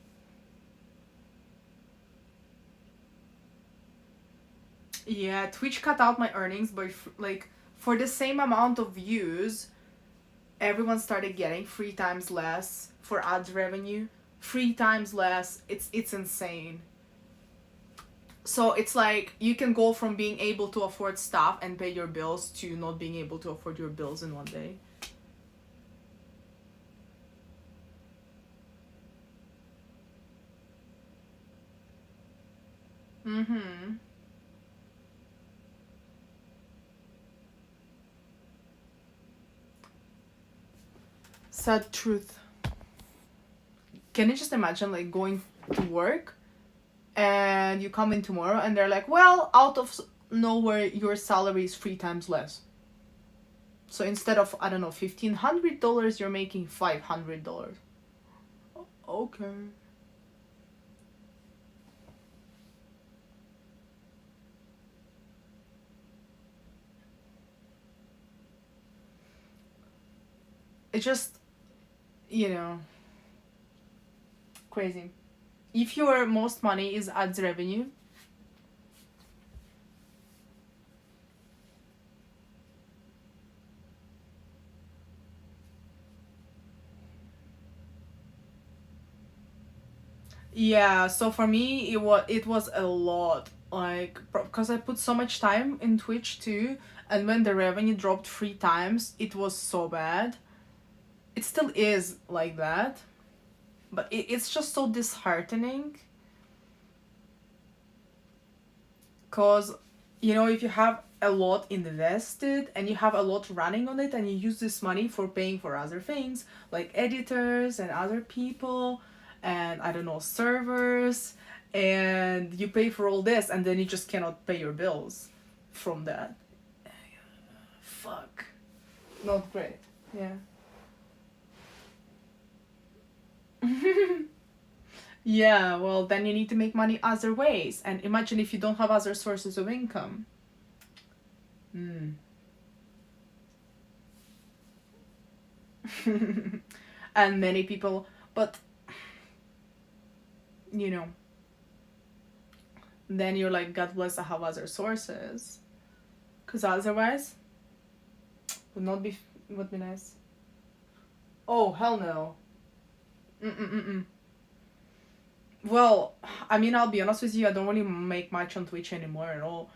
Yeah, Twitch cut out my earnings by like for the same amount of views, everyone started getting 3 times less for ads revenue. 3 times less. It's insane. So it's like you can go from being able to afford stuff and pay your bills to not being able to afford your bills in one day. Mm-hmm. Sad truth. Can you just imagine like going to work and you come in tomorrow and they're like, well, out of nowhere, your salary is 3 times less. So instead of, I don't know, $1,500, you're making $500. Okay. It's just, you know, crazy. If your most money is ads revenue, yeah. So for me, it was a lot like, because I put so much time in Twitch too, and when the revenue dropped 3 times, it was so bad. It still is like that, but it's just so disheartening. Because, you know, if you have a lot invested and you have a lot running on it and you use this money for paying for other things like editors and other people and, I don't know, servers, and you pay for all this and then you just cannot pay your bills from that. Fuck. Not great. Yeah. Yeah, well, then you need to make money other ways. And imagine if you don't have other sources of income. Mm. And many people, but, you know, then you're like, God bless, I have other sources. Because otherwise, would be nice. Oh, hell no. Mm-mm-mm-mm. Well, I mean, I'll be honest with you, I don't really make much on Twitch anymore at all.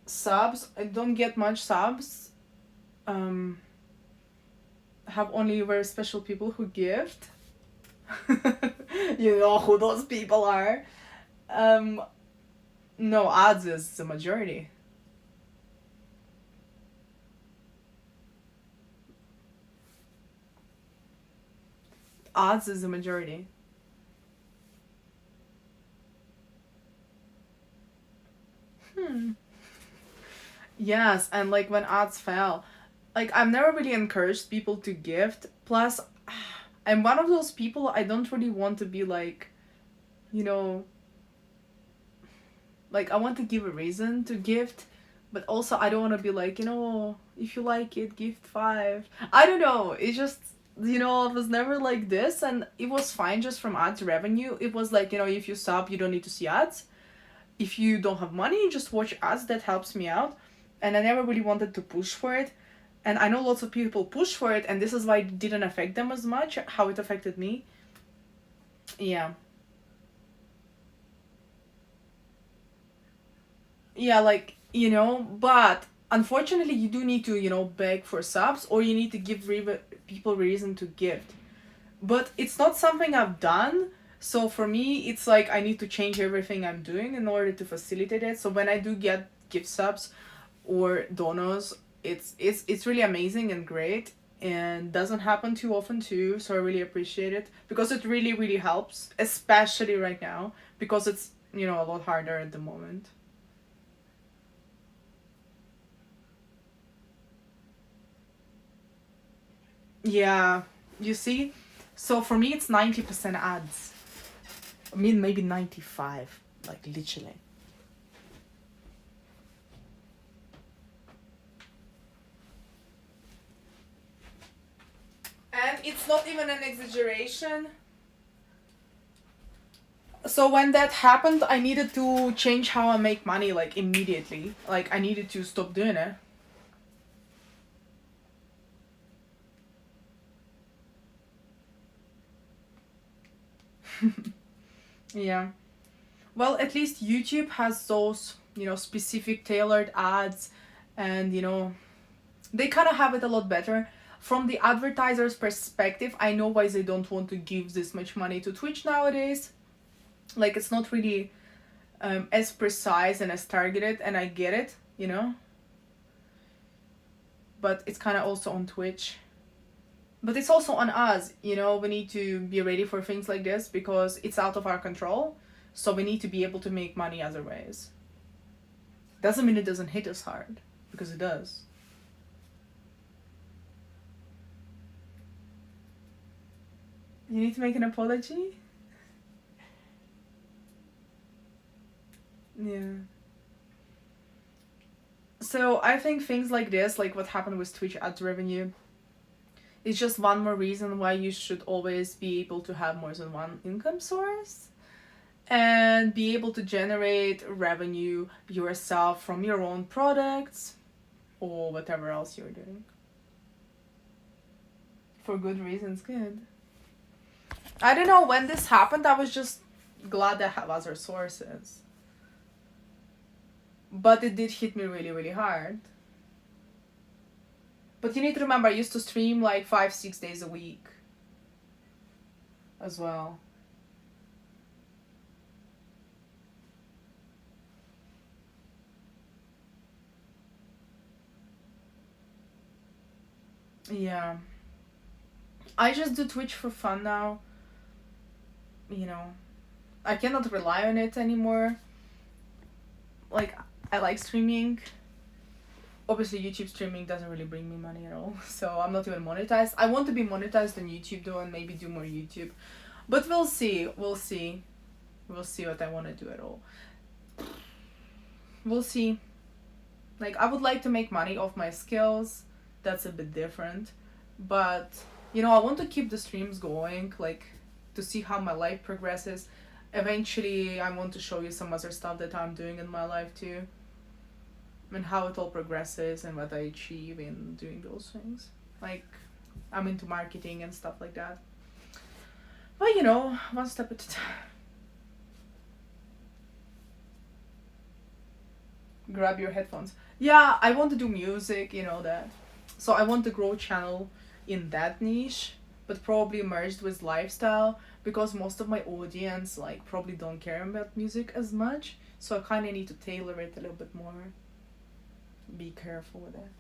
Subs, I don't get much subs. I have only very special people who gift. You know who those people are. No, ads is the majority. Ads is the majority. Yes, and like when ads fail, like I've never really encouraged people to gift. Plus, I'm one of those people, I don't really want to be like, you know, like I want to give a reason to gift, but also I don't want to be like, you know, if you like it, gift 5. I don't know. It's just, you know, I was never like this, and it was fine just from ads revenue. It was like, you know, if you sub, you don't need to see ads. If you don't have money, just watch ads. That helps me out. And I never really wanted to push for it. And I know lots of people push for it, and this is why it didn't affect them as much, how it affected me. Yeah. Yeah, like, you know, but unfortunately you do need to, you know, beg for subs, or you need to give people reason to gift. But it's not something I've done. So for me, it's like I need to change everything I'm doing in order to facilitate it. So when I do get gift subs or donors, it's really amazing and great, and doesn't happen too often too. So I really appreciate it because it really really helps, especially right now because it's, you know, a lot harder at the moment. Yeah, you see? So for me, it's 90% ads. I mean, maybe 95, like literally. And it's not even an exaggeration. So when that happened, I needed to change how I make money, like immediately. Like I needed to stop doing it. Yeah. Well, at least YouTube has those, you know, specific tailored ads, and, you know, they kind of have it a lot better. From the advertiser's perspective, I know why they don't want to give this much money to Twitch nowadays. Like, it's not really as precise and as targeted, and I get it, you know? But it's kind of also on Twitch. But it's also on us, you know? We need to be ready for things like this because it's out of our control. So we need to be able to make money other ways. Doesn't mean it doesn't hit us hard, because it does. You need to make an apology? Yeah. So I think things like this, like what happened with Twitch ads revenue, is just one more reason why you should always be able to have more than one income source and be able to generate revenue yourself from your own products or whatever else you're doing. For good reasons, good. I don't know, when this happened, I was just glad I have other sources. But it did hit me really, really hard. But you need to remember, I used to stream like 5, 6 days a week as well. Yeah. I just do Twitch for fun now. You know, I cannot rely on it anymore. Like, I like streaming. Obviously, YouTube streaming doesn't really bring me money at all, so I'm not even monetized. I want to be monetized on YouTube though, and maybe do more YouTube. But we'll see. We'll see. We'll see what I want to do at all. We'll see. Like, I would like to make money off my skills. That's a bit different. But, I want to keep the streams going, like, to see how my life progresses. Eventually, I want to show you some other stuff that I'm doing in my life too. And how it all progresses and what I achieve in doing those things. Like, I'm into marketing and stuff like that. But, one step at a time. Grab your headphones. Yeah, I want to do music, that. So I want to grow a channel in that niche, but probably merged with lifestyle, because most of my audience like probably don't care about music as much. So I kind of need to tailor it a little bit more. Be careful with it.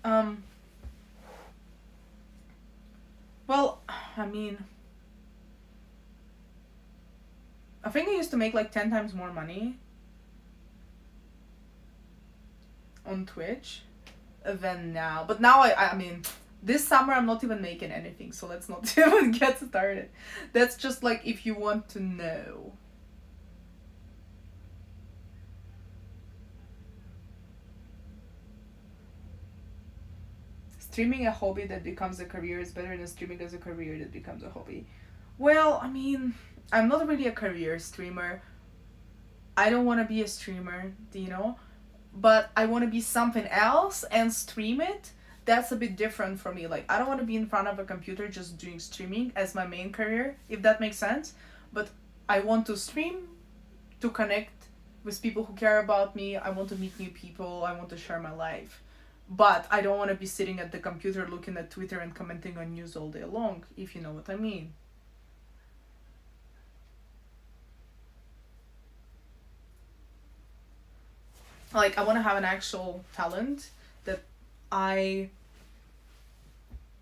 um well, I mean, I think I used to make like 10 times more money on Twitch than now. But now I mean, this summer I'm not even making anything, so let's not even get started. That's just like if you want to know. Streaming a hobby that becomes a career is better than streaming as a career that becomes a hobby. Well, I mean, I'm not really a career streamer. I don't want to be a streamer, but I want to be something else and stream it. That's a bit different for me. Like, I don't want to be in front of a computer just doing streaming as my main career, if that makes sense. But I want to stream to connect with people who care about me. I want to meet new people. I want to share my life. But I don't want to be sitting at the computer looking at Twitter and commenting on news all day long, if you know what I mean. Like, I want to have an actual talent that I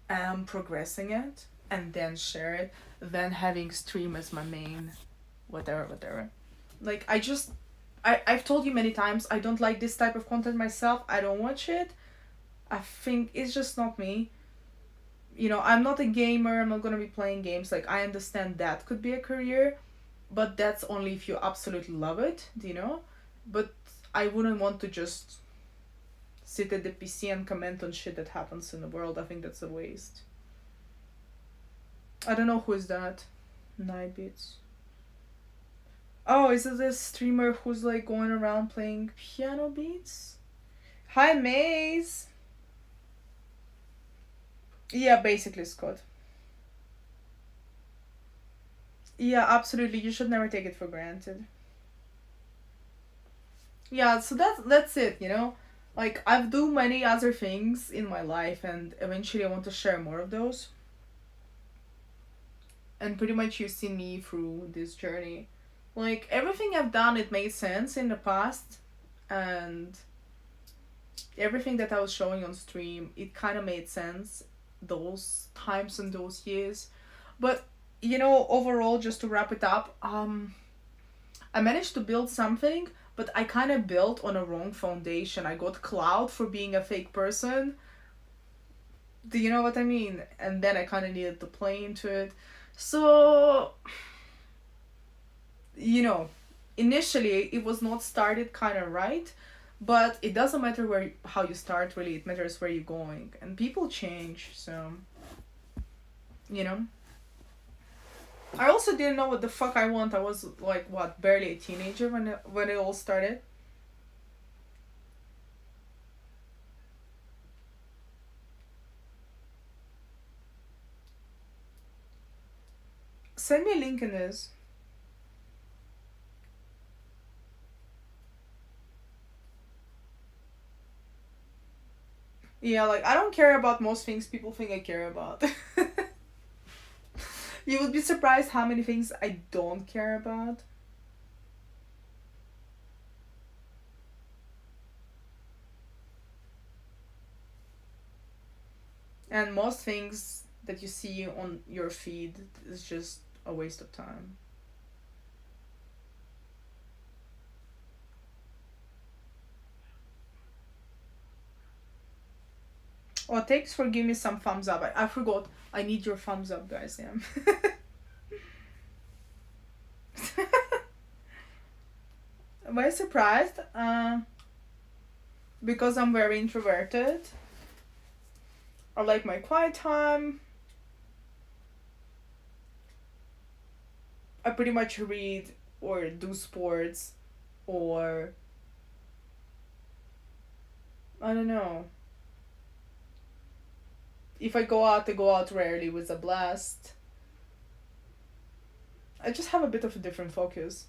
am progressing it and then share it, then having stream as my main whatever. Like, I've told you many times, I don't like this type of content myself. I don't watch it. I think it's just not me. I'm not a gamer. I'm not gonna be playing games. Like, I understand that could be a career, but that's only if you absolutely love it, But I wouldn't want to just sit at the PC and comment on shit that happens in the world. I think that's a waste. I don't know who is that. Nightbeats. Oh, is it this streamer who's like going around playing piano beats? Hi, Maze. Yeah, basically, Scott. Yeah, absolutely. You should never take it for granted. Yeah, so that's it, Like, I've do many other things in my life, and eventually I want to share more of those. And pretty much you've seen me through this journey. Like, everything I've done, it made sense in the past, and everything that I was showing on stream, it kind of made sense those times and those years. But, overall, just to wrap it up, I managed to build something, but I kind of built on a wrong foundation. I got clout for being a fake person. Do you know what I mean? And then I kind of needed to play into it. So, initially it was not started kind of right, but it doesn't matter how you start, really. It matters where you're going. And people change, so, I also didn't know what the fuck I want. I was like, what, barely a teenager when it all started. Send me a link in this. Yeah, like, I don't care about most things people think I care about. You would be surprised how many things I don't care about. And most things that you see on your feed is just a waste of time. Oh, thanks for giving me some thumbs up. I forgot. I need your thumbs up, guys. Yeah. Am I surprised? Because I'm very introverted. I like my quiet time. I pretty much read or do sports or I don't know. If I go out, I go out rarely with a blast. I just have a bit of a different focus.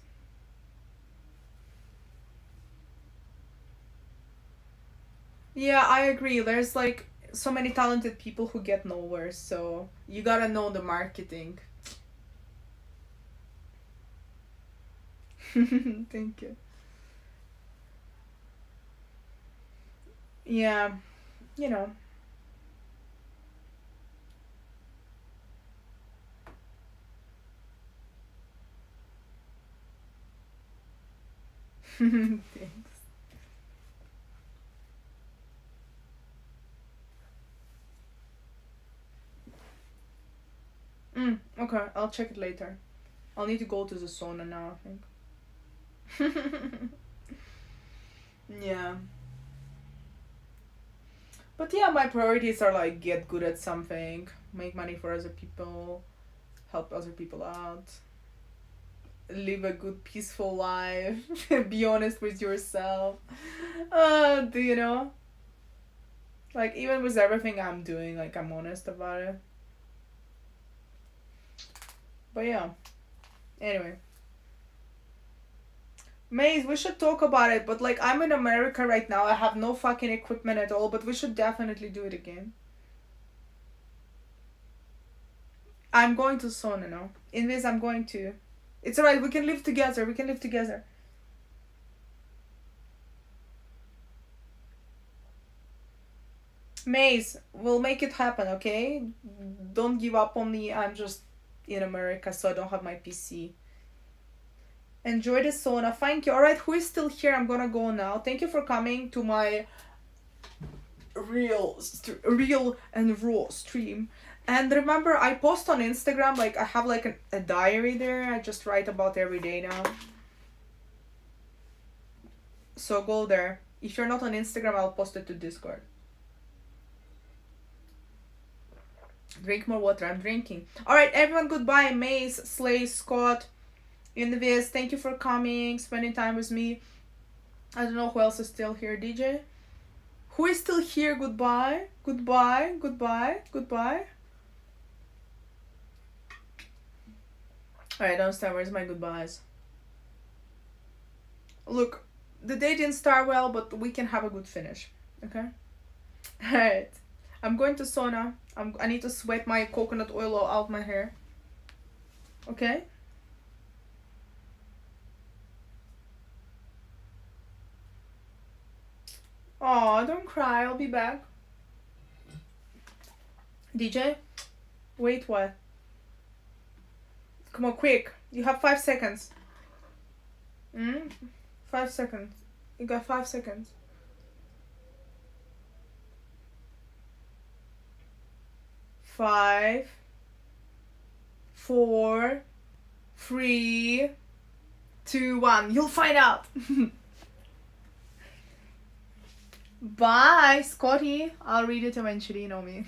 Yeah, I agree. There's like so many talented people who get nowhere, so you gotta know the marketing. Thank you. Yeah, you know. Thanks. Okay, I'll check it later. I'll need to go to the sauna now, I think. Yeah. But yeah, my priorities are like get good at something, make money for other people, help other people out, live a good peaceful life, be honest with yourself. Do you know? Like even with everything I'm doing, like I'm honest about it. But yeah. Anyway. Maze, we should talk about it, but like I'm in America right now. I have no fucking equipment at all, but we should definitely do it again. I'm going to sauna now. In this, I'm going to. It's alright, we can live together. We can live together. Maze, we'll make it happen, okay? Don't give up on me. I'm just in America, so I don't have my PC. Enjoy the sauna. Thank you. Alright, who is still here? I'm gonna go now. Thank you for coming to my real and raw stream. And remember, I post on Instagram, like I have like a diary there. I just write about every day now. So go there. If you're not on Instagram, I'll post it to Discord. Drink more water. I'm drinking. Alright, everyone, goodbye. Maze, Slay, Scott, Invis, thank you for coming, spending time with me. I don't know who else is still here. DJ? Who is still here? Goodbye. Goodbye. Goodbye. Goodbye. Alright, don't start. Where's my goodbyes? Look, the day didn't start well, but we can have a good finish. Okay? Alright. I'm going to sauna. I need to sweat my coconut oil out my hair. Okay? Aw, don't cry. I'll be back. DJ? Wait, what? Come on, quick. You have 5 seconds. 5 seconds. You got 5 seconds. 5, 4, 3, 2, 1. You'll find out. Bye, Scotty. I'll read it eventually, you know me.